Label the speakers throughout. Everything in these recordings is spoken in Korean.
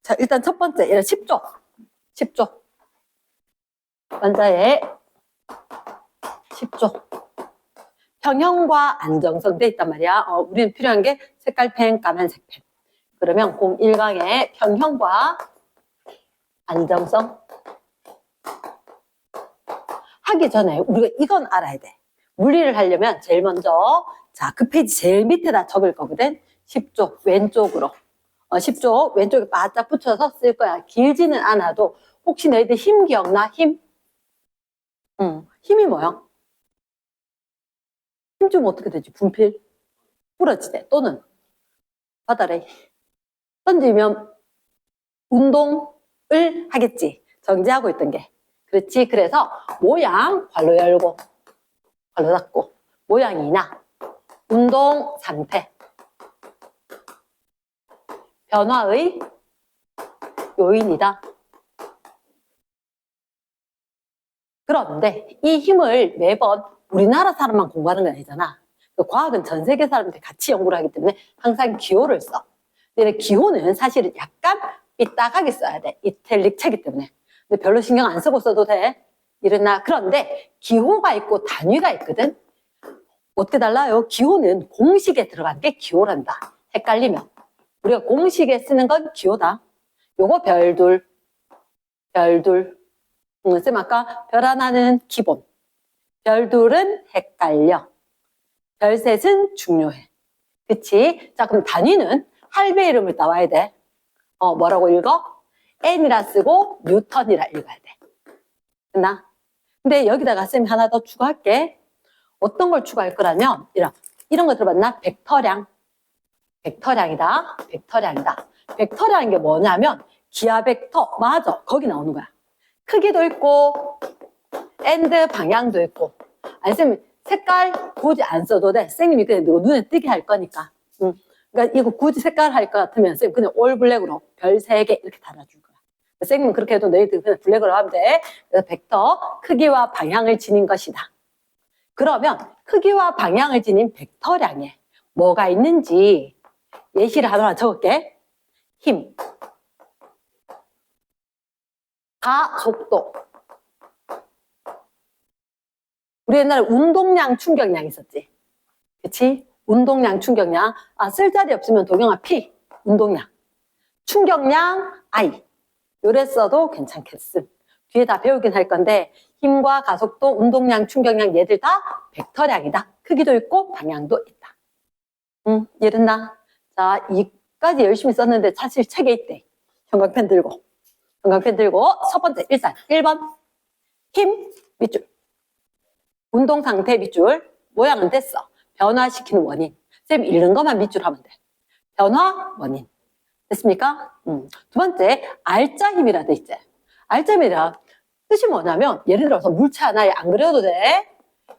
Speaker 1: 자, 일단 첫 번째, 이런 10조. 10조. 원자의 10조. 평형과 안정성 돼 있단 말이야. 우리는 필요한 게 색깔 펜, 까만색 펜. 그러면 01강의 평형과 안정성. 하기 전에 우리가 이건 알아야 돼. 물리를 하려면 제일 먼저, 자, 그 페이지 제일 밑에다 적을 거거든. 10조 왼쪽으로. 10조 왼쪽에 바짝 붙여서 쓸 거야. 길지는 않아도 혹시 너희들 힘 기억나? 힘? 힘이 뭐야? 힘 주면 어떻게 되지? 분필? 부러지대. 또는 바다래. 던지면 운동을 하겠지. 정지하고 있던 게. 그렇지. 그래서 모양 괄호 열고 괄호 닫고 모양이나 운동 상태 변화의 요인이다. 그런데 이 힘을 매번 우리나라 사람만 공부하는 건 아니잖아. 과학은 전 세계 사람들이 같이 연구를 하기 때문에 항상 기호를 써. 근데 기호는 사실은 약간 삐딱하게 써야 돼. 이탈릭 체기 때문에. 근데 별로 신경 안 쓰고 써도 돼. 이러나 그런데 기호가 있고 단위가 있거든. 어떻게 달라요? 기호는 공식에 들어간 게 기호란다. 헷갈리면. 우리가 공식에 쓰는 건 기호다. 요거 별둘, 별둘. 쌤 아까 별 하나는 기본. 별둘은 헷갈려. 별셋은 중요해. 그치? 자, 그럼 단위는 할배 이름을 따와야 돼. 뭐라고 읽어? N이라 쓰고 뉴턴이라 읽어야 돼. 됐나? 근데 여기다가 쌤이 하나 더 추가할게. 어떤 걸 추가할 거라면 이런 거 들어봤나? 벡터량. 벡터량이다. 벡터량이다. 벡터량인 게 뭐냐면 기하 벡터. 맞아. 거기 나오는 거야. 크기도 있고 and 방향도 있고. 아니 쌤 색깔 굳이 안 써도 돼. 선생님이 그냥 눈에 띄게 할 거니까. 그러니까 이거 굳이 색깔 할 것 같으면 쌤 그냥 올 블랙으로 별 3개 이렇게 달아줄 거야. 선생님은 그렇게 해도 너희들 그냥 블랙으로 하면 돼. 그래서 벡터 크기와 방향을 지닌 것이다. 그러면 크기와 방향을 지닌 벡터량에 뭐가 있는지 예시를 하나만 적을게. 힘, 가속도. 우리 옛날에 운동량, 충격량 있었지. 그치? 운동량, 충격량. 쓸 자리 없으면 도경아 P, 운동량. 충격량, I. 요래 써도 괜찮겠음. 뒤에 다 배우긴 할 건데 힘과 가속도, 운동량, 충격량 얘들 다 벡터량이다. 크기도 있고 방향도 있다. 이해됐나? 자, 이까지 열심히 썼는데 사실 책에 있대. 형광펜 들고. 형광펜 들고 첫 번째 일단 1번 힘 밑줄. 운동 상태 밑줄. 모양은 됐어. 변화시키는 원인. 쌤 읽는 것만 밑줄 하면 돼. 변화 원인. 됐습니까? 두 번째 알짜 힘이라 돼 있지. 알짜 힘이라 뜻이 뭐냐면 예를 들어서 물체 하나에 안 그려도 돼.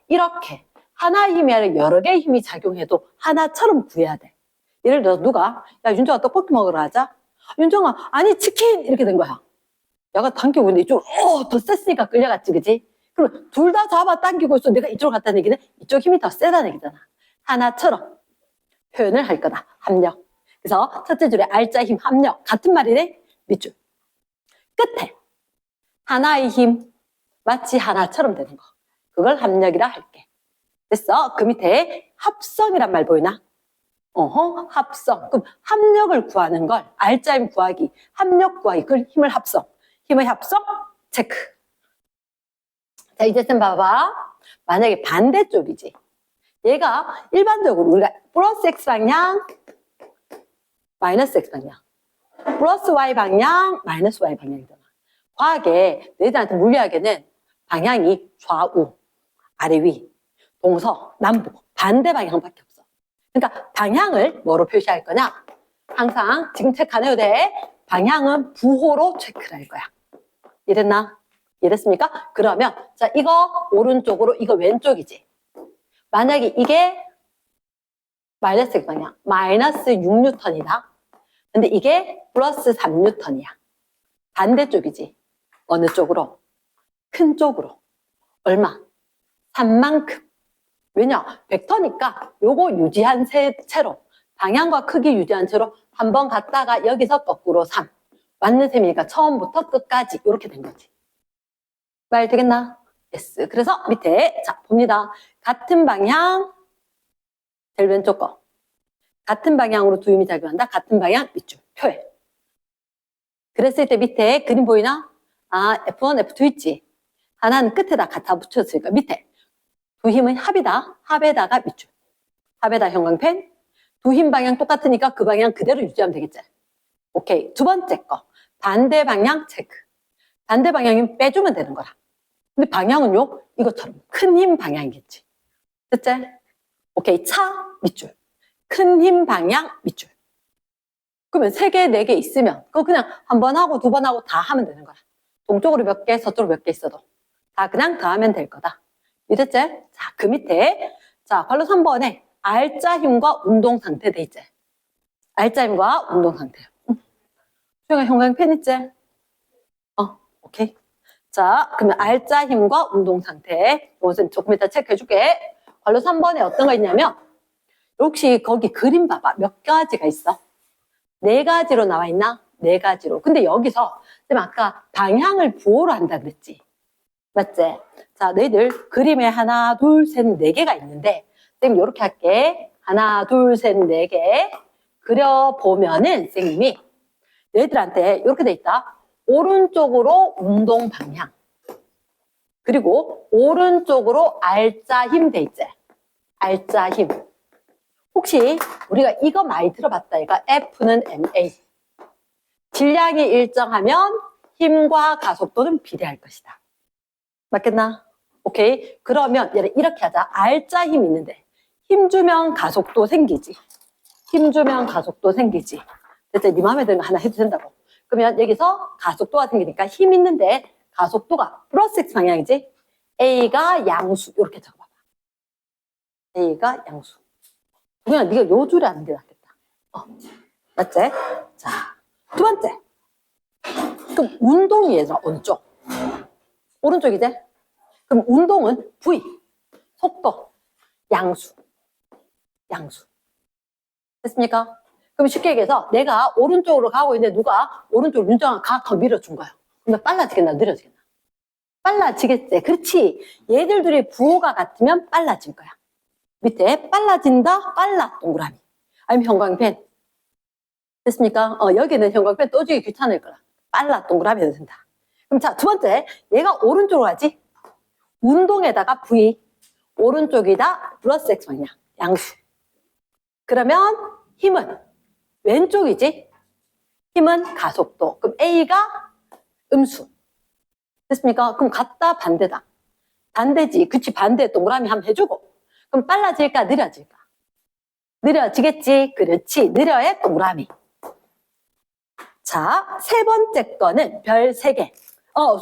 Speaker 1: 이렇게 하나의 힘이 아니라 여러 개의 힘이 작용해도 하나처럼 구해야 돼. 예를 들어서 누가 야 윤정아 떡볶이 먹으러 하자. 윤정아 아니 치킨 이렇게 된 거야. 야가 당기고 있는데 이쪽으로 더 셌으니까 끌려갔지 그지? 그럼 둘 다 잡아 당기고 있어. 내가 이쪽으로 갔다는 얘기는 이쪽 힘이 더 세다는 얘기잖아. 하나처럼 표현을 할 거다. 합력. 그래서 첫째 줄에 알짜 힘 합력 같은 말이네. 밑줄 끝에 하나의 힘 마치 하나처럼 되는 거. 그걸 합력이라 할게. 됐어? 그 밑에 합성이란 말 보이나? 합성. 그럼 합력을 구하는 걸 알짜 힘 구하기, 합력 구하기, 그걸 힘을 합성. 힘의 합성 체크. 자, 이제 좀 봐봐. 만약에 반대쪽이지. 얘가 일반적으로 우리가 플러스 X 방향, 마이너스 X 방향, 플러스 Y 방향, 마이너스 Y 방향이잖아. 과학에 너희들한테 물리학에는 방향이 좌우, 아래 위, 동서, 남북, 반대 방향밖에 없어. 그러니까 방향을 뭐로 표시할 거냐? 항상 지금 체크 안 해도 돼. 방향은 부호로 체크를 할 거야. 이랬나? 이랬습니까? 그러면 자 이거 오른쪽으로 이거 왼쪽이지. 만약에 이게 마이너스 방향 마이너스 6뉴턴이다. 근데 이게 플러스 3뉴턴이야. 반대쪽이지. 어느 쪽으로? 큰 쪽으로. 얼마? 3만큼. 왜냐? 벡터니까 요거 유지한 채로 방향과 크기 유지한 채로 한번 갔다가 여기서 거꾸로 3. 맞는 셈이니까 처음부터 끝까지 이렇게 된 거지. 말 되겠나? yes. 그래서 밑에 자 봅니다. 같은 방향 제일 왼쪽 거. 같은 방향으로 두 힘이 작용한다. 같은 방향 밑줄 표해. 그랬을 때 밑에 그림 보이나? 아 F1, F2 있지. 하나는 끝에다 갖다 붙였으니까 밑에 두 힘은 합이다. 합에다가 밑줄. 합에다 형광펜. 두 힘 방향 똑같으니까 그 방향 그대로 유지하면 되겠지. 오케이. 두 번째 거. 반대 방향 체크. 반대 방향이면 빼주면 되는 거라. 근데 방향은요, 이것처럼 큰 힘 방향이겠지. 됐지? 오케이. 차, 밑줄. 큰 힘 방향, 밑줄. 그러면 3개, 4개 있으면 그거 그냥 한 번 하고 두 번 하고 다 하면 되는 거라. 동쪽으로 몇 개, 서쪽으로 몇 개 있어도 다 그냥 더하면 될 거다. 이랬지? 자, 그 밑에 자, 괄호 3번에 R자 힘과 운동 상태 돼 있지? R자 힘과 운동 상태. 수영아 형광펜 있지? 오케이. 자, 그러면 R자 힘과 운동 상태. 이것은 조금 이따 체크해 줄게. 괄호 3번에 어떤 거 있냐면 혹시 거기 그림 봐봐. 몇 가지가 있어? 4가지로 나와 있나? 4가지로. 근데 여기서 쌤 아까 방향을 부호로 한다 그랬지? 맞지? 자, 너희들 그림에 하나, 둘, 셋, 4개가 있는데 쌤 이렇게 할게. 하나, 둘, 셋, 4개 그려보면은 선생님이 너희들한테 이렇게 돼 있다. 오른쪽으로 운동 방향. 그리고 오른쪽으로 R자 힘 돼 있지? R자 힘. 혹시 우리가 이거 많이 들어봤다. 이거 F는 ma. 질량이 일정하면 힘과 가속도는 비례할 것이다. 맞겠나? 오케이. 그러면 이렇게 하자. R자 힘 있는데 힘 주면 가속도 생기지. 힘 주면 가속도 생기지. 됐지? 네 마음에 드는 거 하나 해도 된다고. 그러면 여기서 가속도가 생기니까 힘 있는데 가속도가 플러스 X 방향이지? A가 양수. 이렇게 적어봐봐. A가 양수. 그냥 네가 요 줄에 하는 게 낫겠다. 맞지? 자, 두 번째. 그럼 운동이 얘들아 어느 쪽? 오른쪽이지? 그럼 운동은 V, 속도, 양수. 양수. 됐습니까? 그럼 쉽게 얘기해서 내가 오른쪽으로 가고 있는데 누가 오른쪽으로 윤정아 가 밀어준 거야. 그러면 빨라지겠나 느려지겠나? 빨라지겠지. 그렇지. 얘들 둘이 부호가 같으면 빨라질 거야. 밑에 빨라진다, 빨라 동그라미. 아니면 형광펜. 됐습니까? 여기는 형광펜 또 주기 귀찮을 거라. 빨라 동그라미 해도 된다. 그럼 자, 두 번째. 얘가 오른쪽으로 가지? 운동에다가 V. 오른쪽이다 플러스 X 방향. 양수. 그러면 힘은 왼쪽이지? 힘은 가속도. 그럼 A가 음수. 됐습니까? 그럼 같다, 반대다. 반대지. 그치, 반대 동그라미 한번 해주고. 그럼 빨라질까, 느려질까? 느려지겠지? 그렇지. 느려의 동그라미. 자, 세 번째 거는 별 3개.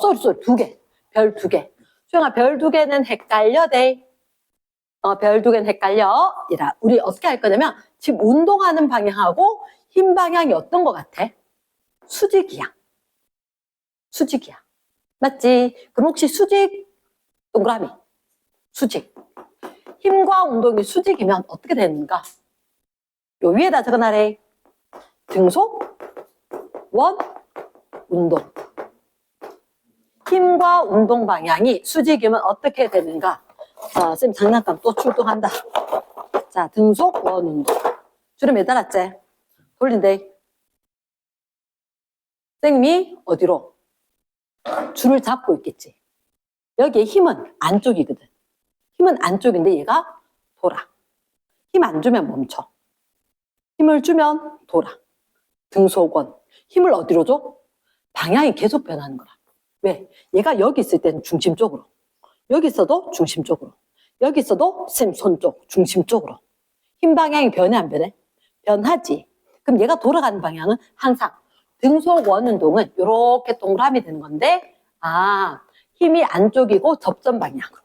Speaker 1: 쏘리, 2개. 별 2개. 수영아, 별 2개는 헷갈려, 돼. 별 2개는 헷갈려. 이라. 우리 어떻게 할 거냐면, 지금 운동하는 방향하고 힘 방향이 어떤 거 같아? 수직이야. 수직이야. 맞지? 그럼 혹시 수직 동그라미? 수직. 힘과 운동이 수직이면 어떻게 되는가? 요 위에다 적어놔래. 등속, 원, 운동. 힘과 운동 방향이 수직이면 어떻게 되는가? 자, 쌤 장난감 또 출동한다. 자, 등속, 원, 운동. 줄에 매달았지? 돌린대. 쌤이 어디로? 줄을 잡고 있겠지. 여기에 힘은 안쪽이거든. 힘은 안쪽인데 얘가 돌아. 힘 안 주면 멈춰. 힘을 주면 돌아. 등속원. 힘을 어디로 줘? 방향이 계속 변하는 거라. 왜? 얘가 여기 있을 때는 중심 쪽으로. 여기 있어도 중심 쪽으로. 여기 있어도 쌤 손 쪽, 중심 쪽으로. 힘 방향이 변해 안 변해? 변하지. 그럼 얘가 돌아가는 방향은 항상 등속원 운동은 이렇게 동그라미 되는 건데 힘이 안쪽이고 접점 방향으로.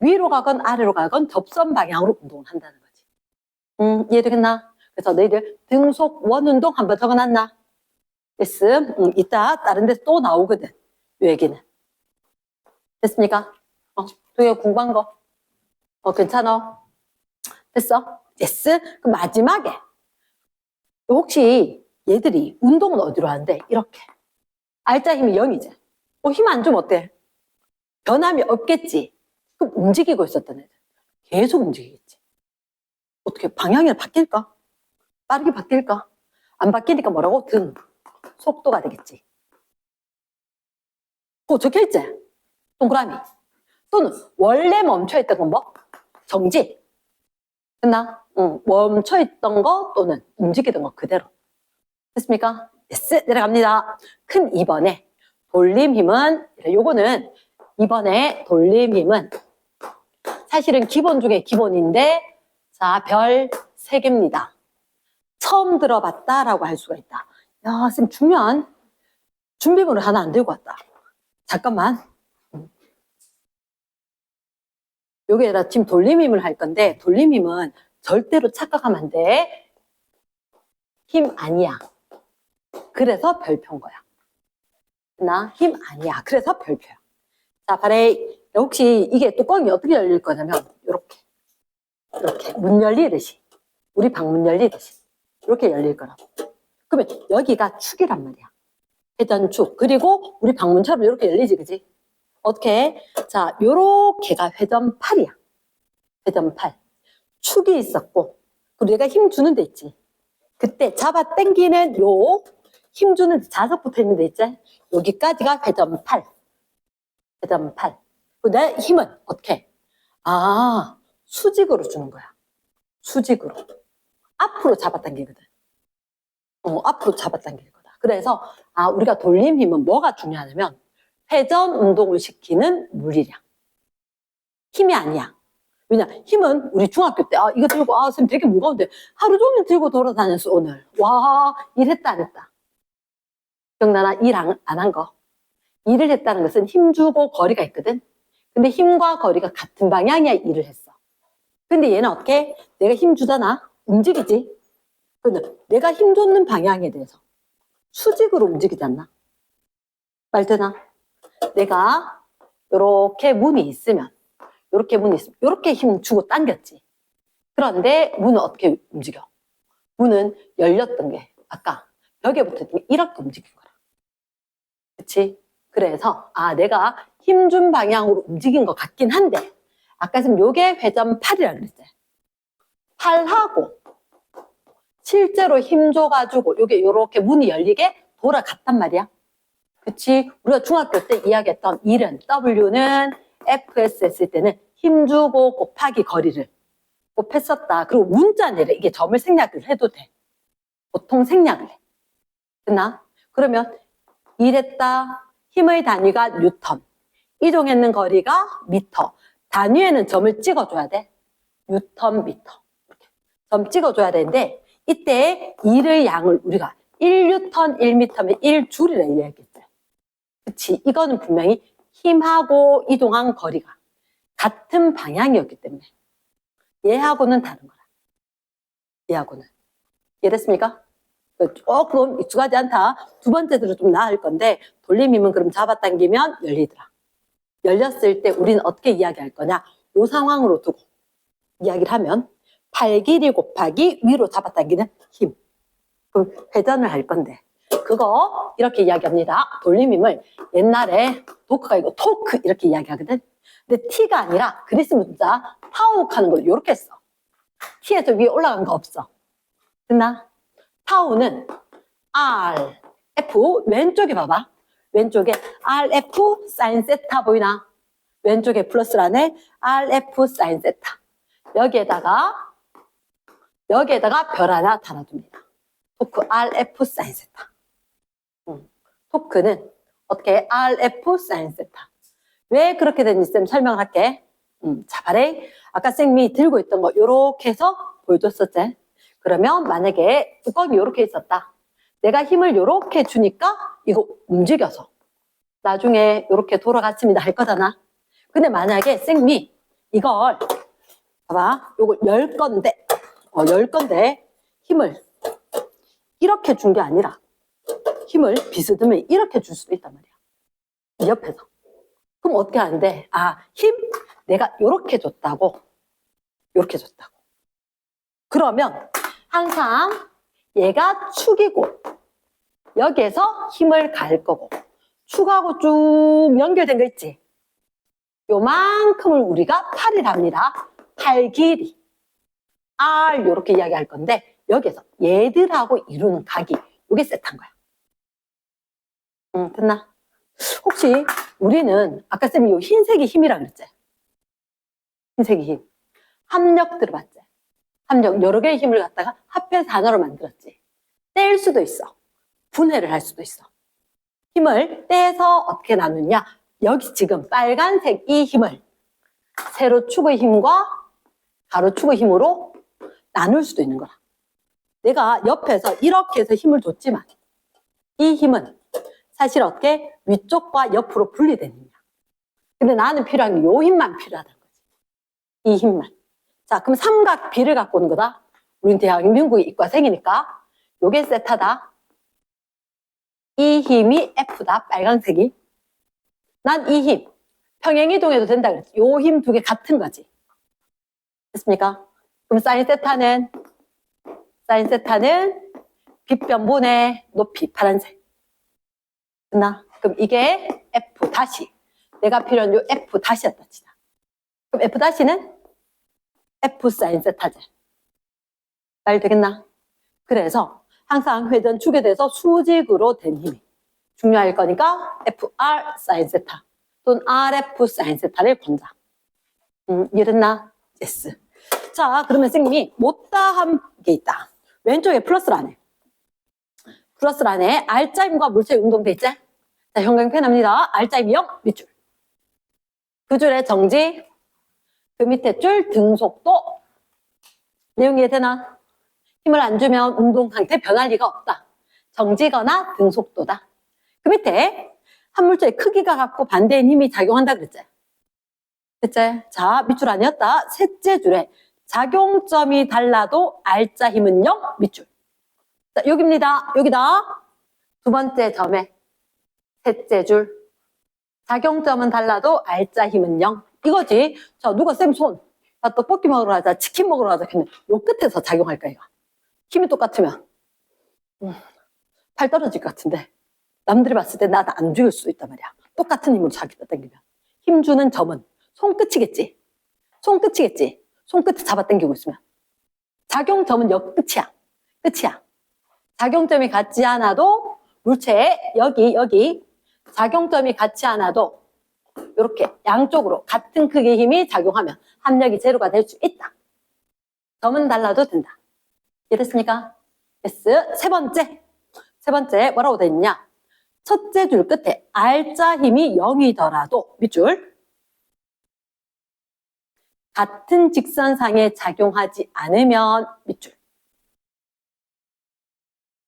Speaker 1: 위로 가건 아래로 가건 접선 방향으로 운동을 한다는 거지. 이해되겠나? 그래서 너희들 등속 원 운동 한번 적어놨나? yes. 이따 다른 데서 또 나오거든. 이 얘기는. 됐습니까? 동혁 공부한 거. 괜찮아? 됐어? yes. 그럼 마지막에 혹시 얘들이 운동은 어디로 하는데? 이렇게. R자 힘이 0이지. 힘 안 주면 어때? 변함이 없겠지. 그럼 움직이고 있었던 애들. 계속 움직이겠지. 어떻게 방향이 바뀔까? 빠르게 바뀔까? 안 바뀌니까 뭐라고? 등. 속도가 되겠지. 그거 적혀있지? 동그라미. 또는 원래 멈춰있던 건 뭐? 정지. 됐나? 멈춰있던 거 또는 움직이던 거 그대로. 됐습니까? yes, 내려갑니다. 큰 2번에 돌림 힘은, 요거는 2번에 돌림 힘은 사실은 기본 중에 기본인데, 자, 별 3개입니다. 처음 들어봤다라고 할 수가 있다. 야, 선생님 중요한 준비물을 하나 안 들고 왔다. 잠깐만. 여기에다 지금 돌림 힘을 할 건데, 돌림 힘은 절대로 착각하면 안 돼. 힘 아니야. 그래서 별표인 거야. 나 힘 아니야. 그래서 별표야. 자, 바레이. 혹시 이게 뚜껑이 어떻게 열릴 거냐면, 이렇게 문 열리듯이. 우리 방문 열리듯이. 이렇게 열릴 거라고. 그러면 여기가 축이란 말이야. 회전축. 그리고 우리 방문처럼 이렇게 열리지, 그지? 어떻게? 자, 요렇게가 회전팔이야. 회전팔. 축이 있었고, 그리고 내가 힘 주는 데 있지. 그때 잡아 당기는 요 힘 주는 자석 붙어 있는 데 있지? 여기까지가 회전팔. 회전팔. 그리고 내 힘은 어떻게? 아, 수직으로 주는 거야. 수직으로. 앞으로 잡아 당기거든. 앞으로 잡아 당길 거다. 그래서, 우리가 돌림 힘은 뭐가 중요하냐면, 회전 운동을 시키는 물리량. 힘이 아니야. 왜냐, 힘은 우리 중학교 때, 이거 들고, 선생님 되게 무거운데, 하루 종일 들고 돌아다녔어, 오늘. 와, 일했다, 안 했다. 기억나나? 일 안 한 거. 일을 했다는 것은 힘 주고 거리가 있거든. 근데 힘과 거리가 같은 방향이야 일을 했어. 근데 얘는 어떻게? 내가 힘 주잖아. 움직이지. 근데 내가 힘 줬는 방향에 대해서 수직으로 움직이지 않나? 말 되나? 내가 이렇게 문이 있으면 이렇게 힘 주고 당겼지. 그런데 문은 어떻게 움직여? 문은 열렸던 게 아까 벽에 붙었던 게 이렇게 움직인 거라. 그치? 그래서 내가 힘 준 방향으로 움직인 것 같긴 한데 아까 지금 요게 회전팔이라고 그랬지. 팔하고 실제로 힘 줘가지고 요게 요렇게 문이 열리게 돌아갔단 말이야. 그치? 우리가 중학교 때 이야기했던 일은 W는 FS 했을 때는 힘 주고 곱하기 거리를 곱했었다. 그리고 문자내래. 이게 점을 생략을 해도 돼. 보통 생략을 해. 됐나? 그러면 일했다. 힘의 단위가 뉴턴. 이동했는 거리가 미터. 단위에는 점을 찍어줘야 돼. 뉴턴 미터. 이렇게. 점 찍어줘야 되는데 이때 일의 양을 우리가 1뉴턴 1미터면 1줄이라 이야기했지. 그치? 이거는 분명히 힘하고 이동한 거리가 같은 방향이었기 때문에 얘하고는 다른 거라. 얘하고는. 이해됐습니까? 조금 익숙하지 않다. 두 번째들은 좀 나을 건데 돌림 힘은 그럼 잡아당기면 열리더라. 열렸을 때 우리는 어떻게 이야기할 거냐? 이 상황으로 두고 이야기를 하면 팔 길이 곱하기 위로 잡아당기는 힘. 그럼 회전을 할 건데 그거 이렇게 이야기합니다. 돌림 힘을 옛날에 도크가 이거 토크 이렇게 이야기하거든. 근데 T가 아니라 그리스 문자 타욱 하는 걸 이렇게 했어. T에서 위에 올라간 거 없어. 됐나? 타우는 R, F, 왼쪽에 봐봐. 왼쪽에 RF 사인 세타 보이나? 왼쪽에 플러스란에 RF 사인 세타. 여기에다가 별 하나 달아둡니다. 토크 RF 사인 세타. 토크는 어떻게 RF 사인 세타. 왜 그렇게 됐는지 쌤 설명을 할게. 자, 바래. 아까 쌤이 들고 있던 거 요렇게 해서 보여줬었지. 그러면 만약에 뚜껑이 요렇게 있었다. 내가 힘을 요렇게 주니까 이거 움직여서 나중에 요렇게 돌아갔습니다 할 거잖아. 근데 만약에 쌤이 이걸 봐봐. 요걸 열 건데 힘을 이렇게 준 게 아니라 힘을 비스듬히 이렇게 줄 수도 있단 말이야. 이 옆에서. 그럼 어떻게 하는데 힘 내가 요렇게 줬다고 그러면 항상 얘가 축이고 여기에서 힘을 가할 거고 축하고 쭉 연결된 거 있지? 요만큼을 우리가 팔이랍니다. 팔 길이. R 요렇게 이야기할 건데 여기에서 얘들하고 이루는 각이 요게 세타인 거야. 됐나? 혹시 우리는 아까 쌤이 요 흰색이 힘이라 그랬지? 흰색이 힘. 합력 들어봤지? 합력 여러 개의 힘을 갖다가 합해서 하나로 만들었지. 뗄 수도 있어. 분해를 할 수도 있어. 힘을 떼서 어떻게 나누냐? 여기 지금 빨간색 이 힘을 세로축의 힘과 가로축의 힘으로 나눌 수도 있는 거야. 내가 옆에서 이렇게 해서 힘을 줬지만 이 힘은 사실 어떻게 위쪽과 옆으로 분리되는 힘이야. 근데 나는 필요한 게 이 힘만 필요하다는 거지. 이 힘만. 자, 그럼 삼각 B를 갖고 오는 거다. 우린 대한민국의 이과생이니까 요게 세타다. 이 힘이 F다. 빨간색이. 난 이 힘. 평행이동해도 된다 그랬지. 요 힘 두 개 같은 거지. 됐습니까? 그럼 사인 세타는 빗변분의 높이 파란색. 됐나? 그럼 이게 F 다시. 내가 필요한 요 F 다시였다 치자. 그럼 F 다시는 F 사인 세타제. 말 되겠나? 그래서 항상 회전 축에 대해서 수직으로 된 힘이 중요할 거니까 FR 사인 세타 또는 RF 사인 세타를 권자. 이해됐나? yes. 자, 그러면 선생님이 못다한 게 있다. 왼쪽에 플러스를 안 해. 플러스를 안 해. R자임과 물체의 운동돼 있지? 자, 형광펜합니다. R자임 0, 밑줄. 그 줄에 정지, 그 밑에 줄 등속도. 내용 이해되나? 힘을 안 주면 운동 상태 변할 리가 없다. 정지거나 등속도다. 그 밑에 한 물체의 크기가 같고 반대인 힘이 작용한다 그랬지? 그치? 자, 밑줄 아니었다. 셋째 줄에 작용점이 달라도 R자 힘은 0, 밑줄. 자, 여기입니다. 여기다. 두 번째 점에 셋째 줄. 작용점은 달라도 R자 힘은 0. 이거지. 자, 누가 쌤 손. 야, 떡볶이 먹으러 가자. 치킨 먹으러 가자. 했는데 요 끝에서 작용할 거야, 이거. 힘이 똑같으면. 팔 떨어질 것 같은데. 남들이 봤을 때 나도 안 죽일 수도 있단 말이야. 똑같은 힘으로 자기가 당기면. 힘 주는 점은 손끝이겠지. 손끝이겠지. 손끝을 잡아당기고 있으면. 작용점은 여기 끝이야. 끝이야. 작용점이 같지 않아도 물체에 여기 작용점이 같지 않아도 이렇게 양쪽으로 같은 크기의 힘이 작용하면 합력이 제로가 될 수 있다. 점은 달라도 된다. 이해됐습니까? yes. 세 번째 뭐라고 돼 있냐? 첫째 줄 끝에 R자 힘이 0이더라도 밑줄 같은 직선상에 작용하지 않으면 밑줄.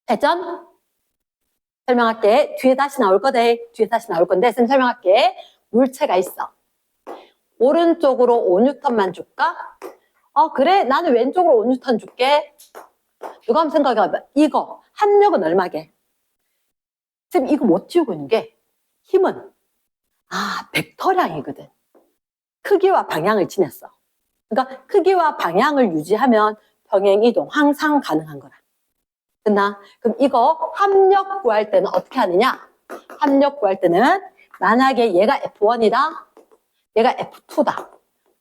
Speaker 1: 회전 설명할게. 뒤에 다시 나올 건데 쌤 설명할게. 물체가 있어. 오른쪽으로 5N만 줄까? 그래 나는 왼쪽으로 5N 줄게. 누가 한번 생각해봐. 이거 합력은 얼마게? 쌤 이거 못 지우고 있는 게 힘은 벡터량이거든. 크기와 방향을 지냈어. 그러니까 크기와 방향을 유지하면 평행이동 항상 가능한 거라. 됐나? 그럼 이거 합력 구할 때는 어떻게 하느냐? 합력 구할 때는 만약에 얘가 F1이다. 얘가 F2다.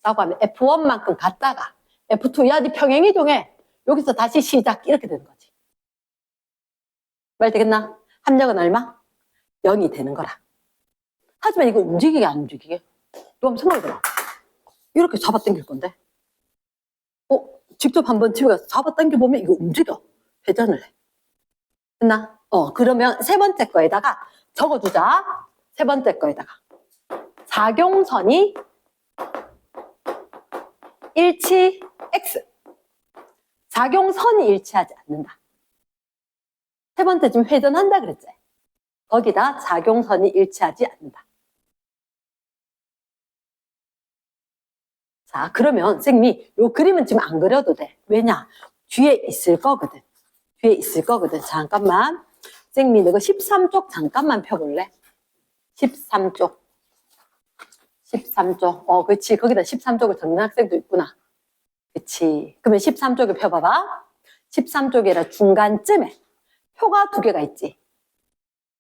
Speaker 1: 라고 하면 F1만큼 갔다가 F2, 야, 니 평행이동해. 여기서 다시 시작. 이렇게 되는 거지. 말 되겠나? 합력은 얼마? 0이 되는 거라. 하지만 이거 움직이게 안 움직이게? 너 한번 생각해봐. 이렇게 잡아당길 건데. 직접 한번 집에 가서 잡아당겨보면 이거 움직여. 회전을 해. 됐나? 그러면 세 번째 거에다가 적어두자. 세 번째 거에다가. 작용선이 일치 X. 작용선이 일치하지 않는다. 세 번째 지금 회전한다 그랬지? 거기다 작용선이 일치하지 않는다. 자, 그러면 선생님이 요 그림은 지금 안 그려도 돼. 왜냐? 뒤에 있을 거거든. 뒤에 있을 거거든. 잠깐만. 선생님이 내가 13쪽 잠깐만 펴볼래? 13쪽. 13쪽. 그치. 거기다 13쪽을 적는 학생도 있구나. 그치. 그러면 13쪽을 펴봐봐. 13쪽이 아니라 중간쯤에 표가 두 개가 있지.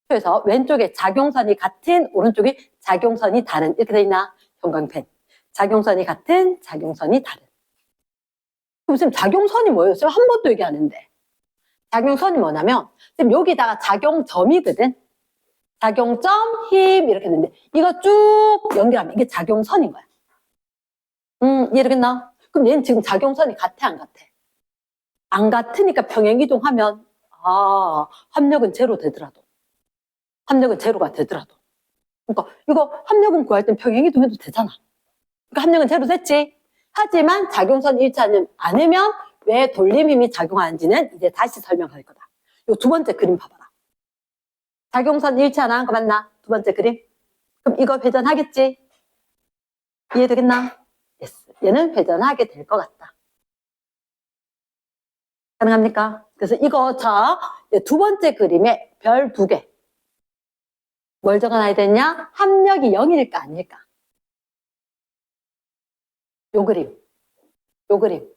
Speaker 1: 그래서 왼쪽에 작용선이 같은, 오른쪽에 작용선이 다른, 이렇게 돼 있나? 형광펜. 작용선이 같은, 작용선이 다른. 그럼 선생님 작용선이 뭐예요? 선생님 한 번도 얘기 안 했는데. 작용선이 뭐냐면 선생님 여기다가 작용점이거든. 작용점, 힘 이렇게 했는데 이거 쭉 연결하면 이게 작용선인 거야. 이해되겠나? 그럼 얘는 지금 작용선이 같아 안 같아? 안 같으니까 평행이동하면 합력은 제로 되더라도, 합력은 제로가 되더라도, 그러니까 이거 합력은 구할 땐 평행이동해도 되잖아. 그러니까 합력은 제로 됐지. 하지만 작용선 일치하지 않으면 왜 돌림힘이 작용하는지는 이제 다시 설명할 거다. 요 두 번째 그림 봐봐라. 작용선 일치하는 거 맞나? 두 번째 그림. 그럼 이거 회전하겠지? 이해되겠나? yes. 얘는 회전하게 될 것 같다. 가능합니까? 그래서 이거 두 번째 그림에 별 두 개. 뭘 적어놔야 되냐? 합력이 0일까 아닐까? 요 그림. 요 그림.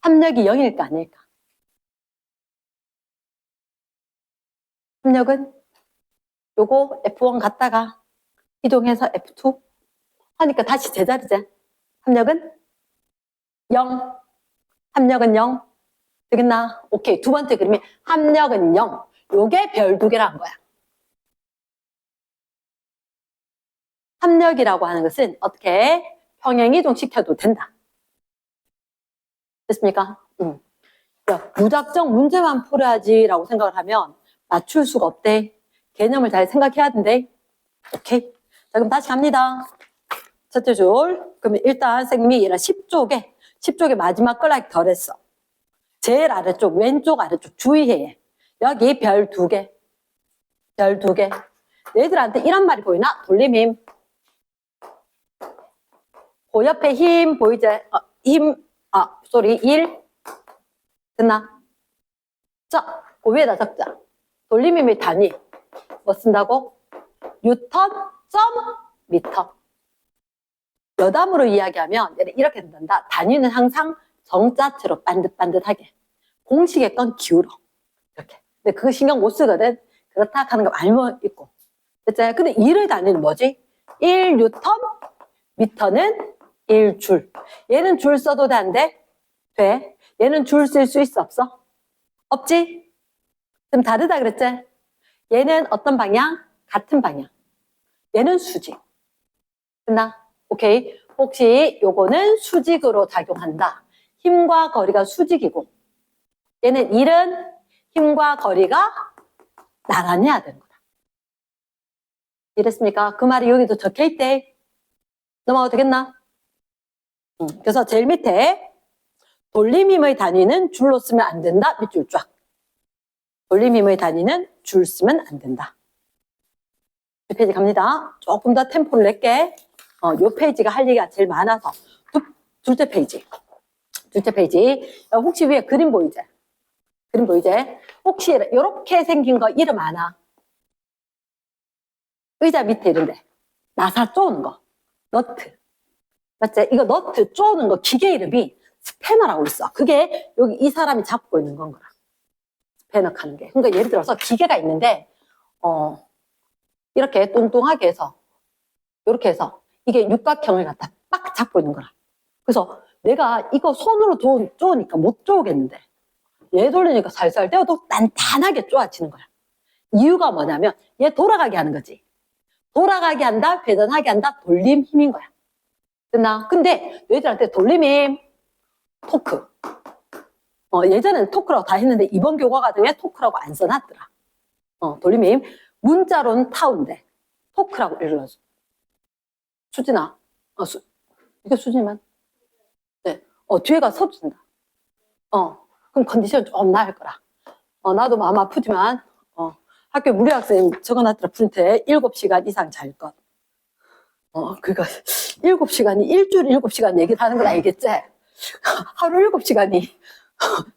Speaker 1: 합력이 0일까 아닐까? 합력은 요거 F1 갔다가 이동해서 F2 하니까 다시 제자리지. 합력은 0. 합력은 0. 되겠나? 오케이. 두 번째 그림이 합력은 0. 요게 별 두 개라는 거야. 합력이라고 하는 것은 어떻게 평행이동 시켜도 된다. 됐습니까? 야, 무작정 문제만 풀어야지라고 생각을 하면 맞출 수가 없대. 개념을 잘 생각해야 된대. 오케이. 자, 그럼 다시 갑니다. 첫째 줄. 그러면 일단 선생님이 얘랑 10쪽에 마지막 걸 아직 덜 했어. 제일 아래쪽, 왼쪽 아래쪽 주의해. 여기 별 두 개. 별 두 개. 얘들한테 이런 말이 보이나? 돌림힘. 그 옆에 힘 보이지? 힘, 1. 됐나? 자, 그 위에다 적자. 돌림힘의 단위. 뭐 쓴다고? 뉴턴, 미터. 여담으로 이야기하면 이렇게 된단다. 단위는 항상 정자체로 반듯반듯하게. 공식의 건 기울어. 이렇게. 근데 그거 신경 못 쓰거든. 그렇다 하는 거 알고 있고. 됐지? 근데 1의 단위는 뭐지? 1뉴턴, 미터는 1줄. 얘는 줄 써도 돼, 안 돼? 돼. 얘는 줄 쓸 수 있어, 없어? 없지? 좀 다르다 그랬지? 얘는 어떤 방향? 같은 방향. 얘는 수직. 됐나? 오케이. 혹시 요거는 수직으로 작용한다. 힘과 거리가 수직이고 얘는 1은 힘과 거리가 나란히 해야 되는 거다. 이랬습니까? 그 말이 여기도 적혀있대. 넘어가도 되겠나? 그래서 제일 밑에 돌림힘의 단위는 줄로 쓰면 안 된다. 밑줄 쫙. 돌림힘의 단위는 줄 쓰면 안 된다. 이 페이지 갑니다. 조금 더 템포를 낼게. 요 페이지가 할 얘기가 제일 많아서. 둘째 페이지. 혹시 위에 그림 보이지? 혹시 이렇게 생긴 거 이름 아나? 의자 밑에 이런데. 나사 쪼는 거. 너트. 맞지? 이거 너트 쪼는 거 기계 이름이 스패너라고 있어. 그게 여기 이 사람이 잡고 있는 건 거라. 스패너 하는 게. 그러니까 예를 들어서 기계가 있는데, 이렇게 뚱뚱하게 해서, 이렇게 해서, 이게 육각형을 갖다 빡 잡고 있는 거라. 그래서 내가 이거 손으로 쪼으니까 못 쪼겠는데, 얘 돌리니까 살살 떼어도 단단하게 쪼아지는 거야. 이유가 뭐냐면, 얘 돌아가게 하는 거지. 돌아가게 한다, 회전하게 한다, 돌림 힘인 거야. 됐나? 근데 너희들한테 돌림힘, 토크. 예전에는 토크라고 다 했는데 이번 교과 과정에 토크라고 안 써놨더라. 돌림힘. 문자로는 타운데 토크라고 읽어줘. 수진아. 이게 수진만. 네. 뒤에가 서준다. 그럼 컨디션 좀 나을 거라. 나도 마음 아프지만, 학교 무료 학생 적어놨더라. 프린트에 7시간 이상 잘 것. 그러니까 7시간이 일주일 7시간 얘기를 하는 건 알겠지? 하루 7시간이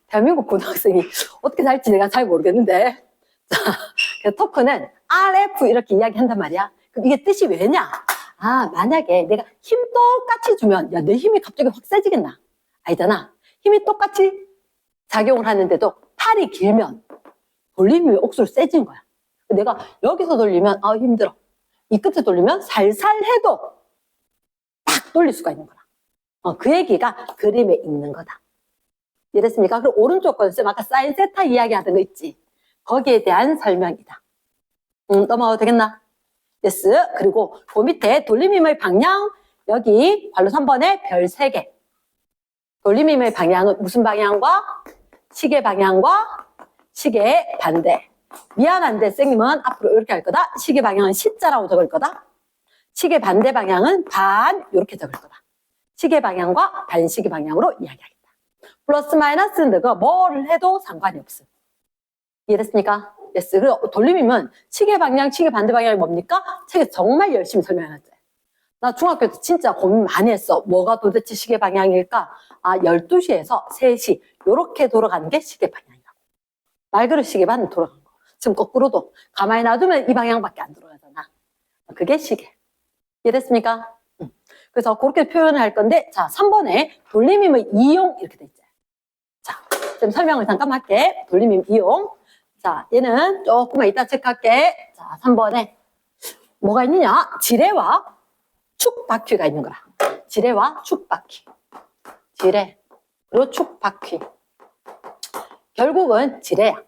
Speaker 1: 대한민국 고등학생이 어떻게 살지 내가 잘 모르겠는데. 자, 그래서 토크는 RF 이렇게 이야기한단 말이야. 그럼 이게 뜻이 왜냐? 만약에 내가 힘 똑같이 주면 야, 내 힘이 갑자기 확 세지겠나? 아니잖아. 힘이 똑같이 작용을 하는데도 팔이 길면 돌림이 억수로 세지는 거야. 내가 여기서 돌리면 힘들어. 이 끝에 돌리면 살살 해도 딱 돌릴 수가 있는 거다. 그 얘기가 그림에 있는 거다. 이해됐습니까? 그리고 오른쪽 건 쌤 아까 사인 세타 이야기하던 거 있지? 거기에 대한 설명이다. 넘어가도 되겠나? 예스. 그리고 그 밑에 돌림힘의 방향, 여기 발로 3번에 별 3개. 돌림힘의 방향은 무슨 방향과? 시계 방향과 시계 반대. 미안한데 쌤님은 앞으로 이렇게 할 거다. 시계 방향은 C자라고 적을 거다. 시계 반대 방향은 반 이렇게 적을 거다. 시계 방향과 반시계 방향으로 이야기하겠다. 플러스 마이너스는 너가 뭐를 해도 상관이 없음. 이해됐습니까? 예스. 그리고 돌림이면 시계 방향, 시계 반대 방향이 뭡니까? 책에 정말 열심히 설명해놨지. 나 중학교 때 진짜 고민 많이 했어. 뭐가 도대체 시계 방향일까? 12시에서 3시 이렇게 돌아가는 게 시계 방향이라고. 말 그대로 시계 반은 돌아가는 거. 지금 거꾸로도 가만히 놔두면 이 방향밖에 안 돌아가잖아. 그게 시계. 이해됐습니까? 그래서 그렇게 표현을 할 건데, 자, 3번에 돌림힘의 이용 이렇게 돼 있죠. 자, 좀 설명을 잠깐 할게. 돌림힘 이용. 자, 얘는 조금만 이따 체크할게. 자, 3번에 뭐가 있느냐? 지뢰와 축바퀴가 있는 거라. 지뢰와 축바퀴. 지뢰, 그리고 축바퀴. 결국은 지뢰야.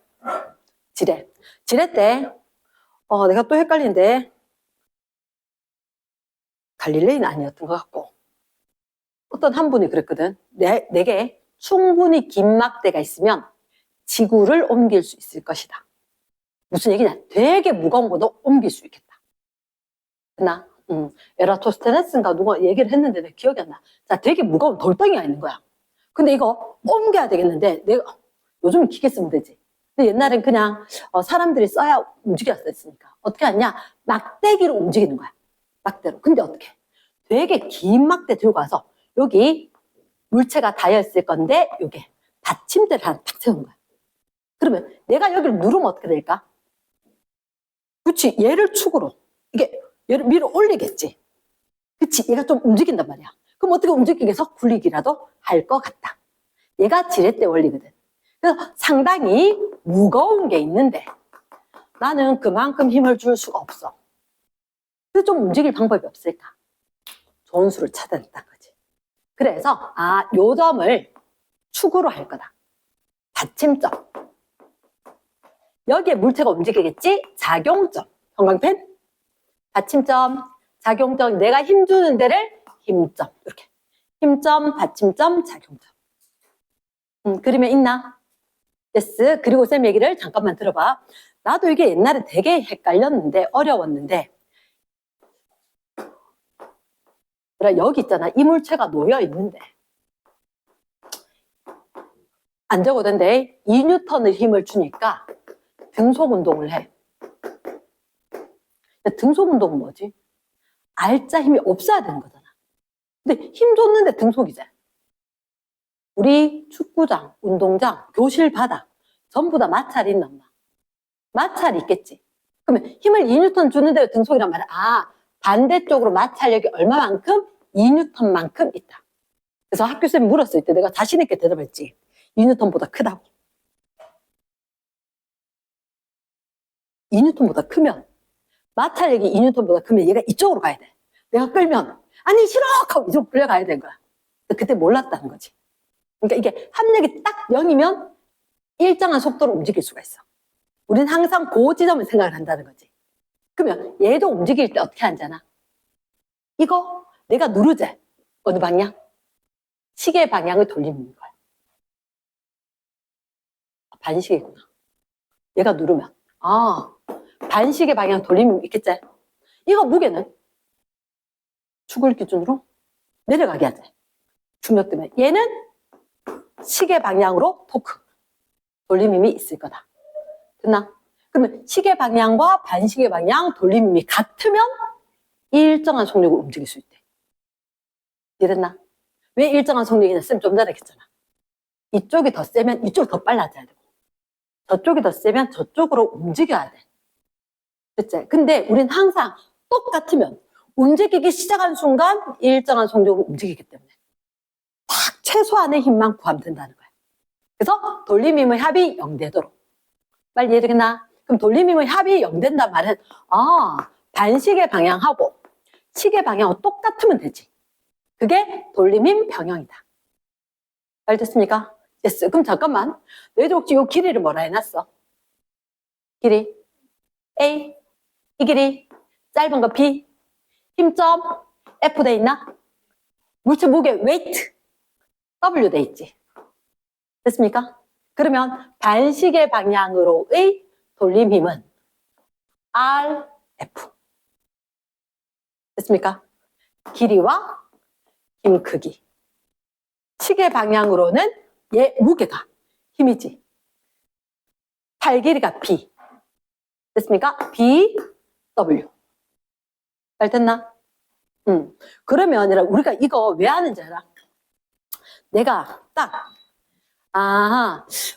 Speaker 1: 지뢰. 지뢰 때, 내가 또 헷갈리는데, 갈릴레이는 아니었던 것 같고, 어떤 한 분이 그랬거든. 내게 충분히 긴 막대가 있으면 지구를 옮길 수 있을 것이다. 무슨 얘기냐? 되게 무거운 것도 옮길 수 있겠다. 나 에라토스테네스인가 누가 얘기를 했는데 내 기억이 안 나. 자, 되게 무거운 돌덩이가 있는 거야. 근데 이거 옮겨야 되겠는데 내가 요즘은 기계 쓰면 되지. 근데 옛날엔 그냥 사람들이 써야 움직였었으니까 어떻게 하냐? 막대기로 움직이는 거야. 막대로. 근데 어떻게? 되게 긴 막대 들고 와서 여기 물체가 닿였을 건데 요게 받침대를 하나 탁 세우는 거야. 그러면 내가 여기를 누르면 어떻게 될까? 그치? 얘를 축으로 이게 얘를 밀어 올리겠지. 그치? 얘가 좀 움직인단 말이야. 그럼 어떻게 움직이겠어? 굴리기라도 할 것 같다. 얘가 지렛대 원리거든. 그래서 상당히 무거운 게 있는데 나는 그만큼 힘을 줄 수가 없어. 그래서 좀 움직일 방법이 없을까? 좋은 수를 찾아냈다는 거지. 그래서 요 점을 축으로 할 거다. 받침점. 여기에 물체가 움직이겠지? 작용점. 형광펜. 받침점, 작용점. 내가 힘주는 데를 힘점. 이렇게. 힘점, 받침점, 작용점. 그림에 있나? 예스. 그리고 쌤 얘기를 잠깐만 들어봐. 나도 이게 옛날에 되게 헷갈렸는데 어려웠는데 여기 있잖아. 이 물체가 놓여 있는데 안 적어도 된대. 2N의 힘을 주니까 등속 운동을 해. 등속 운동은 뭐지? 알짜 힘이 없어야 되는 거잖아. 근데 힘 줬는데 등속이지. 우리 축구장, 운동장, 교실 바닥 전부 다 마찰이 있나 없나? 마찰이 있겠지. 그러면 힘을 2N 주는데 등속이란 말이야. 반대쪽으로 마찰력이 얼마만큼? 2N만큼 있다. 그래서 학교쌤이 물었을 때 내가 자신 있게 대답했지. 2N보다 크다고. 2N보다 크면 마찰력이 2N보다 크면 얘가 이쪽으로 가야 돼. 내가 끌면 아니 싫어! 하고 이쪽으로 끌려가야 되는 거야. 그때 몰랐다는 거지. 그러니까 이게 합력이 딱 0이면 일정한 속도로 움직일 수가 있어. 우리는 항상 그 지점을 생각을 한다는 거지. 그러면 얘도 움직일 때 어떻게 하잖아. 이거 내가 누르지. 어느 방향? 시계 방향을 돌리는 거야. 반시계구나. 얘가 누르면 반시계 방향 돌리면 있겠지? 이거 무게는 축을 기준으로 내려가게 하지. 중력 때문에. 얘는 시계 방향으로 토크. 돌림힘이 있을 거다. 됐나? 그러면 시계 방향과 반시계 방향 돌림힘이 같으면 일정한 속력을 움직일 수 있대. 이해됐나? 왜 일정한 속력이냐? 쌤 좀 전에 했잖아. 이쪽이 더 세면 이쪽이 더 빨라져야 되고 저쪽이 더 세면 저쪽으로 움직여야 돼. 그치? 근데 우린 항상 똑같으면 움직이기 시작한 순간 일정한 속력으로 움직이기 때문에 딱 최소한의 힘만 구하면 된다는 거야. 그래서 돌림힘의 합이 0되도록. 빨리 이해되겠나? 그럼 돌림힘의 합이 0된단 말은 반시계 방향하고 시계 방향은 똑같으면 되지. 그게 돌림힘 병형이다. 말 됐습니까? 됐어. 그럼 잠깐만. 너희들 혹시 이 길이를 뭐라 해놨어? 길이 A, 이 길이 짧은 거 B, 힘점 F 돼 있나? 물체 무게 weight W 돼 있지. 됐습니까? 그러면 반시계 방향으로의 돌림힘은 RF. 됐습니까? 길이와 힘 크기. 시계 방향으로는 얘 무게가 힘이지. 팔 길이가 B. 됐습니까? B, W. 잘 됐나? 그러면 우리가 이거 왜 하는지 알아? 내가 딱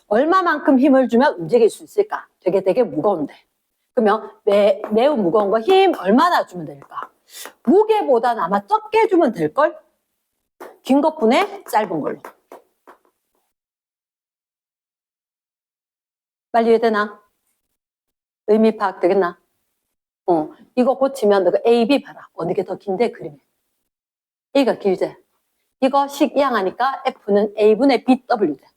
Speaker 1: 얼마만큼 힘을 주면 움직일 수 있을까? 되게 무거운데. 그러면 매우 무거운 거 힘 얼마나 주면 될까? 무게보다는 아마 적게 주면 될걸? 긴 것분에 짧은 걸로. 빨리 이해되나? 의미 파악 되겠나? 이거 고치면 너가 A, B 봐라. 어느 게 더 긴데 그림에. A가 길지? 이거 식 이항하니까 F는 A분의 BW 돼.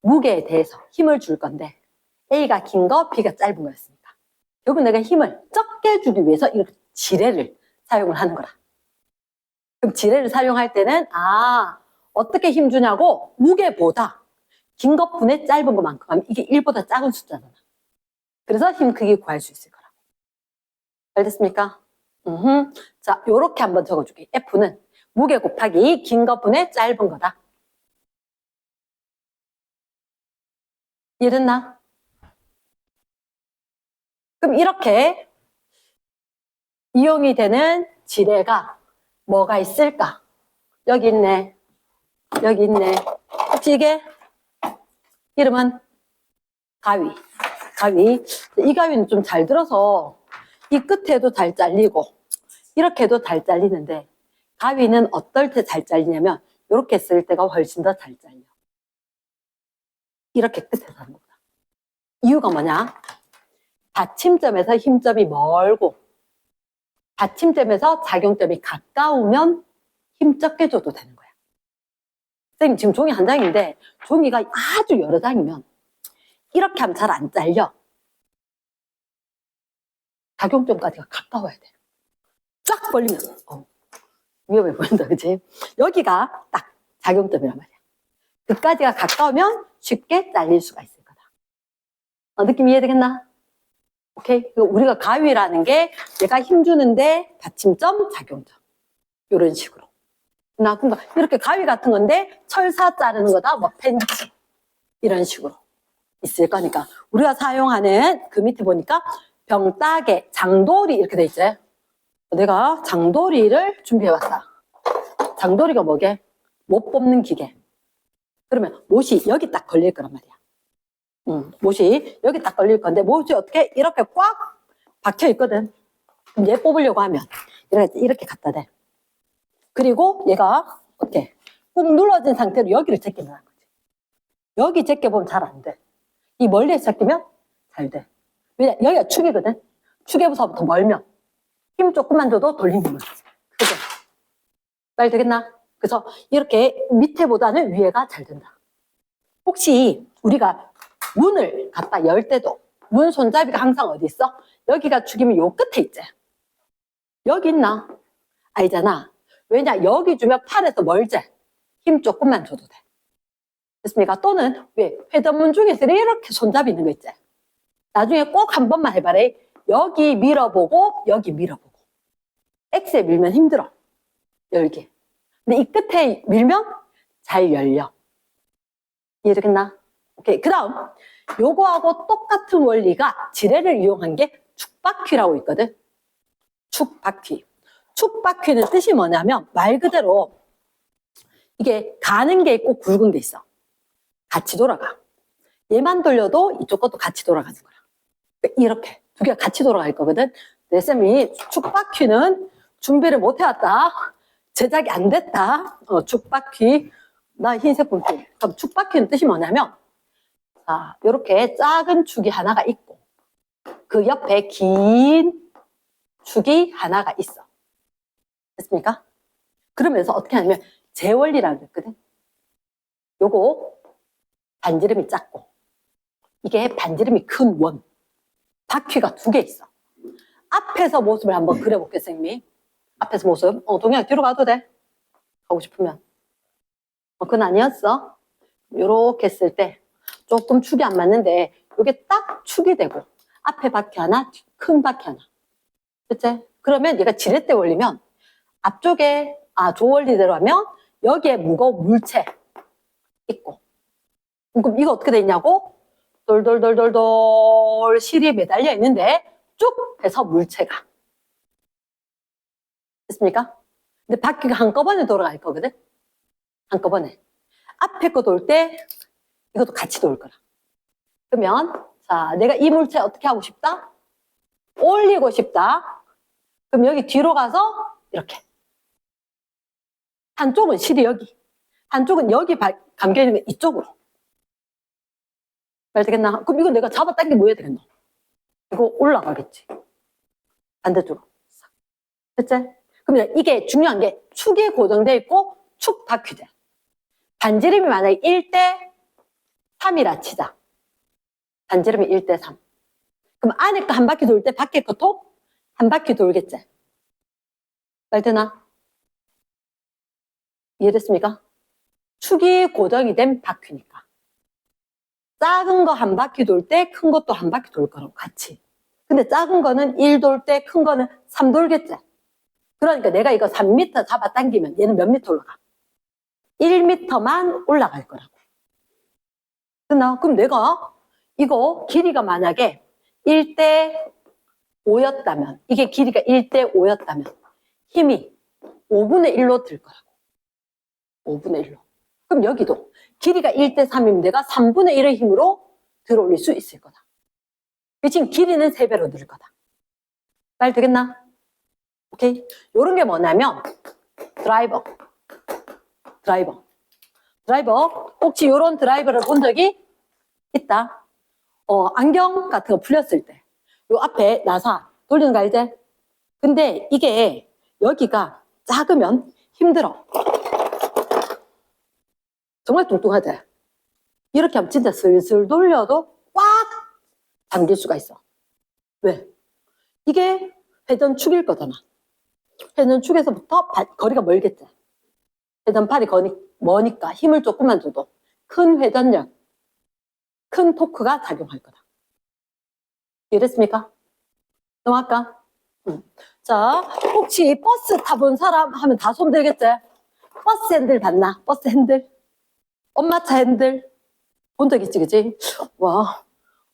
Speaker 1: 무게에 대해서 힘을 줄 건데 A가 긴 거, B가 짧은 거였으니까. 결국 내가 힘을 적게 주기 위해서 이렇게 지뢰를 사용을 하는 거라. 그럼 지뢰를 사용할 때는 어떻게 힘 주냐고 무게보다 긴 것분의 짧은 것만큼 하면 이게 1보다 작은 숫자잖아. 그래서 힘 크기 구할 수 있을 거라고. 잘 됐습니까? 자, 요렇게 한번 적어줄게. F는 무게 곱하기 긴 것분의 짧은 거다. 이해됐나? 그럼 이렇게 이용이 되는 지뢰가 뭐가 있을까? 여기 있네. 여기 있네. 혹시 이게 이름은 가위. 가위. 이 가위는 좀 잘 들어서 이 끝에도 잘 잘리고 이렇게도 잘 잘리는데 가위는 어떨 때 잘 잘리냐면 이렇게 쓸 때가 훨씬 더 잘 잘려. 이렇게 끝에서 하는 거다. 이유가 뭐냐? 받침점에서 힘점이 멀고 받침점에서 작용점이 가까우면 힘 적게 줘도 되는 거야. 선생님 지금 종이 한 장인데 종이가 아주 여러 장이면 이렇게 하면 잘 안 잘려. 작용점까지가 가까워야 돼. 쫙 벌리면 위험해 보인다, 그치? 여기가 딱 작용점이란 말이야. 그까지가 가까우면 쉽게 잘릴 수가 있을 거다. 느낌 이해되겠나? 오케이? 우리가 가위라는 게 얘가 힘주는데 받침점, 작용점. 이런 식으로. 그러니까 이렇게 가위 같은 건데 철사 자르는 거다, 뭐 펜치. 이런 식으로 있을 거니까. 우리가 사용하는 그 밑에 보니까 병따개, 장도리 이렇게 돼 있지? 내가 장도리를 준비해왔다. 장도리가 뭐게? 못 뽑는 기계. 그러면 못이 여기 딱 걸릴 거란 말이야. 못이 여기 딱 걸릴 건데 못이 어떻게 이렇게 꽉 박혀 있거든. 그럼 얘 뽑으려고 하면 이렇게 갖다 대. 그리고 얘가 어떻게 꾹 눌러진 상태로 여기를 제낀다는 거지. 여기 제껴보면 잘 안 돼. 이 멀리에서 제끼면 잘 돼. 왜냐 여기가 축이거든. 축에서부터 멀면 힘 조금만 줘도 돌리는 거지. 그죠? 말 되겠나? 그래서 이렇게 밑에보다는 위에가 잘 된다. 혹시 우리가 문을 갖다 열 때도 문 손잡이가 항상 어디 있어? 여기가 축이면 요 끝에 있지. 여기 있나? 아니잖아. 왜냐 여기 주면 팔에서 멀지. 힘 조금만 줘도 돼. 됐습니까? 또는 왜 회전문 중에서 이렇게 손잡이 있는 거 있지. 나중에 꼭 한 번만 해봐라. 여기 밀어보고 여기 밀어보고. X에 밀면 힘들어. 열기. 근데 이 끝에 밀면 잘 열려. 이해되겠나? 오케이. 그 다음 요거하고 똑같은 원리가 지뢰를 이용한 게 축바퀴라고 있거든. 축바퀴. 축바퀴는 뜻이 뭐냐면 말 그대로 이게 가는 게 있고 굵은 게 있어. 같이 돌아가. 얘만 돌려도 이쪽 것도 같이 돌아가는 거야. 이렇게 두 개가 같이 돌아갈 거거든. 내 쌤이 축바퀴는 준비를 못 해왔다. 제작이 안 됐다. 축바퀴 나 흰색 분필. 그럼 축 박히는 뜻이 뭐냐면, 자, 요렇게 작은 축이 하나가 있고, 그 옆에 긴 축이 하나가 있어. 됐습니까? 그러면서 어떻게 하냐면, 재원리라고 그랬거든. 요거, 반지름이 작고, 이게 반지름이 큰 원. 바퀴가 2개 있어. 앞에서 모습을 한번 그려볼게요, 선생님이. 앞에서 모습. 동영아, 뒤로 가도 돼. 가고 싶으면. 그건 아니었어. 요렇게 했을 때 조금 축이 안 맞는데 이게 딱 축이 되고 앞에 바퀴 하나, 큰 바퀴 하나. 그치? 그러면 얘가 지렛대 원리면 앞쪽에 조원리대로 하면 여기에 무거운 물체 있고 그럼 이거 어떻게 돼 있냐고? 돌돌돌돌돌 실이 매달려 있는데 쭉 해서 물체가 됐습니까? 근데 바퀴가 한꺼번에 돌아갈 거거든? 한꺼번에. 앞에 거 돌 때 이것도 같이 돌 거라. 그러면 자, 내가 이 물체 어떻게 하고 싶다? 올리고 싶다. 그럼 여기 뒤로 가서 이렇게. 한쪽은 실이 여기. 한쪽은 여기 감겨있는 게 이쪽으로. 말 되겠나? 그럼 이거 내가 잡아당기면 뭐 해야 되겠노? 이거 올라가겠지. 반대쪽으로. 됐지? 그럼 이게 중요한 게 축이 고정되어 있고 축 바퀴돼. 반지름이 만약에 1대 3이라 치자. 반지름이 1대 3. 그럼 안에 거 한 바퀴 돌 때 밖에 것도 한 바퀴 돌겠지? 말 되나? 이해됐습니까? 축이 고정이 된 바퀴니까. 작은 거 한 바퀴 돌 때 큰 것도 한 바퀴 돌 거라고 같이. 근데 작은 거는 1 돌 때 큰 거는 3 돌겠지? 그러니까 내가 이거 3m 잡아당기면 얘는 몇 미터 올라가? 1m만 올라갈 거라고. 그럼 내가 이거 길이가 만약에 1대 5였다면 이게 길이가 1대 5였다면 힘이 5분의 1로 들 거라고. 5분의 1로. 그럼 여기도 길이가 1대 3이면 내가 3분의 1의 힘으로 들어올릴 수 있을 거다. 지금 길이는 3배로 늘 거다. 말 되겠나? 오케이? 요런 게 뭐냐면 드라이버. 혹시 요런 드라이버를 본 적이 있다? 안경 같은 거 풀렸을 때 요 앞에 나사 돌리는 거 알지? 근데 이게 여기가 작으면 힘들어. 정말 뚱뚱하지? 이렇게 하면 진짜 슬슬 돌려도 꽉 잠길 수가 있어. 왜? 이게 회전축일 거잖아. 회전축에서부터 거리가 멀겠지? 회전팔이 머니까 힘을 조금만 줘도 큰 회전력, 큰 토크가 작용할 거다. 이해됐습니까? 넘어갈까? 자, 혹시 버스 타본 사람 하면 다 손 들겠지? 버스 핸들 봤나? 버스 핸들? 엄마 차 핸들? 본 적 있지, 그치? 와,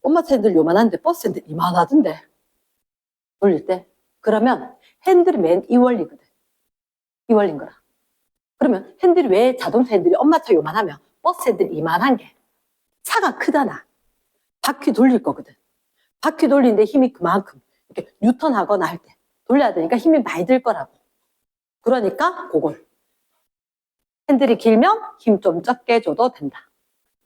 Speaker 1: 엄마 차 핸들 요만한데 버스 핸들 이만하던데. 돌릴 때. 그러면 핸들이 맨 이 원리거든. 이 원리인 거라. 그러면 핸들이 왜 자동차 핸들이 엄마 차 요만하면 버스 핸들이 이만한 게 차가 크잖아. 바퀴 돌릴 거거든. 바퀴 돌리는데 힘이 그만큼 이렇게 뉴턴 하거나 할 때 돌려야 되니까 힘이 많이 들 거라고. 그러니까 그걸 핸들이 길면 힘 좀 적게 줘도 된다.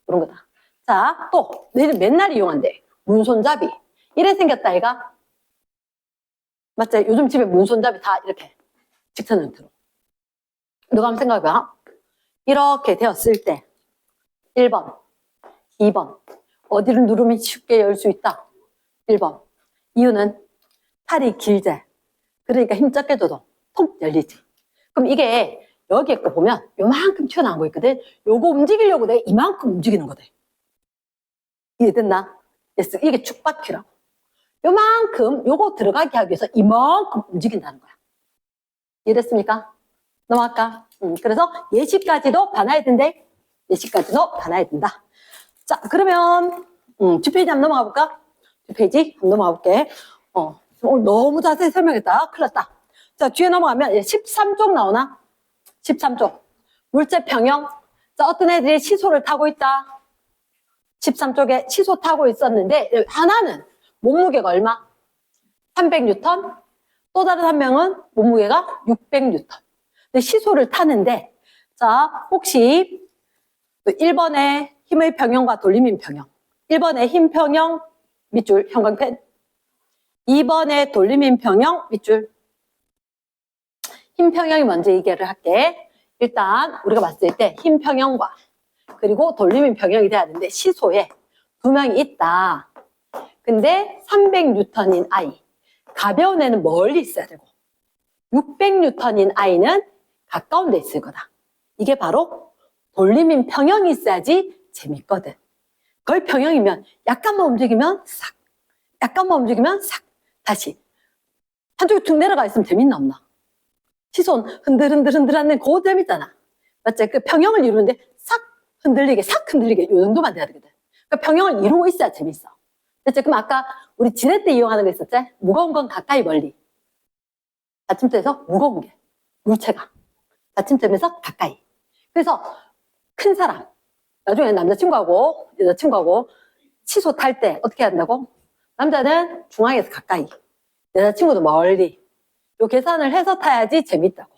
Speaker 1: 그런 거다. 자, 또 너희들 맨날 이용한대. 문손잡이. 이래 생겼다 얘가. 맞지? 요즘 집에 문손잡이 다 이렇게 직선 형태로. 너가 한번 생각해봐. 이렇게 되었을 때 1번, 2번 어디를 누르면 쉽게 열 수 있다? 1번. 이유는 팔이 길지. 그러니까 힘 적게 줘도 톡 열리지. 그럼 이게 여기에 거 보면 요만큼 튀어나온 거 있거든. 요거 움직이려고 내가 이만큼 움직이는 거다. 이해됐나? 이게 축바퀴라고. 요만큼 요거 들어가게 하기 위해서 이만큼 움직인다는 거야. 이해됐습니까? 넘어갈까? 그래서 예시까지도 봐놔야 된대. 예시까지도 봐놔야 된다. 자, 그러면 뒷페이지 한번 넘어가 볼까? 뒷페이지 한번 넘어가 볼게. 오늘 너무 자세히 설명했다. 큰일 났다. 자, 뒤에 넘어가면 13쪽 나오나? 13쪽. 물체 평형. 자, 어떤 애들이 시소를 타고 있다. 13쪽에 시소 타고 있었는데 하나는 몸무게가 얼마? 300N. 또 다른 한 명은 몸무게가 600N. 근데 시소를 타는데 자, 혹시 또 1번에 힘의 평형과 돌림힘 평형. 1번에 힘 평형 밑줄 형광펜. 2번에 돌림힘 평형 밑줄. 힘 평형이 먼저 얘기를 할게. 일단 우리가 봤을 때 힘 평형과 그리고 돌림힘 평형이 돼야 되는데 시소에 두 명이 있다. 근데 300N인 I. 가벼운 애는 멀리 있어야 되고 600N인 I는 가까운 데 있을 거다. 이게 바로 돌림힘 평형이 있어야지 재밌거든. 거의 평형이면 약간만 움직이면 싹, 약간만 움직이면 싹, 다시. 한쪽이 툭 내려가 있으면 재밌나 없나? 시선 흔들흔들흔들하는 그거 재밌잖아. 맞지? 그 평형을 이루는데 싹 흔들리게, 싹 흔들리게 요 정도만 돼야 되거든. 그 평형을 이루고 있어야 재밌어. 됐지? 그럼 아까 우리 지렛대 이용하는 거 있었지? 무거운 건 가까이 멀리. 받침대에서 무거운 게, 물체가. 받침대에서 가까이. 그래서 큰 사람, 나중에 남자친구하고 여자친구하고 시소 탈 때 어떻게 한다고? 남자는 중앙에서 가까이, 여자친구도 멀리. 요 계산을 해서 타야지 재밌다고.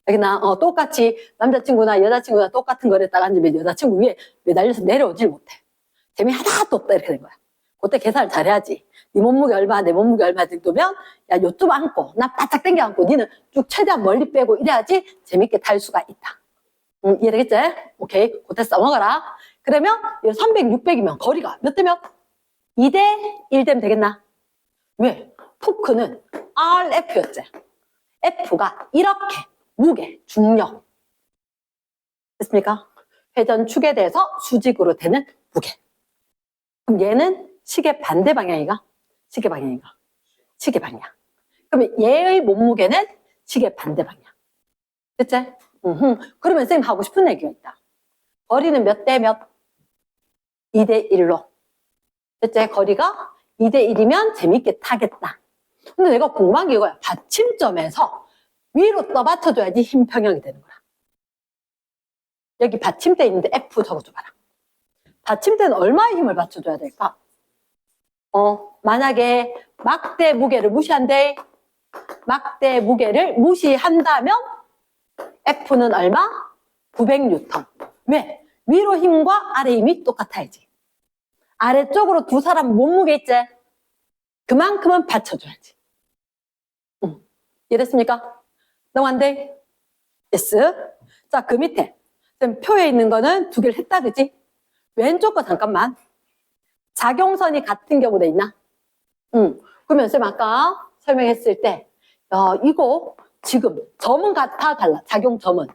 Speaker 1: 알겠나? 똑같이 남자친구나 여자친구나 똑같은 거를 딱 앉으면 여자친구 위에 매달려서 내려오질 못해. 재미 하나도 없다 이렇게 된 거야. 그때 계산을 잘해야지. 네 몸무게 얼마, 내 몸무게 얼마 정도면 야 요쯤 안고 나 바짝 당겨 안고 니는 쭉 최대한 멀리 빼고 이래야지 재밌게 탈 수가 있다. 이해되겠지? 오케이. 그때 써먹어라. 그러면 300, 600이면 거리가 몇 대 몇? 2대 1 되면 되겠나? 왜? 토크는 RF였지. F가 이렇게 무게, 중력. 됐습니까? 회전축에 대해서 수직으로 되는 무게. 그럼 얘는 시계 반대 방향이가? 시계 방향이가? 시계 방향. 그러면 얘의 몸무게는 시계 반대 방향. 됐지? 그러면 선생님 하고 싶은 얘기가 있다. 거리는 몇 대 몇? 2대 1로. 됐지? 거리가 2대 1이면 재밌게 타겠다. 근데 내가 궁금한 게 이거야. 받침점에서 위로 떠받쳐줘야지 힘 평형이 되는 거야. 여기 받침대 있는데 F 적어줘봐라. 받침대는 얼마의 힘을 받쳐줘야 될까? 만약에 막대 무게를 무시한대. 막대 무게를 무시한다면 F는 얼마? 900N. 왜? 위로 힘과 아래 힘이 똑같아야지. 아래쪽으로 두 사람 몸무게 있지? 그만큼은 받쳐줘야지. 이해됐습니까? 넘어간대? yes. 자, 그 밑에. 지금 표에 있는 거는 두 개를 했다, 그지? 왼쪽 거 잠깐만. 작용선이 같은 경우 돼 있나? 그러면 쌤 아까 설명했을 때, 야, 이거 지금 점은 같아, 달라. 작용점은.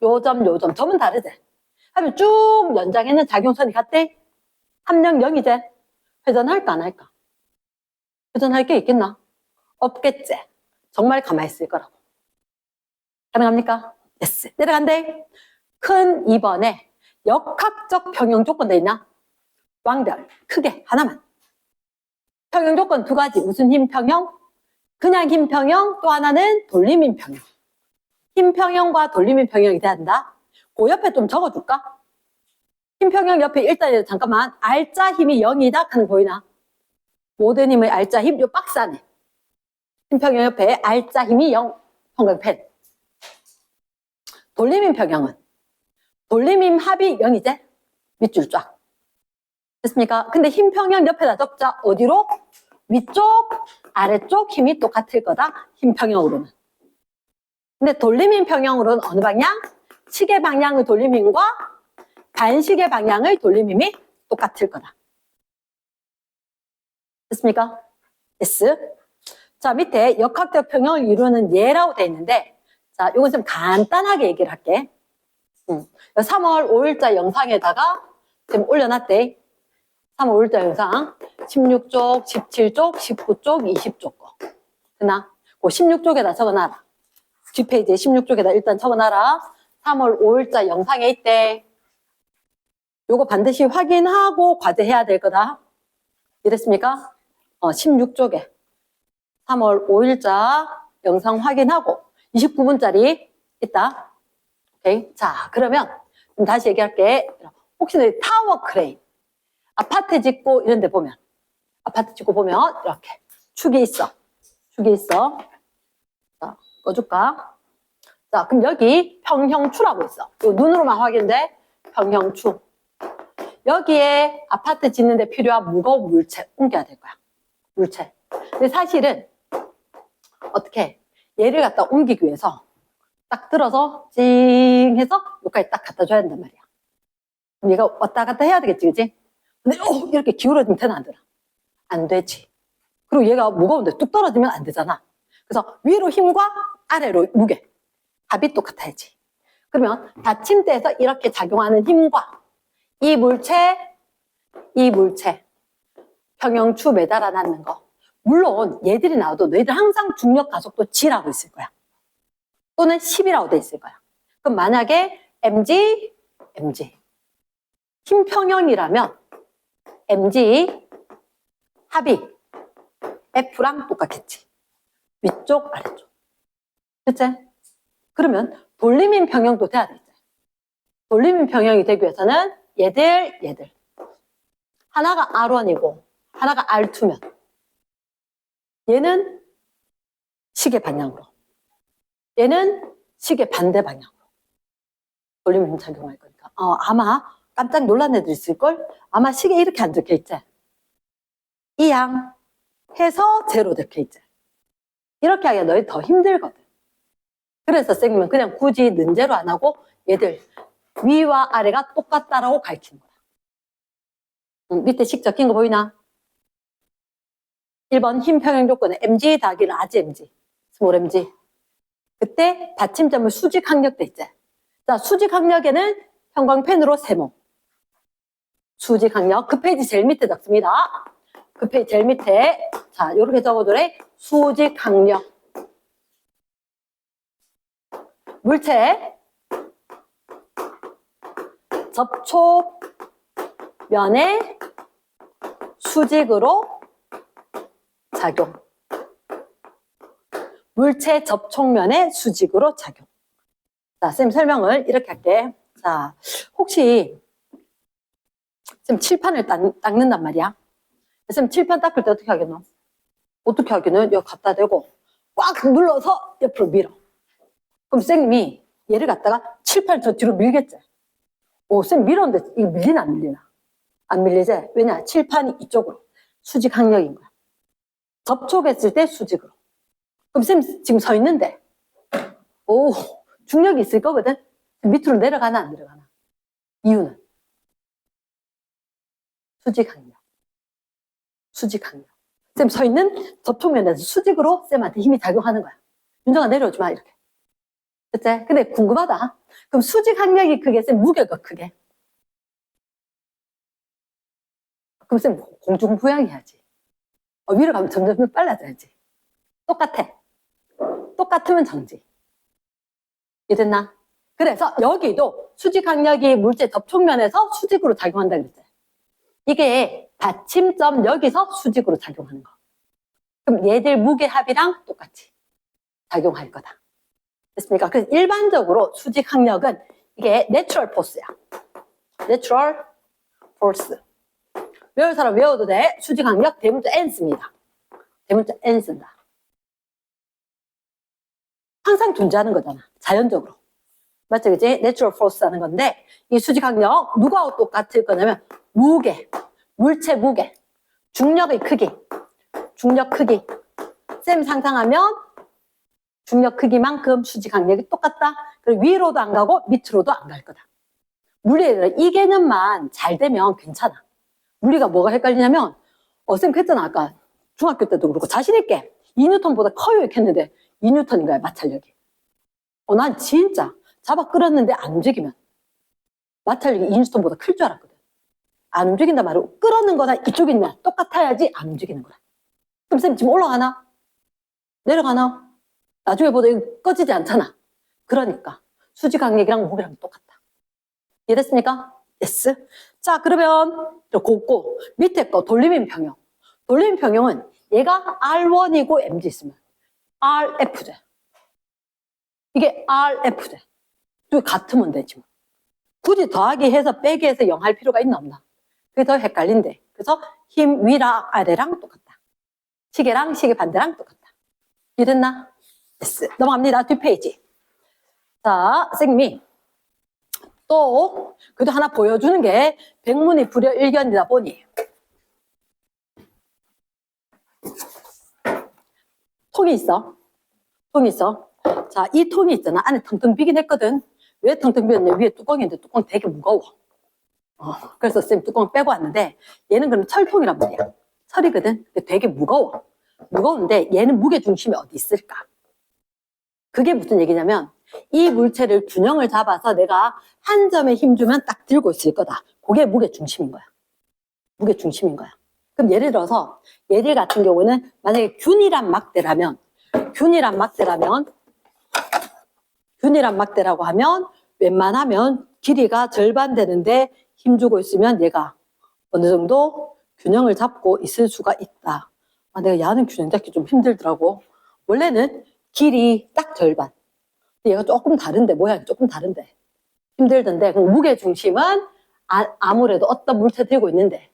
Speaker 1: 요 점, 요 점. 점은 다르지? 하면 쭉 연장에는 작용선이 같대? 함량 0이지? 회전할까, 안 할까? 회전할 게 있겠나? 없겠지? 정말 가만히 있을 거라고. 가능합니까? yes. 내려간대. 큰 2번에 역학적 평형 조건 돼 있나? 왕별. 크게 하나만. 평형 조건 두 가지. 무슨 힘 평형? 그냥 힘 평형, 또 하나는 돌림힘 평형. 힘 평형과 돌림힘 평형이 돼야 한다. 그 옆에 좀 적어줄까? 힘 평형 옆에 일단 잠깐만. R자 힘이 0이다 하는 거 보이나? 모든 힘의 R자 힘, 요 박스 안에. 힘 평형 옆에 R자 힘이 0. 형광펜. 돌림힘 평형은 돌림힘 합이 0이지? 밑줄 쫙. 됐습니까? 근데 힘 평형 옆에다 적자. 어디로? 위쪽, 아래쪽 힘이 똑같을 거다. 힘 평형으로는. 근데 돌림힘 평형으로는 어느 방향? 시계 방향의 돌림힘과 반시계 방향의 돌림힘이 똑같을 거다. 됐습니까? yes. 자, 밑에 역학적 평형을 이루는 예라고 되어 있는데, 자, 요건 좀 간단하게 얘기를 할게. 3월 5일자 영상에다가 지금 올려놨대. 3월 5일자 영상. 16쪽, 17쪽, 19쪽, 20쪽 거. 그나? 그 16쪽에다 적어놔라. 뒷페이지에 16쪽에다 일단 적어놔라. 3월 5일자 영상에 있대. 요거 반드시 확인하고 과제해야 될 거다. 이랬습니까? 16쪽에 3월 5일자 영상 확인하고 29분짜리 있다. 오케이. 자, 그러면 다시 얘기할게. 혹시 타워 크레인, 아파트 짓고 이런 데 보면, 아파트 짓고 보면 이렇게 축이 있어. 축이 있어. 자, 꺼줄까? 자, 그럼 여기 평형추라고 있어. 요 눈으로만 확인돼. 평형축. 여기에 아파트 짓는데 필요한 무거운 물체 옮겨야 될 거야. 물체. 근데 사실은 어떻게 얘를 갖다 옮기기 위해서 딱 들어서 찡 해서 여기까지 딱 갖다 줘야 된단 말이야. 그럼 얘가 왔다 갔다 해야 되겠지, 그지? 근데 이렇게 기울어지면 되나 안 되나? 안 되지. 그리고 얘가 무거운데 뚝 떨어지면 안 되잖아. 그래서 위로 힘과 아래로 무게 합이 똑같아야지. 그러면 받침대에서 이렇게 작용하는 힘과 이 물체 평형추 매달아 놨는 거. 물론 얘들이 나와도 너희들 항상 중력 가속도 G라고 있을 거야. 또는 10이라고 돼 있을 거야. 그럼 만약에 mg 힘 평형이라면 mg 합이 F랑 똑같겠지. 위쪽 아래쪽. 그치? 그러면 돌림인 평형도 돼야 되지. 돌림인 평형이 되기 위해서는 얘들 하나가 R1이고 하나가 R2면 얘는 시계 방향으로 얘는 시계 반대 방향으로 돌림인 작용할 거니까 아마 깜짝 놀란 애들 있을걸? 아마 시계 이렇게 안 적혀있지? 이항 해서 제로 적혀있지? 이렇게 하기가 너희 더 힘들거든. 그래서 쌤은 그냥 굳이 는제로 안 하고 얘들 위와 아래가 똑같다라고 가르치는 거야. 밑에 식 적힌 거 보이나? 1번 힘 평형 조건은 mg 더하기 라지 mg, 스몰 mg. 그때 받침점을 수직 항력 돼 있지. 자, 수직 항력에는 형광펜으로 세모. 수직 항력. 그 페이지 제일 밑에 적습니다. 그 페이지 제일 밑에. 자, 요렇게 적어두래. 수직 항력. 물체. 접촉면에 수직으로 작용. 물체 접촉면에 수직으로 작용. 자, 쌤 설명을 이렇게 할게. 자, 혹시 쌤 칠판을 닦는단 말이야. 쌤 칠판 닦을 때 어떻게 하겠노? 어떻게 하기는 여기 갖다 대고 꽉 눌러서 옆으로 밀어. 그럼 쌤이 얘를 갖다가 칠판을 저 뒤로 밀겠지. 쌤 밀었는데 이거 밀리나 안 밀리나? 안 밀리지? 왜냐? 칠판이 이쪽으로 수직 항력인 거야. 접촉했을 때 수직으로. 그럼 쌤 지금 서 있는데 중력이 있을 거거든? 밑으로 내려가나 안 내려가나? 이유는 수직 항력. 수직 항력. 쌤 서 있는 접촉면에서 수직으로 쌤한테 힘이 작용하는 거야. 윤정아 내려오지 마 이렇게. 그치? 근데 궁금하다. 그럼 수직 항력이 크게 쌤 무게가 크게. 그럼 쌤 공중부양해야지. 위로 가면 점점 빨라져야지. 똑같아. 똑같으면 정지. 이해됐나? 그래서 여기도 수직 항력이 물체 접촉면에서 수직으로 작용한다 그랬지. 이게 받침점 여기서 수직으로 작용하는 거. 그럼 얘들 무게 합이랑 똑같이 작용할 거다. 됐습니까? 그래서 일반적으로 수직 항력은 이게 내추럴 포스야. 내추럴 포스. 외울 사람 외워도 돼. 수직 항력 대문자 N 씁니다. 대문자 N 쓴다. 항상 존재하는 거잖아. 자연적으로. 맞죠? 그치? 내추럴 포스 하는 건데 이 수직 항력 누구하고 똑같을 거냐면 무게, 물체 무게, 중력의 크기, 중력 크기. 쌤 상상하면 중력 크기만큼 수직 항력이 똑같다. 그리고 위로도 안 가고 밑으로도 안 갈 거다. 물리에 이 개념만 잘 되면 괜찮아. 물리가 뭐가 헷갈리냐면 쌤 그랬잖아 아까 중학교 때도 그렇고 자신 있게 2뉴턴보다 커요 이렇게 했는데 2뉴턴인 거야 마찰력이. 난 진짜 잡아 끌었는데 안 움직이면 마찰력이 2뉴턴보다 클 줄 알았거든. 안 움직인단 말이야. 끌었는 거나 이쪽에 있냐 똑같아야지 안 움직이는 거야. 그럼 쌤 지금 올라가나? 내려가나? 나중에 보다 이거 꺼지지 않잖아. 그러니까 수직 항력이랑 무게랑 똑같다. 이해됐습니까? yes. 자 그러면 곱고 밑에 거 돌림인 평형. 돌림인 평형은 얘가 R1이고 MG 있으면 RF제. 이게 RF제. 또 같으면 되지 뭐. 굳이 더하기 해서 빼기 해서 0 할 필요가 있나 없나? 그게 더 헷갈린데. 그래서 힘 위랑 아래랑 똑같다. 시계랑 시계 반대랑 똑같다. 이해됐나? yes. 넘어갑니다. 뒷페이지. 자, 선생님이 또 그래도 하나 보여주는 게 백문이 불여일견이다 보니 통이 있어. 통이 있어. 자, 이 통이 있잖아. 안에 텅텅 비긴 했거든. 왜 텅텅 비었냐? 위에 뚜껑이 있는데 뚜껑 되게 무거워. 그래서 쌤 뚜껑 빼고 왔는데 얘는 그럼 철통이란 말이야. 철이거든. 근데 되게 무거워. 무거운데 얘는 무게중심이 어디 있을까? 그게 무슨 얘기냐면 이 물체를 균형을 잡아서 내가 한 점에 힘주면 딱 들고 있을 거다. 그게 무게중심인 거야. 무게중심인 거야. 그럼 예를 들어서 얘들 같은 경우는 만약에 균일한 막대라고 하면 웬만하면 길이가 절반 되는데 힘주고 있으면 얘가 어느 정도 균형을 잡고 있을 수가 있다. 아, 내가 야는 균형 잡기 좀 힘들더라고. 원래는 길이 딱 절반. 얘가 조금 다른데, 모양이 조금 다른데. 힘들던데, 그럼 무게중심은 아무래도 어떤 물체 들고 있는데,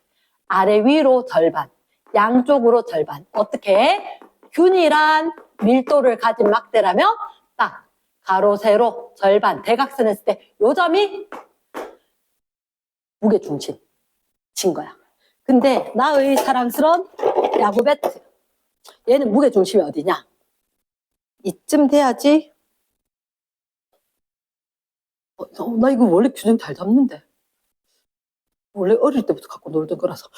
Speaker 1: 아래 위로 절반, 양쪽으로 절반. 어떻게? 균일한 밀도를 가진 막대라면 딱 가로, 세로, 절반, 대각선 했을 때 요 점이 무게중심 진 거야. 근데 나의 사랑스러운 야구 배트, 얘는 무게중심이 어디냐? 이쯤 돼야지. 나 이거 원래 균형 잘 잡는데. 원래 어릴 때부터 갖고 놀던 거라서.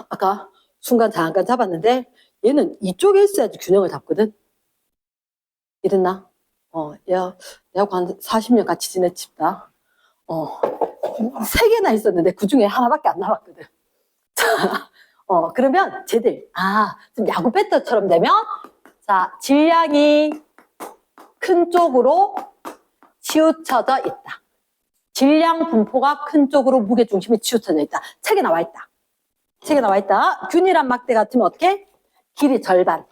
Speaker 1: 아까 순간 잠깐 잡았는데 얘는 이쪽에 있어야지 균형을 잡거든. 이랬나? 야, 내하고 한 40년 같이 지냈집다. 3개나 있었는데 그 중에 하나밖에 안 남았거든. 자, 그러면 쟤들, 좀 야구 배터처럼 되면, 자, 질량이 큰 쪽으로 치우쳐져 있다. 질량 분포가 큰 쪽으로 무게중심이 치우쳐져 있다. 책에 나와 있다. 책에 나와 있다. 균일한 막대 같으면 어떻게? 길이 절반.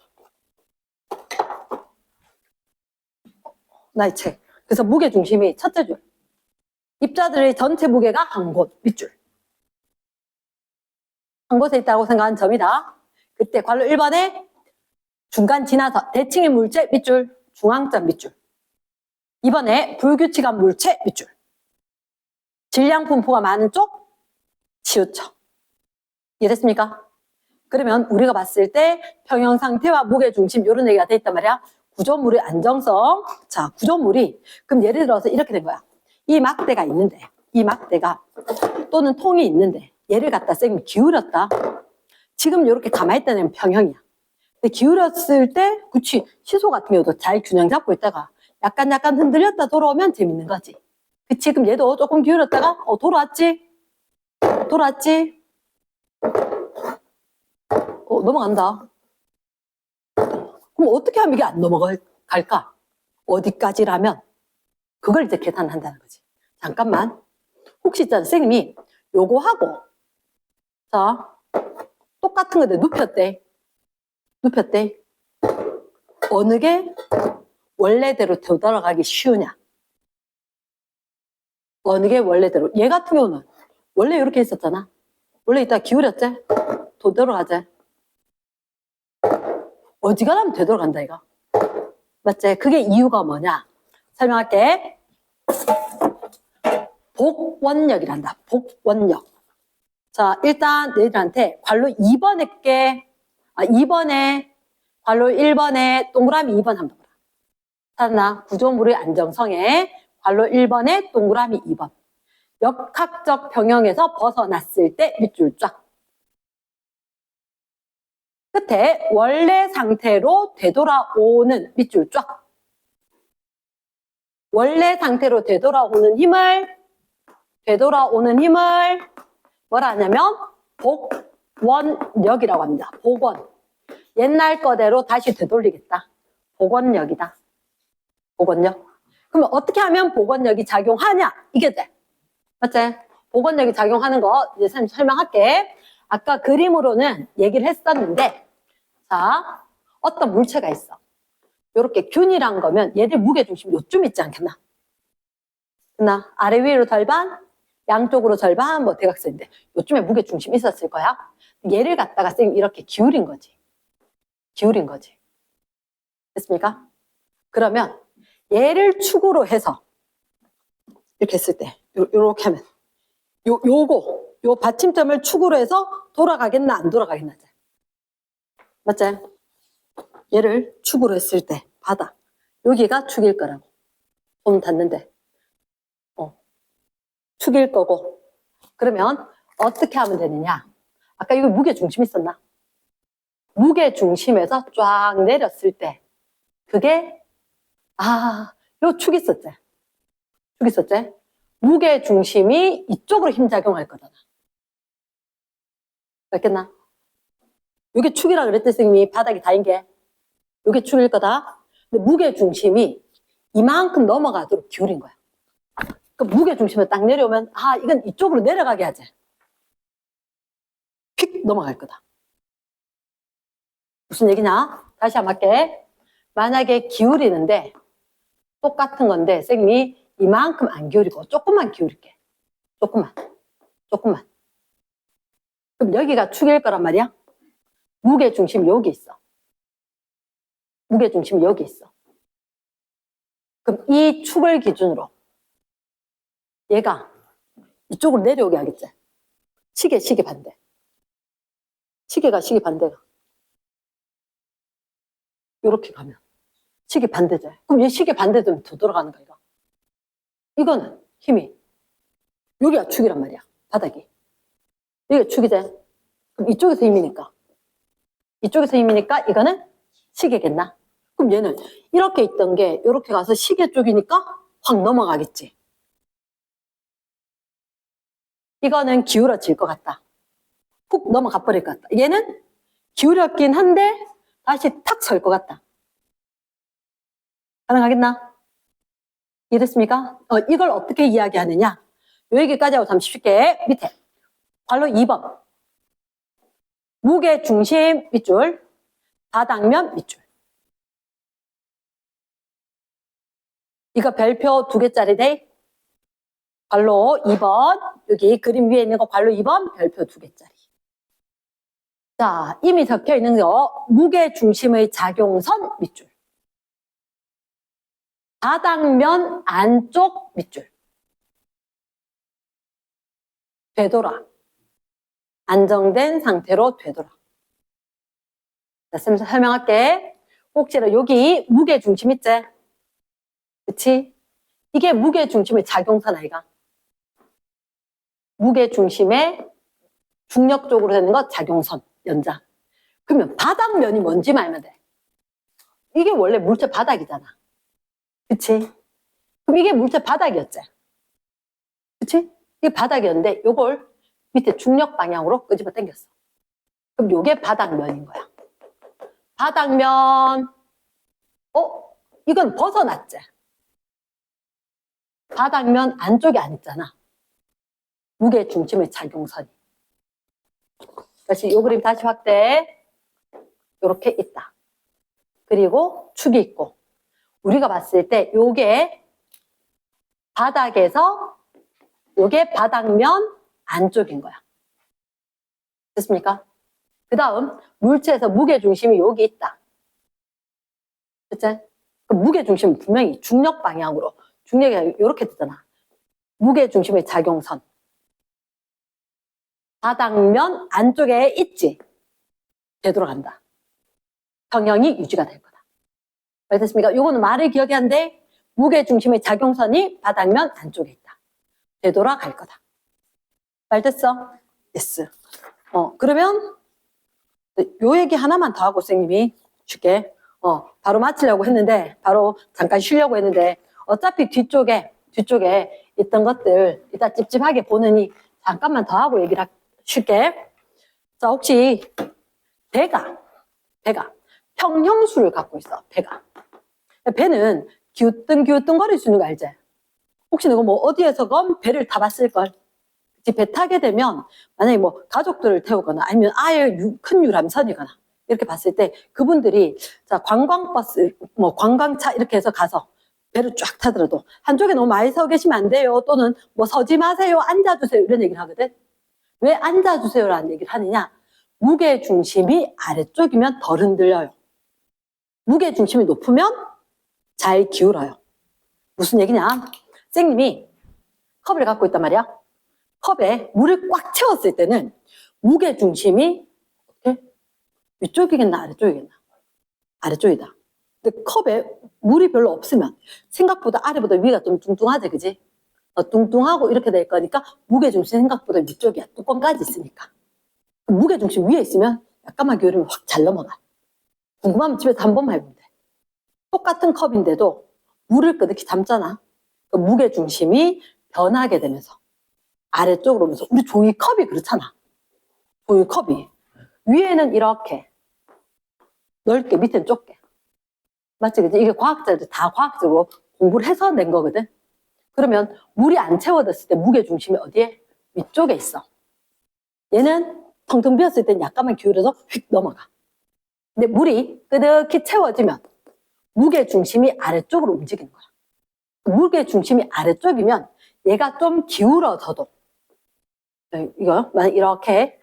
Speaker 1: 나의 책. 그래서 무게중심이 첫째 줄. 입자들의 전체 무게가 한 곳, 밑줄. 한 곳에 있다고 생각하는 점이다. 그때 괄호 1번에 중간 지나서 대칭의 물체 밑줄, 중앙점 밑줄. 2번에 불규칙한 물체 밑줄. 질량 분포가 많은 쪽 치우쳐. 이해됐습니까? 그러면 우리가 봤을 때 평형 상태와 무게중심 이런 얘기가 돼 있단 말이야. 구조물의 안정성. 자, 구조물이 그럼 예를 들어서 이렇게 된 거야. 이 막대가 있는데, 이 막대가 또는 통이 있는데 얘를 갖다 쌤이 기울였다. 지금 이렇게 가만히 있다는 평형이야. 근데 기울였을 때, 그치, 시소 같은 경우도 잘 균형 잡고 있다가 약간 흔들렸다 돌아오면 재밌는 거지. 그치, 그럼 얘도 조금 기울였다가 돌아왔지? 넘어간다. 그럼 어떻게 하면 이게 안 넘어갈까? 어디까지라면? 그걸 이제 계산한다는 거지. 잠깐만. 혹시 있잖아, 선생님이 요거 하고, 자, 똑같은 건데 눕혔대. 어느 게 원래대로 되돌아가기 쉬우냐? 어느 게 원래대로. 얘 같은 경우는 원래 이렇게 했었잖아. 원래 이따 기울였지? 되돌아가지? 어지간하면 되돌아간다, 이거. 맞지? 그게 이유가 뭐냐? 설명할게. 복원력이란다. 복원력. 자, 일단 너희들한테 괄호 2번에 괄호 1번에 동그라미 2번 한번 봐라. 찾았나? 구조물의 안정성에 괄호 1번에 동그라미 2번. 역학적 평형에서 벗어났을 때 밑줄 쫙. 끝에 원래 상태로 되돌아오는 밑줄 쫙. 원래 상태로 되돌아오는 힘을 뭐라 하냐면 복원력이라고 합니다. 복원. 옛날 거대로 다시 되돌리겠다. 복원력이다. 복원력. 그러면 어떻게 하면 복원력이 작용하냐? 이게 돼. 맞지? 복원력이 작용하는 거 이제 선생님 설명할게. 아까 그림으로는 얘기를 했었는데, 자, 어떤 물체가 있어. 요렇게 균일한 거면 얘들 무게중심 요쯤 있지 않겠나? 아래 위로 절반, 양쪽으로 절반, 뭐 대각선인데 요쯤에 무게중심 있었을 거야. 얘를 갖다가 쌤 이렇게 기울인 거지. 됐습니까? 그러면 얘를 축으로 해서 이렇게 했을 때 요렇게 하면. 요 받침점을 축으로 해서 돌아가겠나, 안 돌아가겠나. 맞지? 얘를 축으로 했을 때, 바닥. 여기가 축일 거라고. 손 닿는데. 축일 거고. 그러면 어떻게 하면 되느냐? 아까 이거 무게 중심 있었나? 무게 중심에서 쫙 내렸을 때, 그게, 요 축 있었지? 축 있었지? 무게 중심이 이쪽으로 힘 작용할 거잖아. 맞겠나? 요게 축이라 그랬대, 선생님이. 바닥이 다인 게. 요게 축일 거다. 근데 무게 중심이 이만큼 넘어가도록 기울인 거야. 그 무게 중심에 딱 내려오면, 이건 이쪽으로 내려가게 하지. 픽 넘어갈 거다. 무슨 얘기냐? 다시 한번 할게. 만약에 기울이는데, 똑같은 건데, 선생님이 이만큼 안 기울이고, 조금만 기울일게. 조금만. 그럼 여기가 축일 거란 말이야? 무게 중심 여기 있어. 무게 중심 여기 있어. 그럼 이 축을 기준으로 얘가 이쪽으로 내려오게 하겠지. 시계 반대. 시계 반대가. 요렇게 가면 시계 반대지. 그럼 얘 시계 반대되면 더 돌아가는 거야, 이거. 이거는 힘이 여기가 축이란 말이야. 바닥이. 여기가 축이지. 그럼 이쪽에서 힘이니까 이거는 시계겠나? 그럼 얘는 이렇게 있던 게 이렇게 가서 시계 쪽이니까 확 넘어가겠지. 이거는 기울어질 것 같다. 훅 넘어가 버릴 것 같다. 얘는 기울였긴 한데 다시 탁 설 것 같다. 가능하겠나? 이해됐습니까? 이걸 어떻게 이야기하느냐? 요 얘기까지 하고 잠시 쉴게. 밑에 괄호 2번. 무게 중심 밑줄, 바닥면 밑줄. 이거 별표 2개짜리 돼. 괄호 2번. 여기 그림 위에 있는 거 괄호 2번, 별표 2개짜리. 자, 이미 적혀 있는 거 무게 중심의 작용선 밑줄. 바닥면 안쪽 밑줄. 되돌아. 안정된 상태로 되돌아. 자, 쌤 설명할게. 혹시나 여기 무게 중심 있지? 그치? 이게 무게 중심의 작용선 아이가? 무게 중심의 중력 쪽으로 되는 거 작용선, 연장. 그러면 바닥면이 뭔지만 알면 돼. 이게 원래 물체 바닥이잖아. 그치? 그럼 이게 물체 바닥이었지? 그치? 이게 바닥이었는데 요걸 밑에 중력 방향으로 끄집어 당겼어. 그럼 요게 바닥면인 거야. 바닥면, 이건 벗어났지? 바닥면 안쪽에 안 있잖아. 무게 중심의 작용선이. 다시 요 그림 다시 확대. 요렇게 있다. 그리고 축이 있고. 우리가 봤을 때 요게 바닥에서 요게 바닥면 안쪽인 거야. 됐습니까? 그 다음 물체에서 무게중심이 여기 있다. 그치? 그럼 무게중심은 분명히 중력 방향으로, 중력이 이렇게 되잖아. 무게중심의 작용선. 바닥면 안쪽에 있지. 되돌아간다. 평형이 유지가 될 거다. 알겠습니까? 요거는 말을 기억해야 하는데 무게중심의 작용선이 바닥면 안쪽에 있다. 되돌아갈 거다. 말 됐어? 예스. 그러면 요 얘기 하나만 더 하고 선생님이 쉽게 바로 마치려고 했는데, 바로 잠깐 쉬려고 했는데, 어차피 뒤쪽에 있던 것들 이따 찝찝하게 보느니 잠깐만 더 하고 얘기를 쉽게. 자, 혹시 배가 평형수를 갖고 있어. 배는 기우뚱기우뚱거릴 수 있는 거 알지? 혹시 너가 뭐 어디에서건 배를 타봤을걸? 배 타게 되면 만약에 뭐 가족들을 태우거나 아니면 아예 큰 유람선이거나 이렇게 봤을 때 그분들이 자 관광버스 뭐 관광차 이렇게 해서 가서 배를 쫙 타더라도 한쪽에 너무 많이 서 계시면 안 돼요. 또는 뭐 서지 마세요. 앉아주세요. 이런 얘기를 하거든. 왜 앉아주세요라는 얘기를 하느냐? 무게중심이 아래쪽이면 덜 흔들려요. 무게중심이 높으면 잘 기울어요. 무슨 얘기냐? 선생님이 컵을 갖고 있단 말이야. 컵에 물을 꽉 채웠을 때는 무게 중심이 어떻게? 위쪽이겠나 아래쪽이겠나? 아래쪽이다. 근데 컵에 물이 별로 없으면 생각보다 아래보다 위가 좀 뚱뚱하지, 그지? 뚱뚱하고 이렇게 될 거니까 무게중심 생각보다 위쪽이야. 뚜껑까지 있으니까. 무게중심 위에 있으면 약간만 기울이면 확 잘 넘어가. 궁금하면 집에서 한 번만 해보면 돼. 똑같은 컵인데도 물을 끄덕히 담잖아. 그 무게중심이 변하게 되면서 아래쪽으로 오면서 우리 종이컵이 그렇잖아. 종이컵이 위에는 이렇게 넓게 밑에는 좁게. 맞지? 그지? 이게 과학자들 다 과학적으로 공부를 해서 낸 거거든. 그러면 물이 안 채워졌을 때 무게중심이 어디에? 위쪽에 있어. 얘는 텅텅 비었을 땐 약간만 기울여서 휙 넘어가. 근데 물이 끄덕히 채워지면 무게중심이 아래쪽으로 움직이는 거야. 무게중심이 아래쪽이면 얘가 좀 기울어져도, 이거 만약 이렇게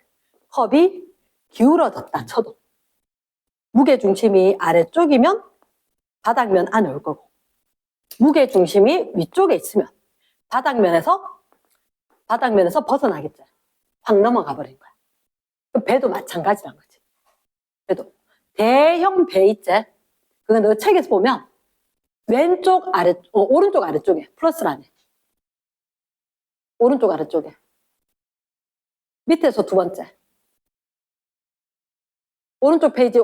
Speaker 1: 컵이 기울어졌다 쳐도 무게중심이 아래쪽이면 바닥면 안에 올 거고, 무게중심이 위쪽에 있으면 바닥면에서 벗어나겠죠. 확 넘어가 버린 거야. 배도 마찬가지란 거지. 배도 대형 배 있지? 그거 너 책에서 보면 왼쪽 오른쪽 아래쪽에 플러스라네. 오른쪽 아래쪽에 밑에서 두 번째 오른쪽 페이지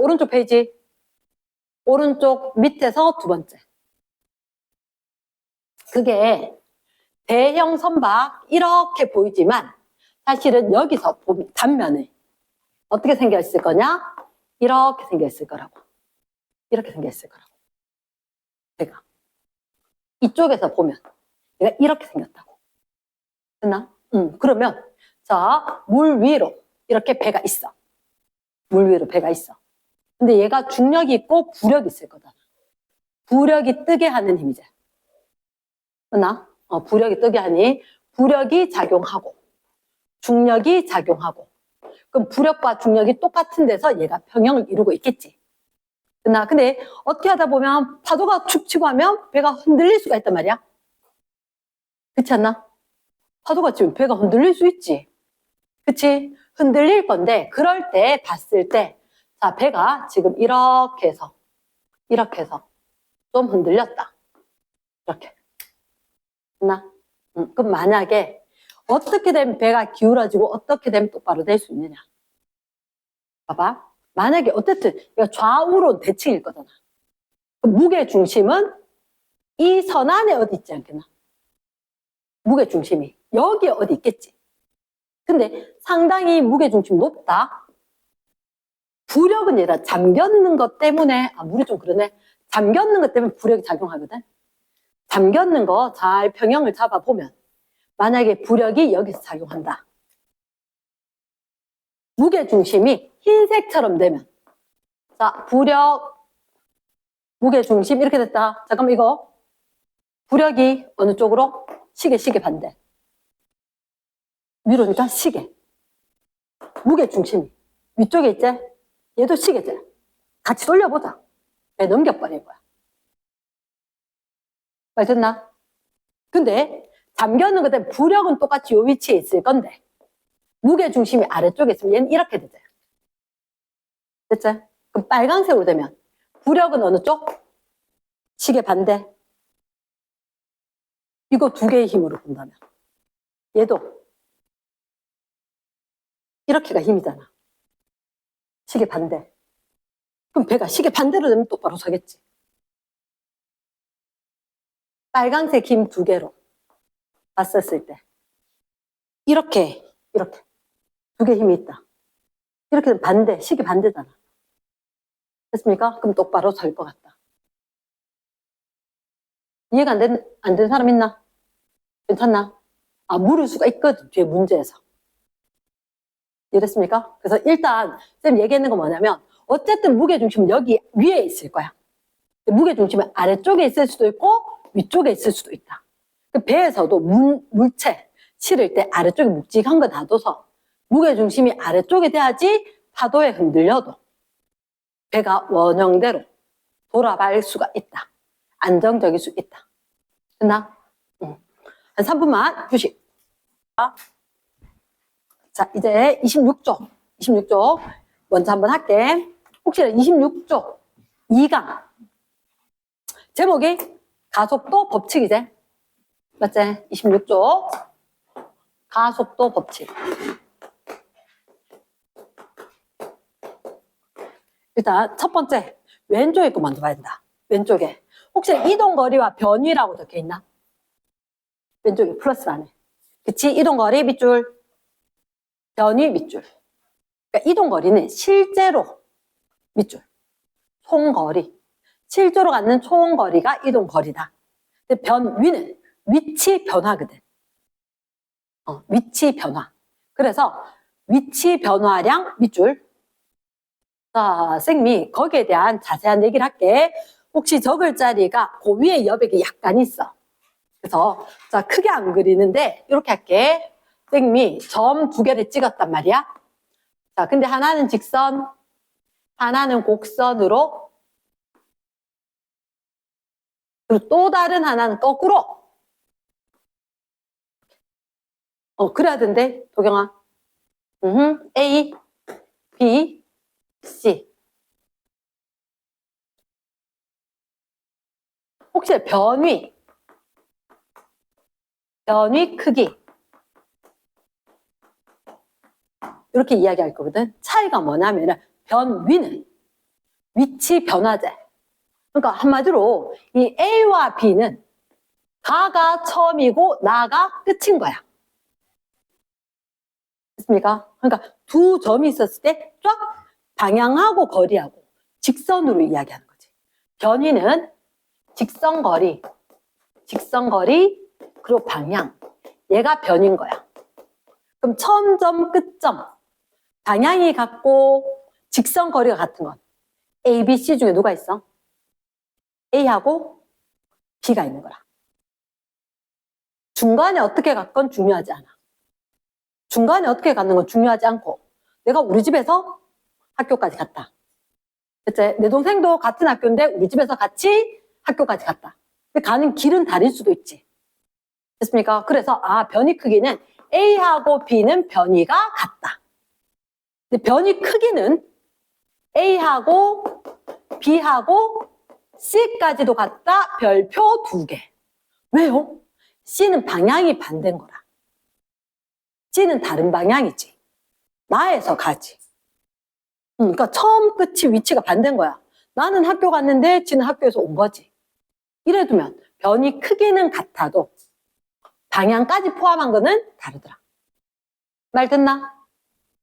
Speaker 1: 오른쪽 밑에서 두 번째. 그게 대형 선박 이렇게 보이지만 사실은 여기서 보면 단면에 어떻게 생겨 있을 거냐? 이렇게 생겨 있을 거라고. 이렇게 생겨 있을 거라고. 배가 이쪽에서 보면 얘가 이렇게 생겼다고. 됐나? 그러면 자, 물 위로 이렇게 배가 있어. 물 위로 배가 있어. 근데 얘가 중력이 있고 부력이 있을 거다. 부력이 뜨게 하는 힘이지. 됐나? 부력이 뜨게 하니 부력이 작용하고 중력이 작용하고, 그럼 부력과 중력이 똑같은 데서 얘가 평형을 이루고 있겠지. 근데 어떻게 하다 보면 파도가 축 치고 하면 배가 흔들릴 수가 있단 말이야. 그렇지 않나? 파도가 치면 배가 흔들릴 수 있지. 그치? 흔들릴 건데 그럴 때 봤을 때 자, 배가 지금 이렇게 해서 좀 흔들렸다. 이렇게. 됐나? 그럼 만약에 어떻게 되면 배가 기울어지고 어떻게 되면 똑바로 될 수 있느냐. 봐봐. 만약에 어쨌든 좌우로 대칭일 거잖아. 무게 중심은 이 선 안에 어디 있지 않겠나? 무게 중심이 여기에 어디 있겠지. 근데 상당히 무게 중심이 높다. 부력은 얘가 잠겼는 것 때문에 물이 좀 그러네. 잠겼는 것 때문에 부력이 작용하거든. 잠겼는 거 잘 평형을 잡아보면 만약에 부력이 여기서 작용한다. 무게 중심이 흰색처럼 되면 자, 부력, 무게 중심 이렇게 됐다. 잠깐만 이거 부력이 어느 쪽으로? 시계 반대. 위로니까 시계. 무게 중심이 위쪽에 있지? 얘도 시계지. 같이 돌려보자. 배 넘겨버린 거야. 알겠나? 근데 잠겨있는 것 때문에 부력은 똑같이 이 위치에 있을 건데 무게 중심이 아래쪽에 있으면 얘는 이렇게 되죠. 됐지? 그럼 빨간색으로 되면 부력은 어느 쪽? 시계 반대. 이거 두 개의 힘으로 본다면 얘도 이렇게가 힘이잖아. 시계 반대. 그럼 배가 시계 반대로 되면 똑바로 서겠지. 빨간색 힘 두 개로 봤었을 때 이렇게 두 개 힘이 있다. 이렇게 되면 반대, 시계 반대잖아. 됐습니까? 그럼 똑바로 설 것 같다. 이해가 안 된 사람 있나? 괜찮나? 물을 수가 있거든, 뒤에 문제에서. 이해됐습니까? 그래서 일단 쌤 얘기했는 건 뭐냐면 어쨌든 무게중심은 여기 위에 있을 거야. 무게중심은 아래쪽에 있을 수도 있고 위쪽에 있을 수도 있다. 배에서도 물체 실을 때 아래쪽에 묵직한 거 놔둬서 무게중심이 아래쪽에 돼야지 파도에 흔들려도 배가 원형대로 돌아갈 수가 있다. 안정적일 수 있다. 됐나? 한 3분만 휴식. 자, 이제 26쪽 먼저 한번 할게. 혹시나 26쪽 2강 제목이 가속도 법칙이지? 맞지? 26쪽 가속도 법칙. 일단 첫 번째 왼쪽에 거 먼저 봐야 된다. 왼쪽에 혹시 이동거리와 변위라고 적혀 있나? 왼쪽에 플러스 안에. 그치? 이동거리 밑줄, 변위 밑줄. 그러니까 이동거리는 실제로 밑줄, 총거리. 실제로 갖는 총거리가 이동거리다. 근데 변위는 위치 변화거든. 위치 변화. 그래서 위치 변화량 밑줄. 자, 쌤이 거기에 대한 자세한 얘기를 할게. 혹시 적을 자리가 그 위에 여백이 약간 있어. 그래서 자, 크게 안 그리는데 이렇게 할게. 쌤이 점 2개를 찍었단 말이야. 자, 근데 하나는 직선, 하나는 곡선으로, 그리고 또 다른 하나는 거꾸로. 그래야 된대, 도경아. A, B, C. 혹시 변위 크기. 이렇게 이야기할 거거든. 차이가 뭐냐면은, 변위는 위치 변화제. 그러니까 한마디로 이 A와 B는 가가 처음이고 나가 끝인 거야. 됐습니까? 그러니까 두 점이 있었을 때 쫙 방향하고 거리하고 직선으로 이야기하는 거지. 변위는 직선거리, 그리고 방향. 얘가 변인 거야. 그럼 처음 점, 끝점. 방향이 같고 직선거리가 같은 건 A, B, C 중에 누가 있어? A하고 B가 있는 거라. 중간에 어떻게 갔건 중요하지 않아. 중간에 어떻게 갔는 건 중요하지 않고 내가 우리 집에서 학교까지 갔다. 그치? 내 동생도 같은 학교인데 우리 집에서 같이 학교까지 갔다. 근데 가는 길은 다를 수도 있지. 됐습니까? 그래서 변이 크기는 A하고 B는 변이가 같다. 근데 변이 크기는 A하고 B하고 C까지도 같다. 별표 2개. 왜요? C는 방향이 반대인 거라. C는 다른 방향이지. 나에서 가지. 그러니까 처음 끝이 위치가 반대인 거야. 나는 학교 갔는데 C는 학교에서 온 거지. 이래 두면 변이 크기는 같아도 방향까지 포함한 거는 다르더라. 말 듣나?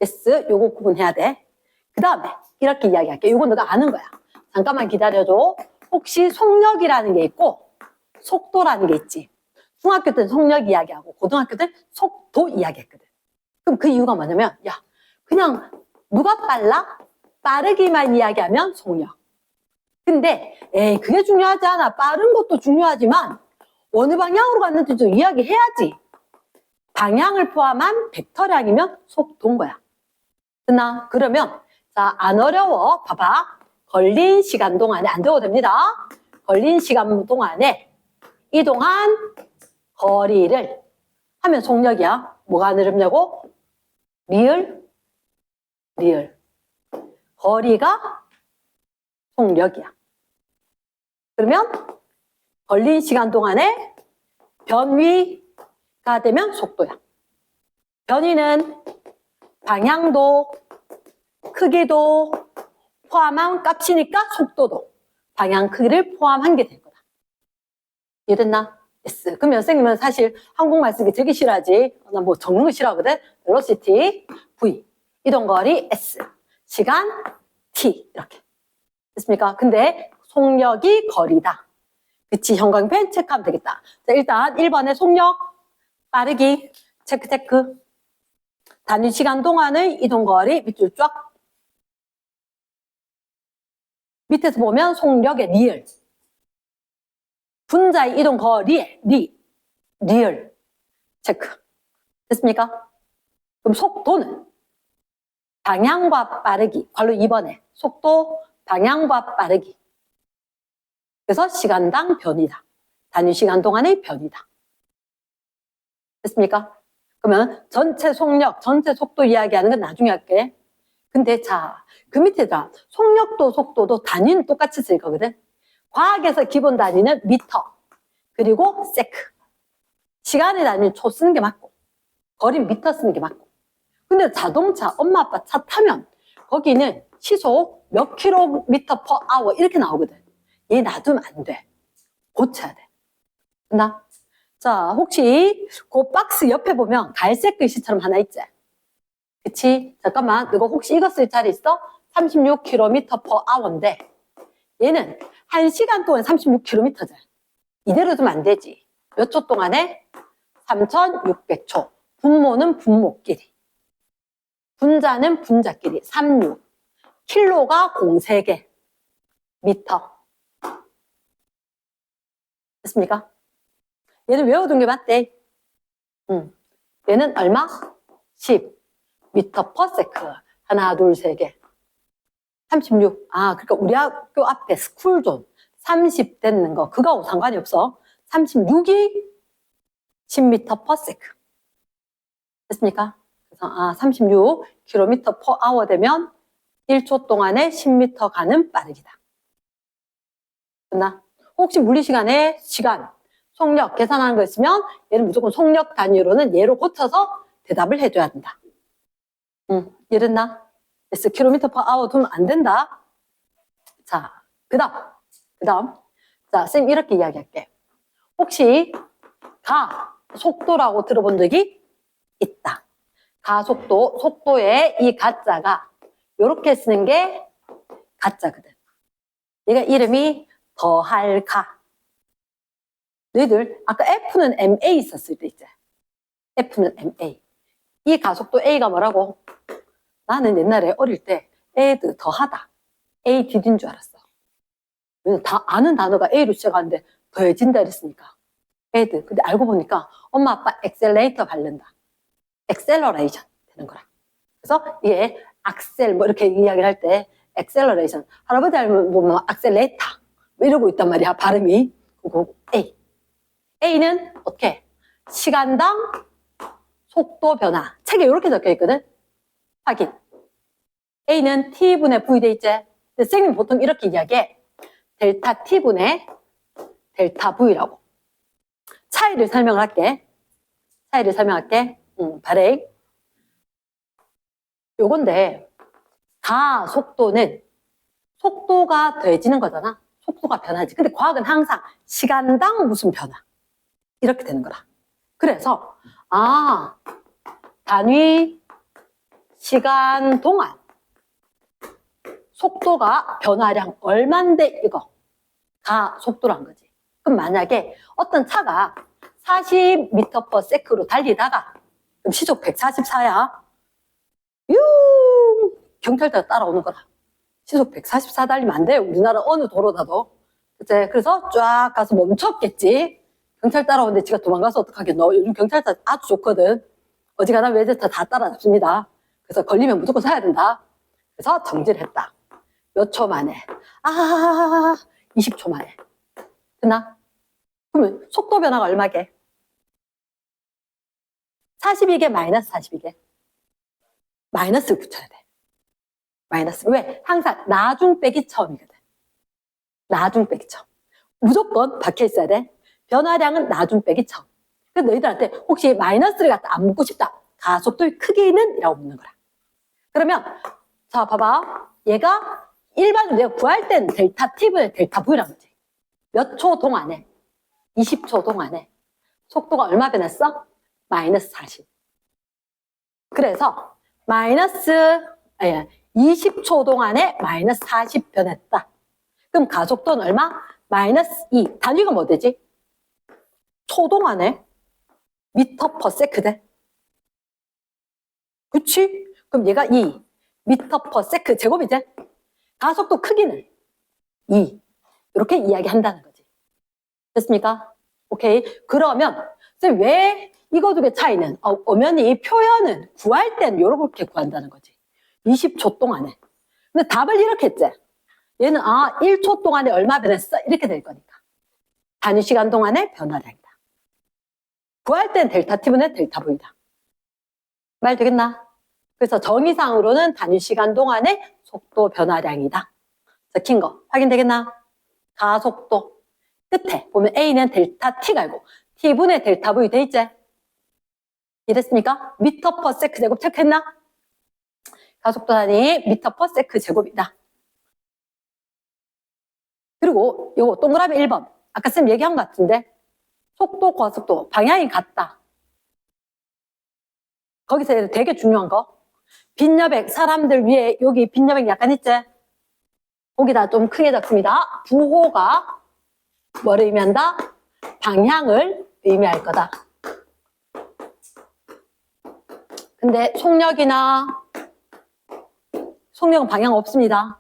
Speaker 1: yes, 요거 구분해야 돼. 그 다음에 이렇게 이야기할게. 요거 너가 아는 거야. 잠깐만 기다려줘. 혹시 속력이라는 게 있고 속도라는 게 있지. 중학교 때는 속력 이야기하고 고등학교 때는 속도 이야기했거든. 그럼 그 이유가 뭐냐면 그냥 누가 빨라? 빠르기만 이야기하면 속력. 근데 그게 중요하지 않아. 빠른 것도 중요하지만 어느 방향으로 갔는지 좀 이야기해야지. 방향을 포함한 벡터량이면 속도인 거야. 됐나? 그러면 자, 안 어려워. 봐봐. 걸린 시간 동안에 안 되어도 됩니다. 걸린 시간 동안에 이동한 거리를 하면 속력이야. 뭐가 늘었냐고? 리을. 거리가 속력이야. 그러면 걸린 시간 동안에 변위가 되면 속도야. 변위는 방향도 크기도 포함한 값이니까 속도도 방향 크기를 포함한 게 될 거다. 이해됐나? yes. 그러면 선생님은 사실 한국말 쓰기 되게 싫어하지. 나 뭐 적는 거 싫어하거든. velocity v, 이동거리 s, 시간 t 이렇게 됐습니까? 근데 속력이 거리다. 그치? 형광펜 체크하면 되겠다. 자, 일단 1번의 속력 빠르기 체크. 단위 시간 동안의 이동거리 밑줄 쫙. 밑에서 보면 속력의 리을. 분자의 이동거리의 리을 체크. 됐습니까? 그럼 속도는 방향과 빠르기. 괄호 2번에 속도, 방향과 빠르기. 그래서 시간당 변이다. 단위 시간 동안의 변이다. 됐습니까? 그러면 전체 속력, 전체 속도 이야기하는 건 나중에 할게. 근데 자, 그 밑에다 속력도 속도도 단위는 똑같이 쓸 거거든. 과학에서 기본 단위는 미터, 그리고 세크. 시간의 단위는 초 쓰는 게 맞고, 거리는 미터 쓰는 게 맞고. 근데 자동차, 엄마 아빠 차 타면 거기는 시속 몇 킬로미터 퍼 아워 이렇게 나오거든. 얘 놔두면 안 돼. 고쳐야 돼. 됐나? 자, 혹시 그 박스 옆에 보면 갈색 글씨처럼 하나 있지? 그치? 잠깐만, 너가 혹시 이거 쓸 자리 있어? 36km per hour인데 얘는 1시간 동안 36km잖아. 이대로 두면 안 되지. 몇 초 동안에? 3600초. 분모는 분모끼리. 분자는 분자끼리. 36. 킬로가 공세개. 미터. 됐습니까? 얘는 외워둔 게 맞대. 얘는 얼마? 10. 미터 퍼 세크. 하나, 둘, 세 개. 36. 아, 그러니까 우리 학교 앞에 스쿨존 30 됐는 거. 그거하고 상관이 없어. 36이 10m per second. 됐습니까? 그래서 36km per hour 되면 1초 동안에 10m 가는 빠르기다. 됐나? 혹시 물리 시간에 시간, 속력 계산하는 거 있으면 얘는 무조건 속력 단위로는 얘로 고쳐서 대답을 해줘야 된다. 이랬나? 그래서 킬로미터 per hour 두면 안 된다. 자, 그 다음. 자, 쌤 이렇게 이야기할게. 혹시 속도라고 들어본 적이 있다. 가속도, 속도의 이 가짜가 이렇게 쓰는 게 가짜거든. 얘가 이름이 더할 가. 너희들 아까 F는 MA 썼을 때 있지? F는 MA. 이 가속도 A가 뭐라고? 나는 옛날에 어릴 때 add 더하다. A did인 줄 알았어. 다 아는 단어가 A로 시작하는데 더해진다 이랬으니까. add. 근데 알고 보니까 엄마 아빠 accelerator 바른다. acceleration 되는 거라. 그래서 이게 악셀 뭐 이렇게 이야기를 할 때 acceleration. 할아버지 알면 뭐 accelerator 뭐 이러고 있단 말이야. 발음이. 그리고 A. A는 어떻게? 시간당 속도 변화. 책에 이렇게 적혀 있거든. 확인. A는 T분의 V 돼 있지? 근데 선생님이 보통 이렇게 이야기해. 델타 T분의 델타 V라고. 차이를 설명을 할게. 발행. 요건데, 가속도는 속도가 더해지는 거잖아. 속도가 변하지. 근데 과학은 항상 시간당 무슨 변화. 이렇게 되는 거라. 그래서, 단위 시간 동안 속도가 변화량 얼만데 이거 가속도란 거지. 그럼 만약에 어떤 차가 40m/s로 달리다가 그럼 시속 144야. 경찰대가 따라오는 거라. 시속 144 달리면 안 돼. 우리나라 어느 도로다도. 그치? 그래서 쫙 가서 멈췄겠지. 경찰 따라오는데 지가 도망가서 어떡하겠노. 요즘 경찰차 아주 좋거든. 어지간한 외제차 다 따라잡습니다. 그래서 걸리면 무조건 사야 된다. 그래서 정지를 했다. 몇 초 만에? 20초 만에. 됐나? 그러면 속도 변화가 얼마게? 42개 마이너스 42개. 마이너스를 붙여야 돼. 마이너스. 왜? 항상 나중 빼기 처음이거든. 나중 빼기 처음. 무조건 박혀 있어야 돼. 변화량은 나중 빼기 처음. 그래서 너희들한테 혹시 마이너스를 갖다 안 묻고 싶다. 가속도의 크기는? 이라고 묻는 거라. 그러면 자 봐봐. 얘가 일반적으로 내가 구할 때는 델타 T분의 델타 V라는 거지. 몇 초 동안에 20초 동안에 속도가 얼마 변했어? 마이너스 40. 그래서 마이너스 20초 동안에 마이너스 40 변했다. 그럼 가속도는 얼마? 마이너스 2. 단위가 뭐 되지? 초 동안에 미터 퍼 세크. 그치? 그럼 얘가 2. 미터 퍼 세크 제곱이지? 가속도 크기는 2. 이렇게 이야기한다는 거지. 됐습니까? 오케이. 그러면 왜 이거 두 개 차이는 엄연히 표현은 구할 때는 이렇게 구한다는 거지. 20초 동안에. 근데 답을 이렇게 했지. 얘는 1초 동안에 얼마 변했어? 이렇게 될 거니까. 단위 시간 동안의 변화량이다. 구할 땐 델타 T분의 델타 V다. 말 되겠나? 그래서 정의상으로는 단위 시간 동안의 속도 변화량이다. 적힌 거 확인되겠나? 가속도 끝에 보면 A는 델타 T 갈고 T분의 델타 V 돼 있지? 이랬습니까? 미터 퍼 세크 제곱 체크했나? 가속도 단위 미터 퍼 세크 제곱이다. 그리고 요거 동그라미 1번 아까 쌤 얘기한 것 같은데 속도, 과속도 방향이 같다. 거기서 되게 중요한 거 빈여백 사람들 위에 여기 빈여백 약간 있지? 거기다 좀 크게 적습니다. 부호가 뭐를 의미한다? 방향을 의미할 거다. 근데 속력은 방향 없습니다.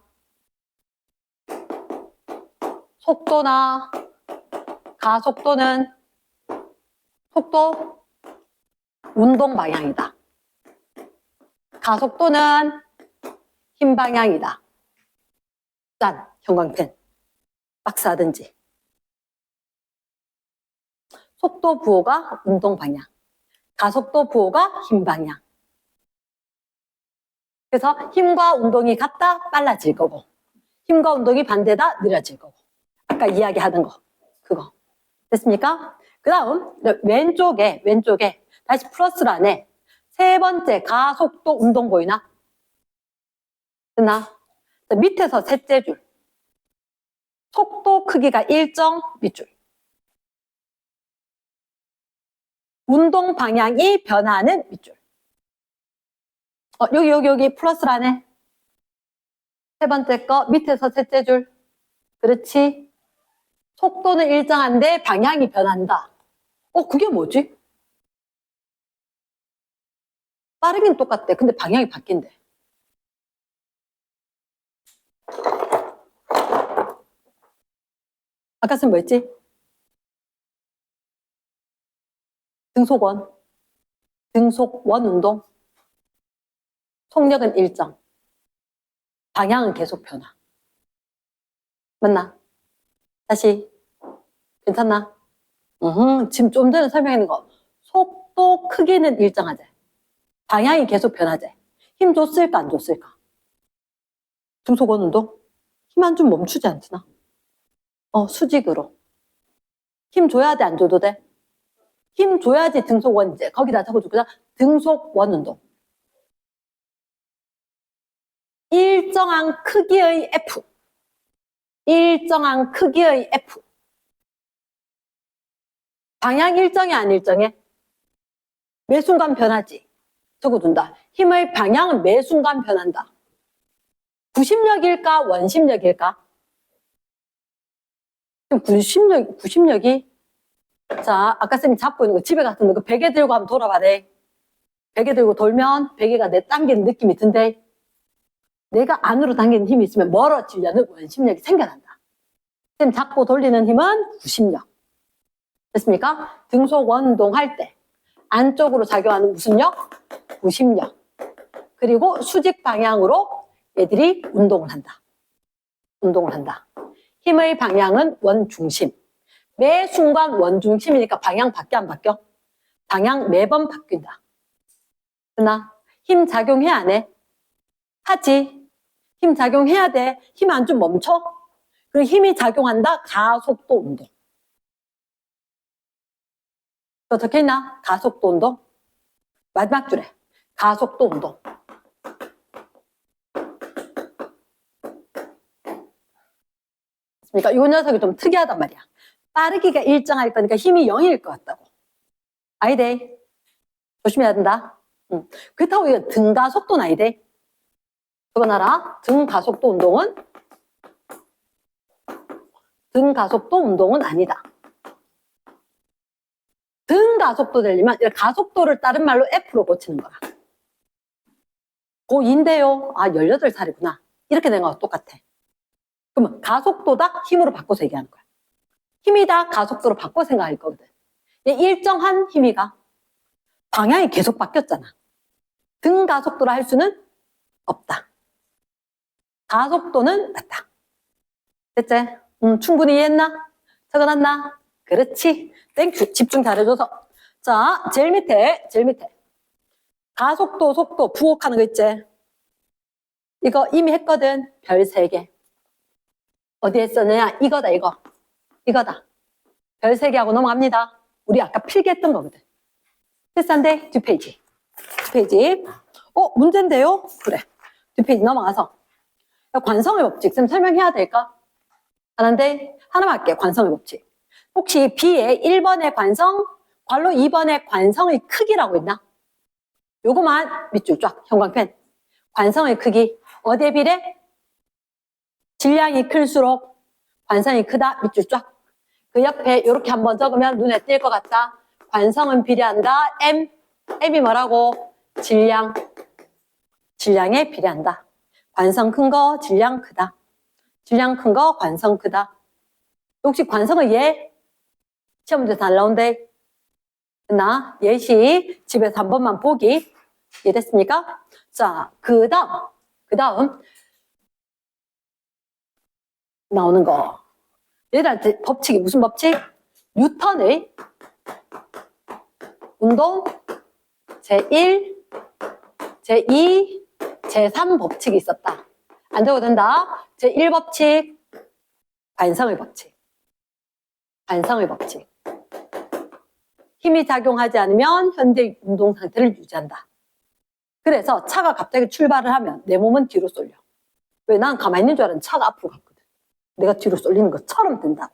Speaker 1: 속도나 가속도는 속도 운동 방향이다. 가속도는 힘 방향이다. 짠, 형광펜. 박스 하든지. 속도 부호가 운동 방향. 가속도 부호가 힘 방향. 그래서 힘과 운동이 같다 빨라질 거고 힘과 운동이 반대다 느려질 거고 아까 이야기하던 거 그거 됐습니까? 그 다음 왼쪽에 다시 플러스를 안에 세 번째 가속도 운동 보이나? 됐나? 밑에서 셋째 줄 속도 크기가 일정 밑줄 운동 방향이 변하는 밑줄 여기 플러스를 안에 세 번째 거 밑에서 셋째 줄 그렇지 속도는 일정한데 방향이 변한다 그게 뭐지? 빠르긴 똑같대 근데 방향이 바뀐대 아까 쓴 뭐였지? 등속원 운동 속력은 일정 방향은 계속 변화 맞나? 다시 괜찮나? 지금 좀 전에 설명했는 거 속도 크기는 일정하지 방향이 계속 변하지 힘 줬을까 안 줬을까? 등속원 운동 힘 안 좀 멈추지 않나? 수직으로 힘 줘야 돼 안 줘도 돼? 힘 줘야지 등속원이지 거기다 적어주고 등속원 운동 일정한 크기의 F 방향 일정해 안 일정해? 매 순간 변하지 적어둔다 힘의 방향은 매 순간 변한다 구심력일까 원심력일까? 구심력이 자 아까 쌤이 잡고 있는 거 집에 갔던 거 베개 들고 한번 돌아봐 돼 베개 들고 돌면 베개가 내 당기는 느낌이 든대 내가 안으로 당기는 힘이 있으면 멀어지려는 원심력이 생겨난다 쌤 잡고 돌리는 힘은 구심력 됐습니까? 등속 원운동 할 때 안쪽으로 작용하는 무슨 력? 구심력 그리고 수직 방향으로 얘들이 운동을 한다 힘의 방향은 원중심 매 순간 원중심이니까 방향 바뀌어 안 바뀌어? 방향 매번 바뀐다 그러나 힘 작용해 안 해? 하지 힘 작용해야 돼 힘 안 좀 멈춰? 그리고 힘이 작용한다 가속도 운동 또 적혀있나? 가속도 운동 마지막 줄에 가속도 운동 그러니까 이 녀석이 좀 특이하단 말이야 빠르기가 일정할 거니까 힘이 0일 것 같다고 아이데 조심해야 된다 그렇다고 이거 등가속도는 아이데 그건 알아? 등가속도 운동은 아니다 등가속도 되려면 가속도를 다른 말로 F로 고치는 거야 고2인데요 18살이구나 이렇게 된 거랑 똑같아 그러면 가속도다 힘으로 바꿔서 얘기하는 거야 힘이다 가속도로 바꿔 생각할 거거든 일정한 힘이가 방향이 계속 바뀌었잖아 등가속도로 할 수는 없다 가속도는 맞다 됐지? 충분히 이해했나? 적어놨나? 그렇지 땡큐 집중 잘해줘서 자, 제일 밑에. 가속도, 속도, 부호하는 거 있지? 이거 이미 했거든. 별 3개. 어디에 썼느냐? 이거다. 이거다. 별 3개하고 넘어갑니다. 우리 아까 필기했던 거거든. 필사인데 뒷페이지. 문제인데요? 그래. 뒷페이지 넘어가서. 관성의 법칙. 쌤 설명해야 될까? 하나인데 하나만 할게. 관성의 법칙. 혹시 B에 1번의 관성, 괄호 2번의 관성의 크기라고 있나? 요거만 밑줄 쫙. 형광펜. 관성의 크기. 어디에 비례? 질량이 클수록 관성이 크다. 밑줄 쫙. 그 옆에 이렇게 한번 적으면 눈에 띌 것 같다. 관성은 비례한다. M이 뭐라고? 질량에 비례한다. 관성 큰 거, 질량 크다. 질량 큰 거, 관성 크다. 혹시 관성은 얘? 시험 문제 잘 나온대. 됐나? 예시 집에서 한 번만 보기. 이해됐습니까? 자, 그 다음 나오는 거. 얘들한테 법칙이 무슨 법칙? 뉴턴의 운동 제1, 제2, 제3 법칙이 있었다. 안 적어도 된다. 제1법칙, 관성의 법칙. 힘이 작용하지 않으면 현재 운동 상태를 유지한다. 그래서 차가 갑자기 출발을 하면 내 몸은 뒤로 쏠려. 왜? 난 가만히 있는 줄 알았는데 차가 앞으로 갔거든. 내가 뒤로 쏠리는 것처럼 된다고.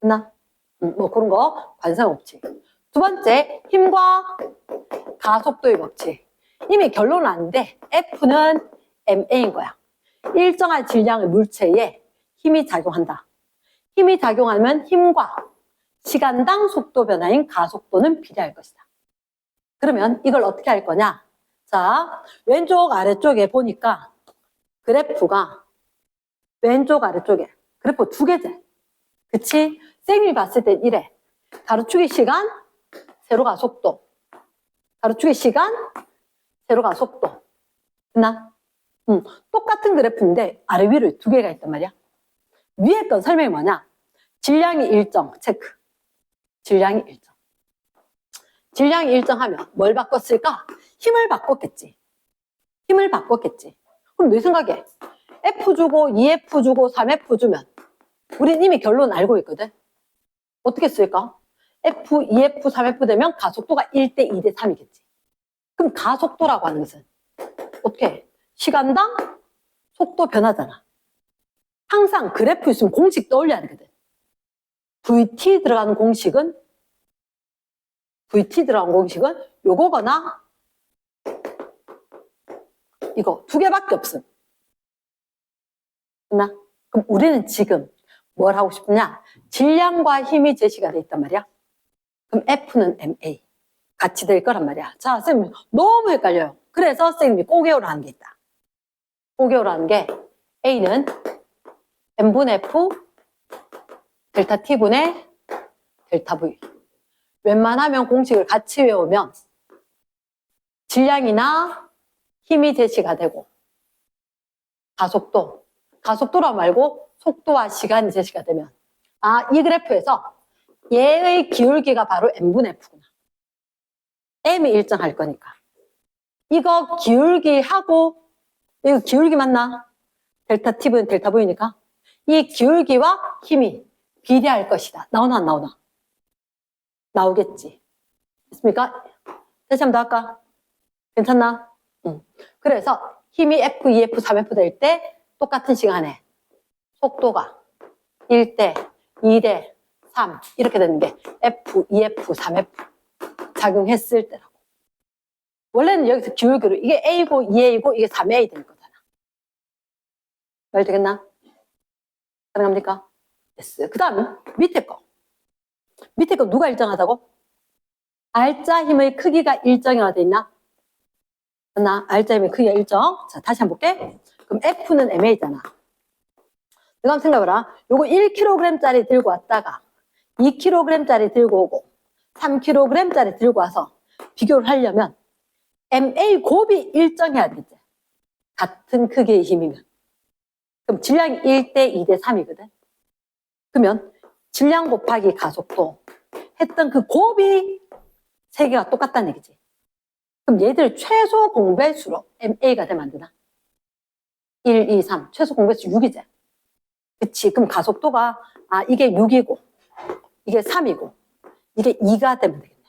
Speaker 1: 됐나? 뭐 그런 거 관성의 법칙. 두 번째, 힘과 가속도의 법칙. 이미 결론은 아닌데 F는 ma인 거야. 일정한 질량의 물체에 힘이 작용한다. 힘이 작용하면 힘과 시간당 속도 변화인 가속도는 비례할 것이다. 그러면 이걸 어떻게 할 거냐? 자, 왼쪽 아래쪽에 보니까 그래프가 왼쪽 아래쪽에 그래프 2개지. 그치? 쌤이 봤을 땐 이래. 가로축의 시간, 세로가 속도. 가로축의 시간, 세로가 속도. 됐나? 똑같은 그래프인데 아래 위로 2개가 있단 말이야. 위에 건 설명이 뭐냐? 질량이 일정, 체크. 질량이 일정하면 뭘 바꿨을까? 힘을 바꿨겠지. 그럼 내 생각에 F 주고 2F 주고 3F 주면 우린 이미 결론 알고 있거든. 어떻게 쓸까? F, 2F, 3F 되면 가속도가 1대 2대 3이겠지. 그럼 가속도라고 하는 것은 어떻게 해? 시간당 속도 변화잖아. 항상 그래프 있으면 공식 떠올려야 되거든. VT 들어가는 공식은 요거거나 이거 2개밖에 없음. 됐나? 그럼 우리는 지금 뭘 하고 싶냐? 질량과 힘이 제시가 돼 있단 말이야. 그럼 F는 ma. 같이 될 거란 말이야. 자, 쌤 너무 헷갈려요. 그래서 쌤이 꼬개오를 하는 게 있다. 꼬개오를 하는 게 A는 M분의 F 델타 T분의 델타 V. 웬만하면 공식을 같이 외우면 질량이나 힘이 제시가 되고 가속도라 말고 속도와 시간이 제시가 되면 이 그래프에서 얘의 기울기가 바로 M분의 F구나. M이 일정할 거니까. 이거 기울기 맞나? 델타 T분 델타 V니까 이 기울기와 힘이 비례할 것이다. 나오나 안 나오나? 나오겠지. 됐습니까? 다시 한번 더 할까? 괜찮나? 그래서 힘이 F, 2F, 3F 될 때 똑같은 시간에 속도가 1대 2대 3 이렇게 되는 게 F, 2F, 3F 작용했을 때라고. 원래는 여기서 기울기로 이게 A고 2A고 이게 3A 될 거잖아. 말 되겠나? 가능합니까? 됐어요. 그 다음 밑에 거 누가 일정하다고? 알짜 힘의 크기가 일정이라 돼 있나? 알짜 힘의 크기가 일정. 자, 다시 한번 볼게. 그럼 F는 MA잖아. 내가 한번 생각해봐라. 요거 1kg짜리 들고 왔다가 2kg짜리 들고 오고 3kg짜리 들고 와서 비교를 하려면 MA 곱이 일정해야 되지. 같은 크기의 힘이면. 그럼 질량이 1대 2대 3이거든. 그러면 질량 곱하기 가속도 했던 그 곱이 세 개가 똑같다는 얘기지. 그럼 얘들 최소 공배수로 MA가 되면 안 되나? 1, 2, 3. 최소 공배수 6이지. 그치. 그럼 가속도가, 이게 6이고, 이게 3이고, 이게 2가 되면 되겠네.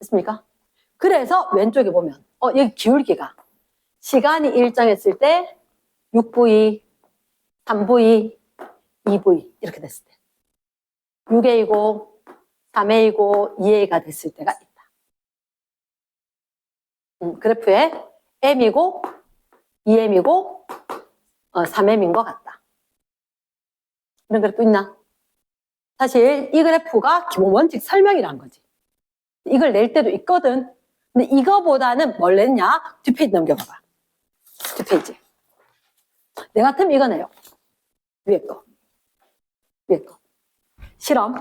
Speaker 1: 됐습니까? 그래서 왼쪽에 보면, 여기 기울기가, 시간이 일정했을 때 6V, 3V, 2V 이렇게 됐을 때 6A고 3A고 2A가 됐을 때가 있다. 그래프에 M이고 2M이고 3M인 것 같다. 이런 그래프 있나? 사실 이 그래프가 기본 원칙 설명이란 거지. 이걸 낼 때도 있거든. 근데 이거보다는 뭘 냈냐? 뒷페이지 넘겨봐봐. 뒷페이지. 내 같으면 이거 내요. 위에 거. 위에 거. 실험.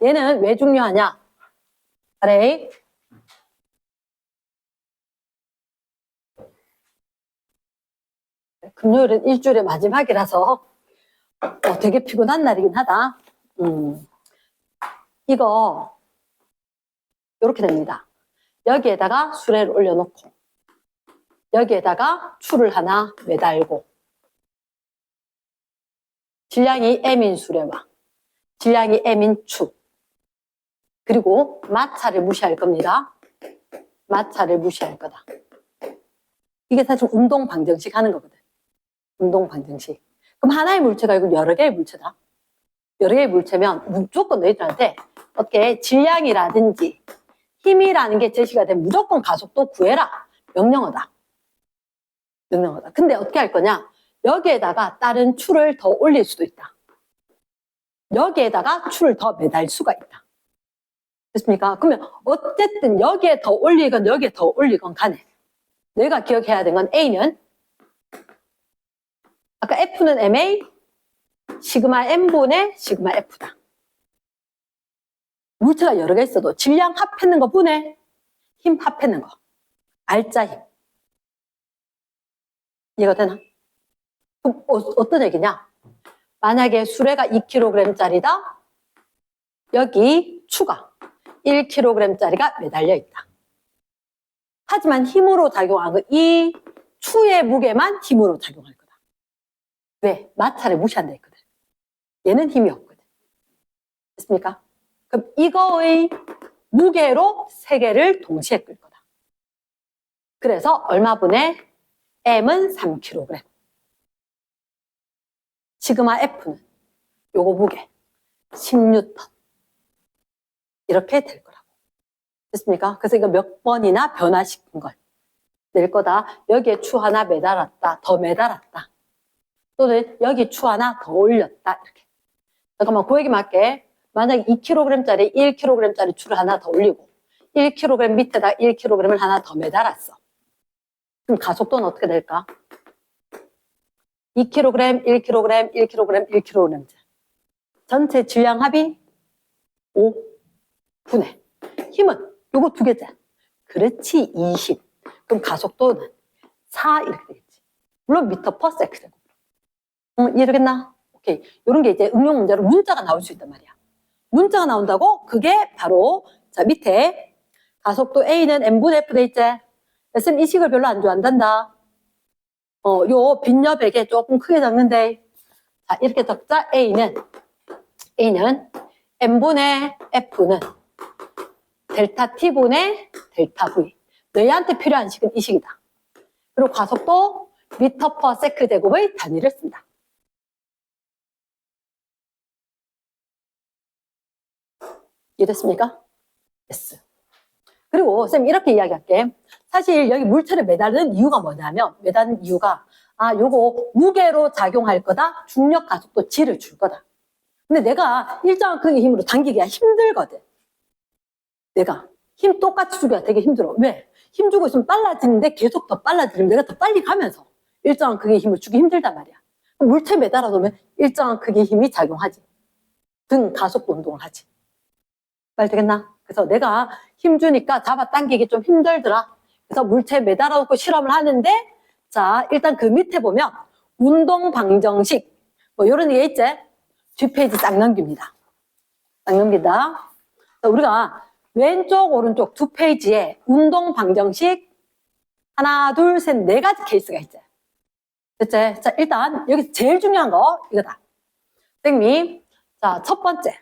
Speaker 1: 얘는 왜 중요하냐? 그래. 금요일은 일주일의 마지막이라서 되게 피곤한 날이긴 하다. 이거 이렇게 됩니다. 여기에다가 수레를 올려놓고 여기에다가 줄을 하나 매달고 질량이 M인 수레와 질량이 M인 추 그리고 마차를 무시할 겁니다. 마차를 무시할 거다. 이게 사실 운동 방정식 하는 거거든. 운동 방정식. 그럼 하나의 물체가 아니고 여러 개의 물체다. 여러 개의 물체면 무조건 너희들한테 어떻게 질량이라든지 힘이라는 게 제시가 되면 무조건 가속도 구해라. 명령어다. 명령어다. 근데 어떻게 할 거냐? 여기에다가 다른 추를 더 올릴 수도 있다. 여기에다가 추를 더 매달 수가 있다. 됐습니까? 그러면 어쨌든 여기에 더 올리건 여기에 더 올리건 간에 내가 기억해야 되는 건 A는 아까 F는 MA 시그마 M분의 시그마 F다. 물체가 여러 개 있어도 질량 합했는 거 분의 힘 합했는 거. R자 힘. 이해가 되나? 그럼 어떤 얘기냐? 만약에 수레가 2kg짜리다. 여기 추가 1kg짜리가 매달려 있다. 하지만 힘으로 작용하는 이 추의 무게만 힘으로 작용할 거다. 왜? 마찰을 무시한다 했거든. 얘는 힘이 없거든. 됐습니까? 그럼 이거의 무게로 세 개를 동시에 끌 거다. 그래서 얼마분의 M은 3kg. 시그마 F는 요거 무게 10N. 이렇게 될 거라고. 됐습니까? 그래서 이거 몇 번이나 변화시킨 걸 낼 거다. 여기에 추 하나 매달았다. 더 매달았다. 또는 여기 추 하나 더 올렸다. 이렇게. 잠깐만, 그 얘기만 할게. 만약에 2kg짜리, 1kg짜리 추를 하나 더 올리고 1kg 밑에다 1kg을 하나 더 매달았어. 그럼 가속도는 어떻게 될까? 2kg, 1kg, 1kg, 1kg. 전체 질량 합이 5분의. 힘은 요거 두 개째. 그렇지, 20. 그럼 가속도는 4 이렇게 되겠지. 물론 미터 퍼 세컨드. 이해되겠나? 오케이. 요런 게 이제 응용 문제로 문자가 나올 수 있단 말이야. 문자가 나온다고? 그게 바로 자 밑에 가속도 A는 M분의 F 돼 있지? 쌤 이 식을 별로 안 좋아한단다. 요 빈여백에 조금 크게 적는데 자 이렇게 적자. A는 M분의 F는 델타 T분의 델타 V. 너희한테 필요한 식은 이 식이다. 그리고 가속도 미터 퍼 세크 제곱의 단위를 쓴다. 이해됐습니까? yes. 그리고 쌤 이렇게 이야기할게. 사실 여기 물체를 매달는 이유가 뭐냐면 매달는 이유가 요거 무게로 작용할 거다. 중력 가속도 G를 줄 거다. 근데 내가 일정한 크기의 힘으로 당기기가 힘들거든. 내가 힘 똑같이 주기가 되게 힘들어. 왜? 힘 주고 있으면 빨라지는데 계속 더 빨라지면 내가 더 빨리 가면서 일정한 크기의 힘을 주기 힘들단 말이야. 물체 매달아 놓으면 일정한 크기의 힘이 작용하지. 등 가속도 운동을 하지. 말 되겠나? 그래서 내가 힘 주니까 잡아당기기 좀 힘들더라. 그래서 물체 매달아 놓고 실험을 하는데 자 일단 그 밑에 보면 운동 방정식 뭐 이런 게 있지? 뒷페이지 딱 넘깁니다. 딱 넘긴다. 우리가 왼쪽, 오른쪽 두 페이지에 운동 방정식 하나, 둘, 셋, 네 가지 케이스가 있죠. 됐지? 자, 일단 여기 제일 중요한 거 이거다. 선생님, 자, 첫 번째.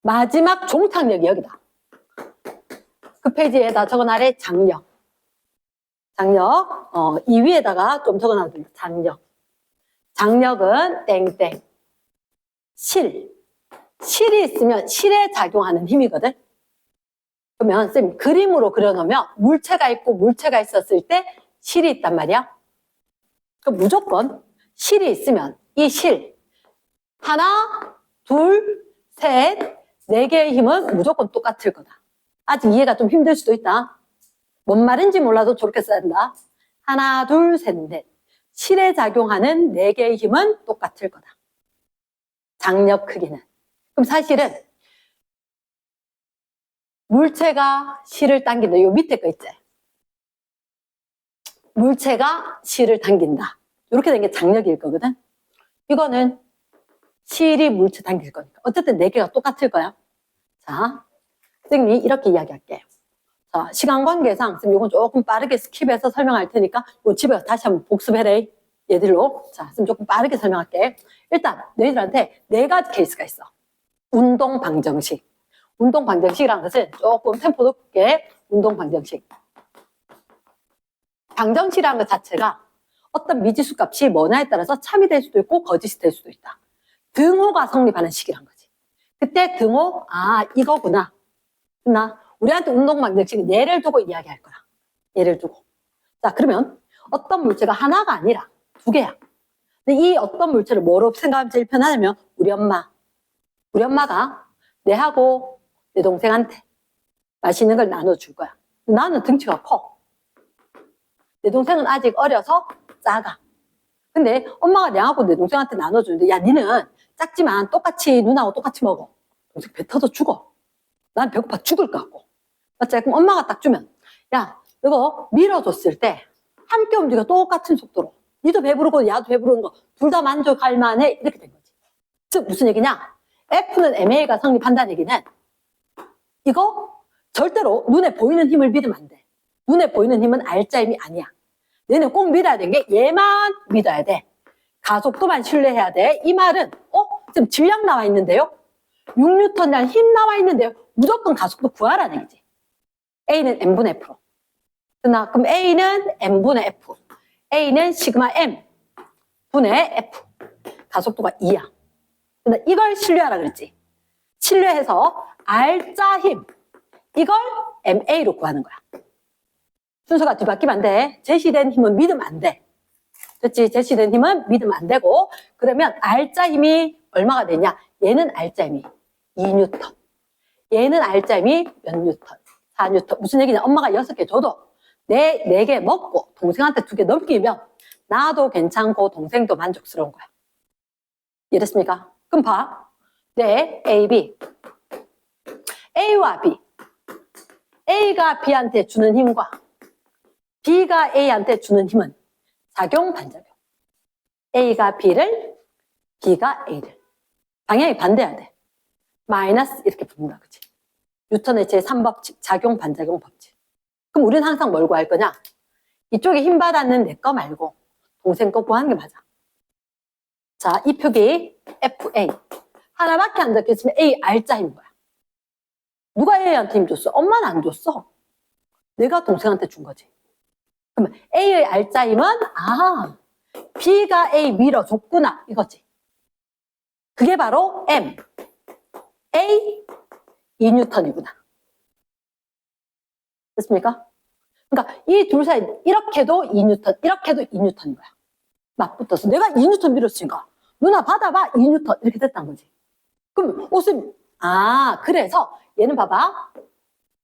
Speaker 1: 마지막 종착역이 여기다. 그 페이지에다 적어놔래 장력. 장력, 이 위에다가 좀 적어놔도 장력. 장력은 땡땡. 실이 있으면 실에 작용하는 힘이거든. 그러면 쌤 그림으로 그려놓으면 물체가 있고 물체가 있었을 때 실이 있단 말이야. 그럼 무조건 실이 있으면 이 실 하나, 둘, 셋, 네 개의 힘은 무조건 똑같을 거다. 아직 이해가 좀 힘들 수도 있다. 뭔 말인지 몰라도 저렇게 써야 된다. 하나, 둘, 셋, 넷. 실에 작용하는 네 개의 힘은 똑같을 거다. 장력 크기는. 그럼 사실은 물체가 실을 당긴다. 요 밑에 거 있지? 물체가 실을 당긴다. 이렇게 된 게 장력일 거거든. 이거는 실이 물체 당길 거니까. 어쨌든 네 개가 똑같을 거야. 자, 선생님이 이렇게 이야기할게요. 자, 시간 관계상 선생님 이건 조금 빠르게 스킵해서 설명할 테니까 이거 집에 가서 다시 한번 복습해래. 얘들로. 자, 선생님 조금 빠르게 설명할게. 일단 너희들한테 네 가지 케이스가 있어. 운동 방정식. 운동 방정식이라는 것은 조금 템포 높게 운동 방정식. 방정식이라는 것 자체가 어떤 미지수 값이 뭐냐에 따라서 참이 될 수도 있고 거짓이 될 수도 있다. 등호가 성립하는 식이란 거지. 그때 등호, 아, 이거구나. 나 우리한테 운동 방정식은 예를 두고 이야기할 거야. 예를 두고. 자, 그러면 어떤 물체가 하나가 아니라 두 개야. 근데 이 어떤 물체를 뭐로 생각하면 제일 편하냐면 우리 엄마. 우리 엄마가 내하고 내 동생한테 맛있는 걸 나눠줄 거야. 나는 등치가 커. 내 동생은 아직 어려서 작아. 근데 엄마가 내하고 내 동생한테 나눠주는데 야, 니는 작지만 똑같이 누나하고 똑같이 먹어. 동생 배 터져 죽어. 난 배고파 죽을 것 같고. 맞지? 그럼 엄마가 딱 주면 야, 이거 밀어줬을 때 함께 움직여 똑같은 속도로. 니도 배부르고 야도 배부른 거 둘 다 만족할 만해. 이렇게 된 거지. 즉 무슨 얘기냐? F는 MA가 성립한다는 얘기는 이거 절대로 눈에 보이는 힘을 믿으면 안 돼. 눈에 보이는 힘은 알짜 힘이 아니야. 얘는 꼭 믿어야 되는 게 얘만 믿어야 돼. 가속도만 신뢰해야 돼. 이 말은 지금 질량 나와 있는데요. 6N이라는 힘 나와 있는데요. 무조건 가속도 구하라는 얘기지. A는 M분의 F로. 그럼 A는 M분의 F. A는 시그마 M 분의 F. 가속도가 2야. 이걸 신뢰하라 그랬지. 신뢰해서 알짜 힘. 이걸 MA로 구하는 거야. 순서가 뒤바뀌면 안 돼. 제시된 힘은 믿으면 안 돼. 그렇지? 제시된 힘은 믿으면 안 되고, 그러면 알짜 힘이 얼마가 되냐? 얘는 알짜 힘이 2N. 얘는 알짜 힘이 몇 뉴턴? 4N. 무슨 얘기냐? 엄마가 6개 줘도 내 4개 먹고 동생한테 2개 넘기면 나도 괜찮고 동생도 만족스러운 거야. 이해됐습니까? 그럼 봐. 네, A, B. A와 B. A가 B한테 주는 힘과 B가 A한테 주는 힘은 작용, 반작용. A가 B를, B가 A를. 방향이 반대해야 돼. 마이너스 이렇게 붙는다, 그치? 뉴턴의 제3법칙, 작용, 반작용 법칙. 그럼 우리는 항상 뭘 구할 거냐? 이쪽에 힘 받았는 내 거 말고 동생 거 구하는 게 맞아. 자, 이 표기 FA. 하나밖에 안 적혀있으면 A 알짜 힘인 거야. 누가 A한테 힘 줬어? 엄마는 안 줬어. 내가 동생한테 준 거지. 그러면 A의 알짜 힘은 B가 A 밀어줬구나 이거지. 그게 바로 M, A, 2N이구나. 됐습니까? 그러니까 이 둘 사이 이렇게도 2N, 이렇게도 2N인 거야. 맞붙어서 내가 2N 밀었으니까 누나 받아봐 2N 이렇게 됐단 거지. 그럼 옷은 그래서 얘는 봐봐.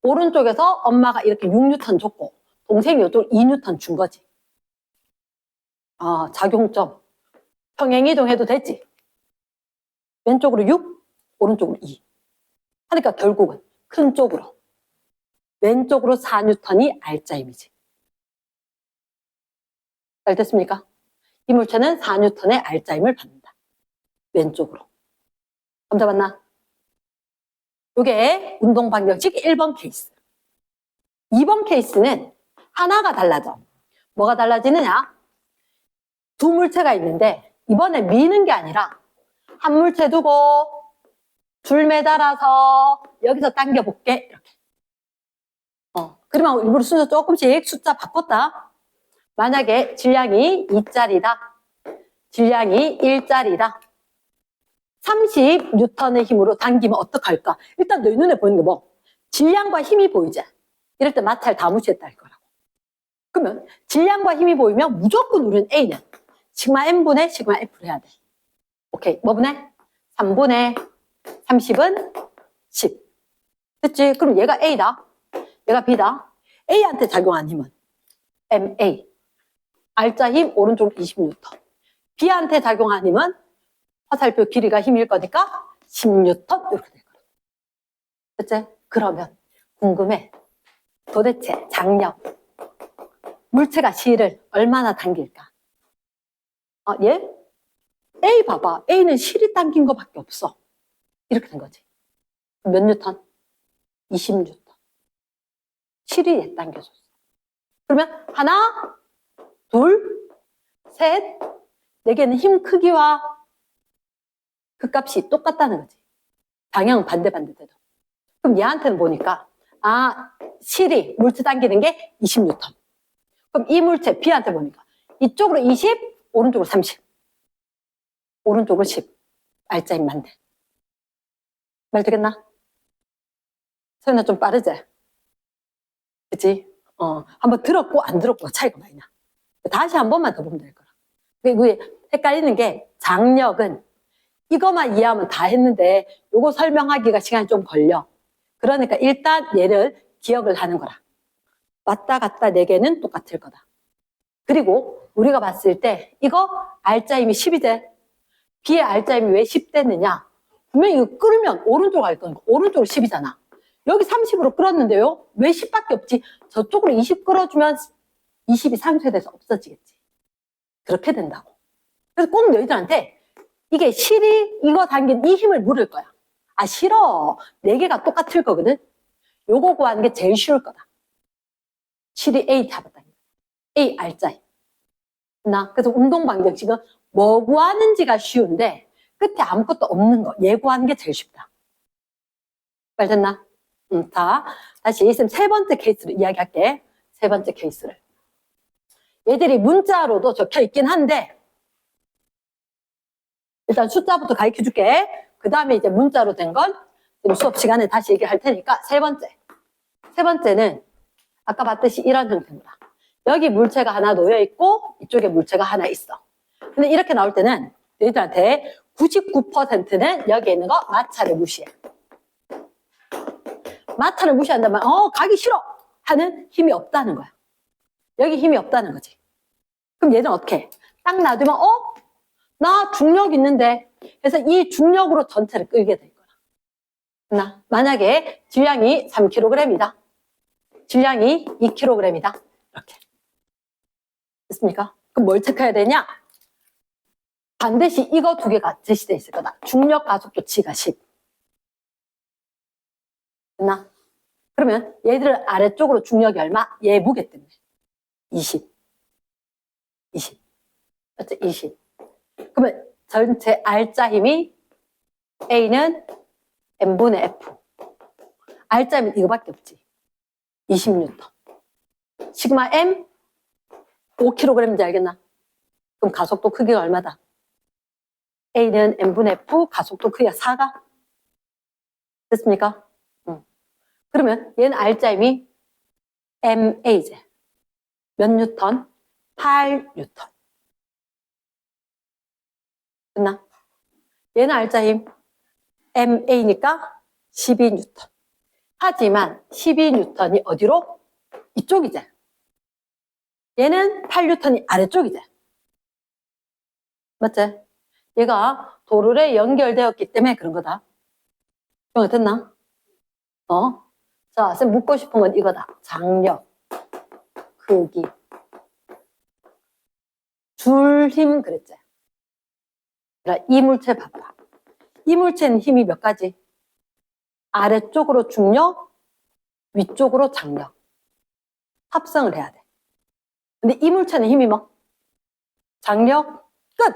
Speaker 1: 오른쪽에서 엄마가 이렇게 6N 줬고 동생이 이쪽 2N 준 거지. 작용점. 평행이동해도 되지. 왼쪽으로 6, 오른쪽으로 2. 하니까 결국은 큰 쪽으로. 왼쪽으로 4N이 알짜 힘이지. 잘 됐습니까? 이 물체는 4N의 알짜 힘을 받는다. 왼쪽으로. 감 잡았나? 요게 운동방정식 1번 케이스. 2번 케이스는 하나가 달라져. 뭐가 달라지느냐? 두 물체가 있는데 이번에 미는 게 아니라 한 물체 두고 줄 매달아서 여기서 당겨볼게. 이렇게. 그러면 일부러 순서 조금씩 숫자 바꿨다. 만약에 질량이 2짜리다. 질량이 1짜리다. 30N의 힘으로 당기면 어떡할까? 일단 너희 눈에 보이는 게 뭐? 질량과 힘이 보이지? 이럴 때 마찰 다 무시했다 할 거라고. 그러면 질량과 힘이 보이면 무조건 우리는 A는 시그마 N분의 시그마 F를 해야 돼. 오케이. 뭐 분의? 3분의 30은 10. 됐지? 그럼 얘가 A다. 얘가 B다. A한테 작용한 힘은 MA. R자 힘 오른쪽 20N. B한테 작용한 힘은 화살표 길이가 힘일 거니까 10N 이렇게 될 거야. 됐지? 그러면 궁금해. 도대체 장력, 물체가 실을 얼마나 당길까? 얘? A 봐봐. A는 실이 당긴 거밖에 없어. 이렇게 된 거지. 몇 뉴턴? 20N. 실이 얘 당겨줬어. 그러면 하나, 둘, 셋, 네 개는 힘 크기와 그 값이 똑같다는 거지. 방향은 반대돼도. 그럼 얘한테는 보니까 실이 물체 당기는 게 20N. 그럼 이 물체 B한테 보니까 이쪽으로 20, 오른쪽으로 30. 오른쪽으로 10. R자 힘 반대. 말 되겠나? 소연아 좀 빠르지? 그치? 한번 들었고 안 들었고 차이가 많이 나. 다시 한 번만 더 보면 될 거라. 그리고 헷갈리는 게 장력은 이것만 이해하면 다 했는데 요거 설명하기가 시간이 좀 걸려. 그러니까 일단 얘를 기억을 하는 거라. 왔다 갔다 4개는 똑같을 거다. 그리고 우리가 봤을 때 이거 R자 힘이 10이 돼. B의 R자 힘이 왜 10 됐느냐? 분명히 이거 끌면 오른쪽 갈 거니까 오른쪽으로 10이잖아. 여기 30으로 끌었는데요. 왜 10밖에 없지? 저쪽으로 20 끌어주면 20이 상쇄돼서 없어지겠지. 그렇게 된다고. 그래서 꼭 너희들한테 이게 실이 이거 당긴 이 힘을 물을 거야. 싫어. 4개가 똑같을 거거든. 요거 구하는 게 제일 쉬울 거다. 실이 A 잡았다. A R자. 그래서 운동방정식은 뭐 구하는지가 쉬운데 끝에 아무것도 없는 거. 얘 구하는 게 제일 쉽다. 말 됐나? 자, 다시 쌤 3번째 케이스를 이야기할게. 3번째 케이스를. 얘들이 문자로도 적혀 있긴 한데 일단 숫자부터 가르쳐 줄게. 그 다음에 이제 문자로 된 건 수업 시간에 다시 얘기할 테니까 3번째. 3번째는 아까 봤듯이 이런 형태입니다. 여기 물체가 하나 놓여 있고 이쪽에 물체가 하나 있어. 근데 이렇게 나올 때는 너희들한테 99%는 여기에 있는 거 마찰을 무시해. 마찰을 무시한다면 가기 싫어 하는 힘이 없다는 거야. 여기 힘이 없다는 거지. 그럼 얘는 어떻게 해? 딱 놔두면 나 중력 있는데 그래서 이 중력으로 전체를 끌게 될 거야. 만약에 질량이 3kg이다. 질량이 2kg이다. 이렇게. 됐습니까? 그럼 뭘 체크해야 되냐? 반드시 이거 2개가 제시되어 있을 거다. 중력 가속도 G가 10. 됐나? 그러면 얘들 아래쪽으로 중력이 얼마? 얘 무게 때문에. 20. 20. 맞죠? 20. 그러면 전체 R자 힘이 A는 N분의 F. R자 힘은 이거밖에 없지. 20N. 시그마 M 5kg인지 알겠나? 그럼 가속도 크기가 얼마다? A는 N분의 F, 가속도 크기가 4가? 됐습니까? 그러면 얘는 R자 힘이 MA제. 몇 뉴턴? 8뉴턴. 됐나? 얘는 R자 힘 MA니까 12뉴턴. 하지만 12뉴턴이 어디로? 이쪽이지. 얘는 8뉴턴이 아래쪽이지. 맞지? 얘가 도르래 연결되었기 때문에 그런 거다. 정리 됐나? 자, 쌤 묻고 싶은 건 이거다. 장력, 크기, 줄 힘 그랬지? 이 물체 봐봐. 이 물체는 힘이 몇 가지? 아래쪽으로 중력, 위쪽으로 장력. 합성을 해야 돼. 근데 이 물체는 힘이 뭐? 장력, 끝!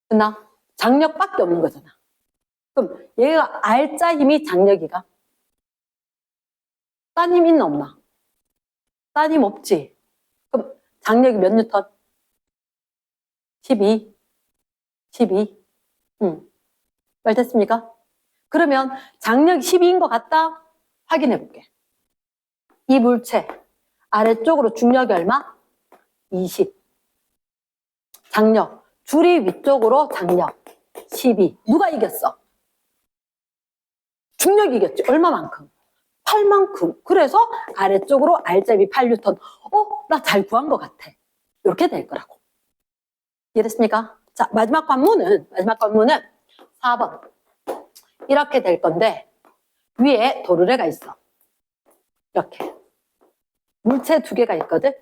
Speaker 1: 끝나? 장력밖에 없는 거잖아. 그럼 얘가 R자 힘이 장력이가? 딴 힘 있나 없나? 딴 힘 없지. 그럼 장력이 몇 뉴턴? 12. 12. 말 됐습니까? 그러면 장력이 12인 것 같다? 확인해 볼게. 이 물체 아래쪽으로 중력이 얼마? 20. 장력. 줄이 위쪽으로 장력. 12. 누가 이겼어? 중력이 이겼지. 얼마만큼? 8만큼. 그래서 아래쪽으로 R점이 8뉴턴. 나 잘 구한 것 같아. 이렇게 될 거라고. 이해됐습니까? 자, 마지막 관문은 4번. 이렇게 될 건데, 위에 도르래가 있어. 이렇게. 물체 2개가 있거든?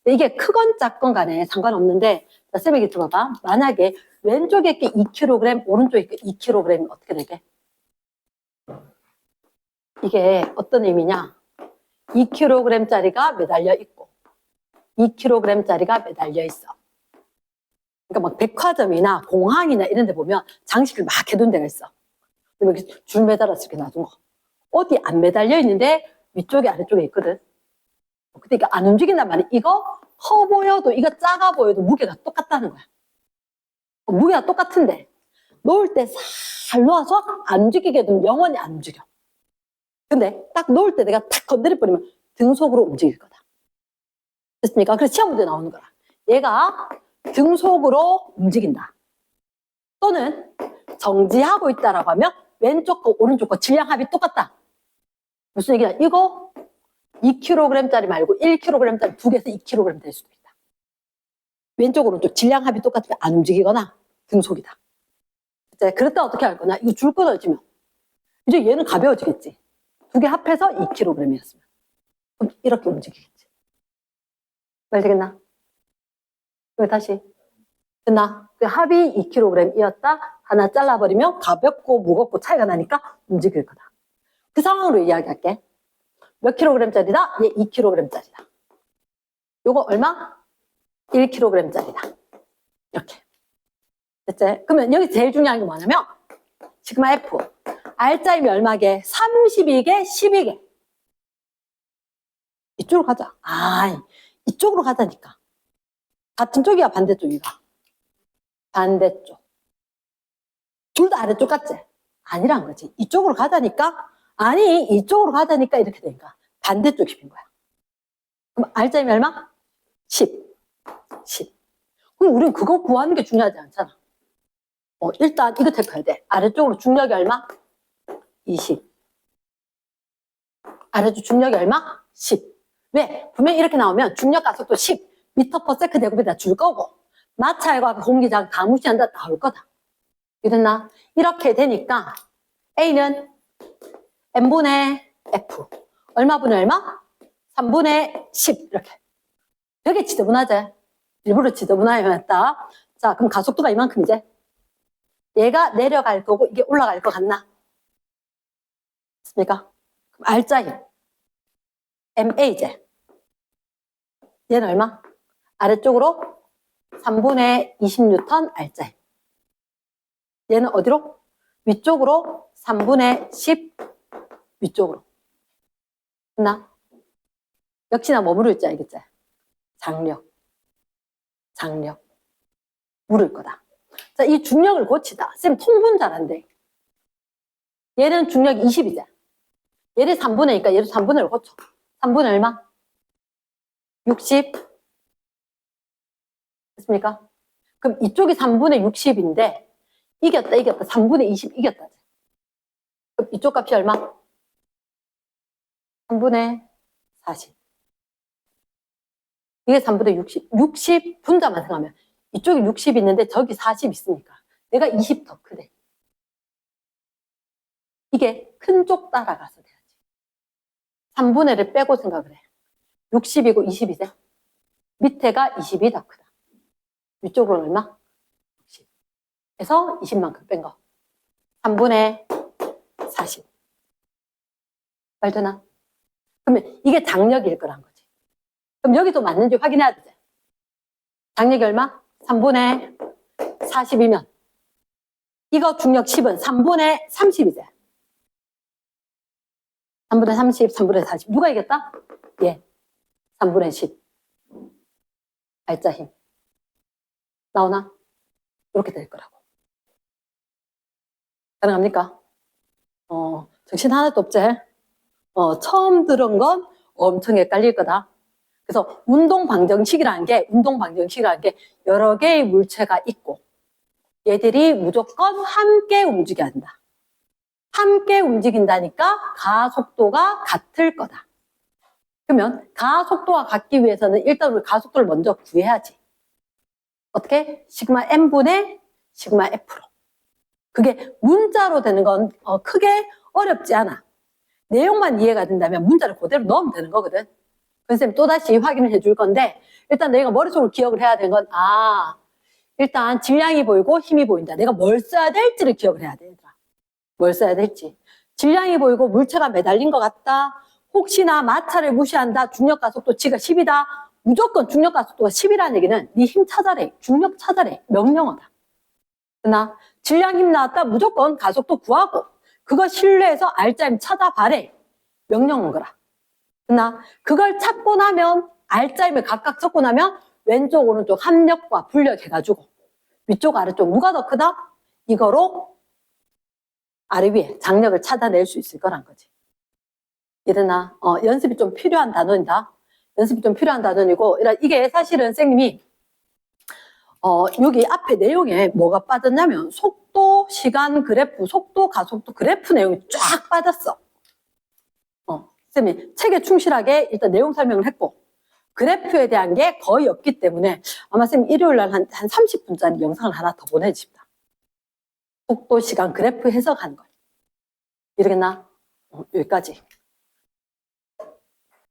Speaker 1: 이게 크건 작건 간에 상관없는데, 자, 쌤 얘기 들어봐. 만약에 왼쪽에 있게 2kg, 오른쪽에 있게 2kg 어떻게 되게? 이게 어떤 의미냐? 2kg짜리가 매달려 있고 2kg짜리가 매달려 있어. 그러니까 막 백화점이나 공항이나 이런 데 보면 장식을 막 해둔 데가 있어. 이렇게 줄 매달아서 이렇게 놔둔 거. 어디 안 매달려 있는데 위쪽에 아래쪽에 있거든. 근데 이거 안 움직인단 말이야. 이거 커 보여도 이거 작아 보여도 무게가 똑같다는 거야. 무게가 똑같은데 놓을 때 살 놓아서 안 움직이게 되면 영원히 안 움직여. 근데 딱 놓을 때 내가 탁 건드려버리면 등속으로 움직일 거다. 됐습니까? 그래서 시험 문제 나오는 거야. 얘가 등속으로 움직인다. 또는 정지하고 있다라고 하면 왼쪽과 오른쪽과 질량합이 똑같다. 무슨 얘기냐? 이거 2kg짜리 말고 1kg짜리 2개에서 2kg 될 수도 있다. 왼쪽 오른쪽 질량합이 똑같으면 안 움직이거나 등속이다. 그랬다 어떻게 할 거냐? 이거 줄 끊어지면 이제 얘는 가벼워지겠지. 2개 합해서 2kg이었으면 그럼 이렇게 움직이겠지. 말 되겠나? 왜 다시? 됐나? 그 합이 2kg이었다. 하나 잘라버리면 가볍고 무겁고 차이가 나니까 움직일 거다. 그 상황으로 이야기할게. 몇 kg짜리다? 얘 2kg짜리다. 요거 얼마? 1kg짜리다. 이렇게. 됐지? 그러면 여기 제일 중요한 게 뭐냐면 시그마 F. R자임이 얼마게? 32개, 12개. 이쪽으로 가자. 이쪽으로 가자니까. 같은 쪽이야, 반대쪽이가? 반대쪽. 둘 다 아래쪽 같지? 아니란 거지. 이쪽으로 가자니까? 아니, 이쪽으로 가자니까 이렇게 되니까. 반대쪽 힘인 거야. 그럼 R자임이 얼마? 10. 10. 그럼 우리는 그거 구하는 게 중요하지 않잖아. 일단 이거 체크해야 돼. 아래쪽으로 중력이 얼마? 20. 아래쪽 중력이 얼마? 10. 왜? 분명히 이렇게 나오면 중력 가속도 10 m/s 제곱에다 줄 거고 마찰과 공기장 다 무시한다 나올 거다. 이랬나? 이렇게 되니까 A는 N분의 F. 얼마분의 얼마? 3분의 10 이렇게. 되게 지저분하지? 일부러 지저분하게 했다. 자, 그럼 가속도가 이만큼이지? 얘가 내려갈 거고 이게 올라갈 것 같나? 맞습니까? 그럼 R자임 MA제. 얘는 얼마? 아래쪽으로 3분의 20N R자임. 얘는 어디로? 위쪽으로 3분의 10 위쪽으로. 됐나? 역시나 뭐 물을 줄 알겠지? 장력. 장력. 물을 거다. 자, 이 중력을 고치다. 쌤 통분 잘한대. 얘는 중력이 20이잖아. 얘를 3분의니까 얘도 3분의를 고쳐. 3분의 얼마? 60. 됐습니까? 그럼 이쪽이 3분의 60인데 이겼다. 3분의 20 이겼다. 그럼 이쪽 값이 얼마? 3분의 40. 이게 3분의 60. 60 분자만 생각하면 이쪽이 60 있는데 저기 40 있으니까 내가 20 더 크대. 이게 큰 쪽 따라가서 돼야지. 3분의를 빼고 생각을 해. 60이고 20이세. 밑에가 20이 더 크다. 위쪽으로는 얼마? 60. 그래서 20만큼 뺀 거. 3분의 40. 말 되나? 그러면 이게 장력일 거란 거지. 그럼 여기도 맞는지 확인해야 되지. 장력이 얼마? 3분의 40이면 이거 중력 10은 3분의 30이지. 3분의 30, 3분의 40. 누가 이겼다? 예. 3분의 10. 알짜 힘. 나오나? 이렇게 될 거라고. 가능합니까? 정신 하나도 없지? 처음 들은 건 엄청 헷갈릴 거다. 그래서 운동방정식이라는 게 여러 개의 물체가 있고 얘들이 무조건 함께 움직여야 한다. 함께 움직인다니까 가속도가 같을 거다. 그러면 가속도가 같기 위해서는 일단 우리 가속도를 먼저 구해야지. 어떻게? 시그마 m분의 시그마 f로. 그게 문자로 되는 건 크게 어렵지 않아. 내용만 이해가 된다면 문자를 그대로 넣으면 되는 거거든. 선생님 또다시 확인을 해줄 건데 일단 내가 머릿속으로 기억을 해야 되는 건 일단 질량이 보이고 힘이 보인다. 내가 뭘 써야 될지를 기억을 해야 돼. 얘들아. 뭘 써야 될지. 질량이 보이고 물체가 매달린 것 같다. 혹시나 마찰을 무시한다. 중력가속도 G가 10이다. 무조건 중력가속도가 10이라는 얘기는 네 힘 찾아래. 중력 찾아래. 명령어다. 그러나 질량 힘 나왔다. 무조건 가속도 구하고 그거 신뢰해서 알짜임 찾아봐래. 명령어인 거라. 그러나 그걸 찾고 나면 알짜임을 각각 적고 나면 왼쪽 오른쪽 합력과 불력 해가지고 위쪽 아래쪽 누가 더 크다? 이거로 아래 위에 장력을 찾아낼 수 있을 거란 거지. 이러나 연습이 좀 필요한 단원이다. 연습이 좀 필요한 단원이고 이게 사실은 선생님이 여기 앞에 내용에 뭐가 빠졌냐면 속도, 시간 그래프, 속도, 가속도 그래프 내용이 쫙 빠졌어. 선생님이 책에 충실하게 일단 내용 설명을 했고 그래프에 대한 게 거의 없기 때문에 아마 선생님 일요일 날 한 30분짜리 영상을 하나 더 보내주십니다. 속도, 시간, 그래프 해석하는 거. 이러겠나? 여기까지.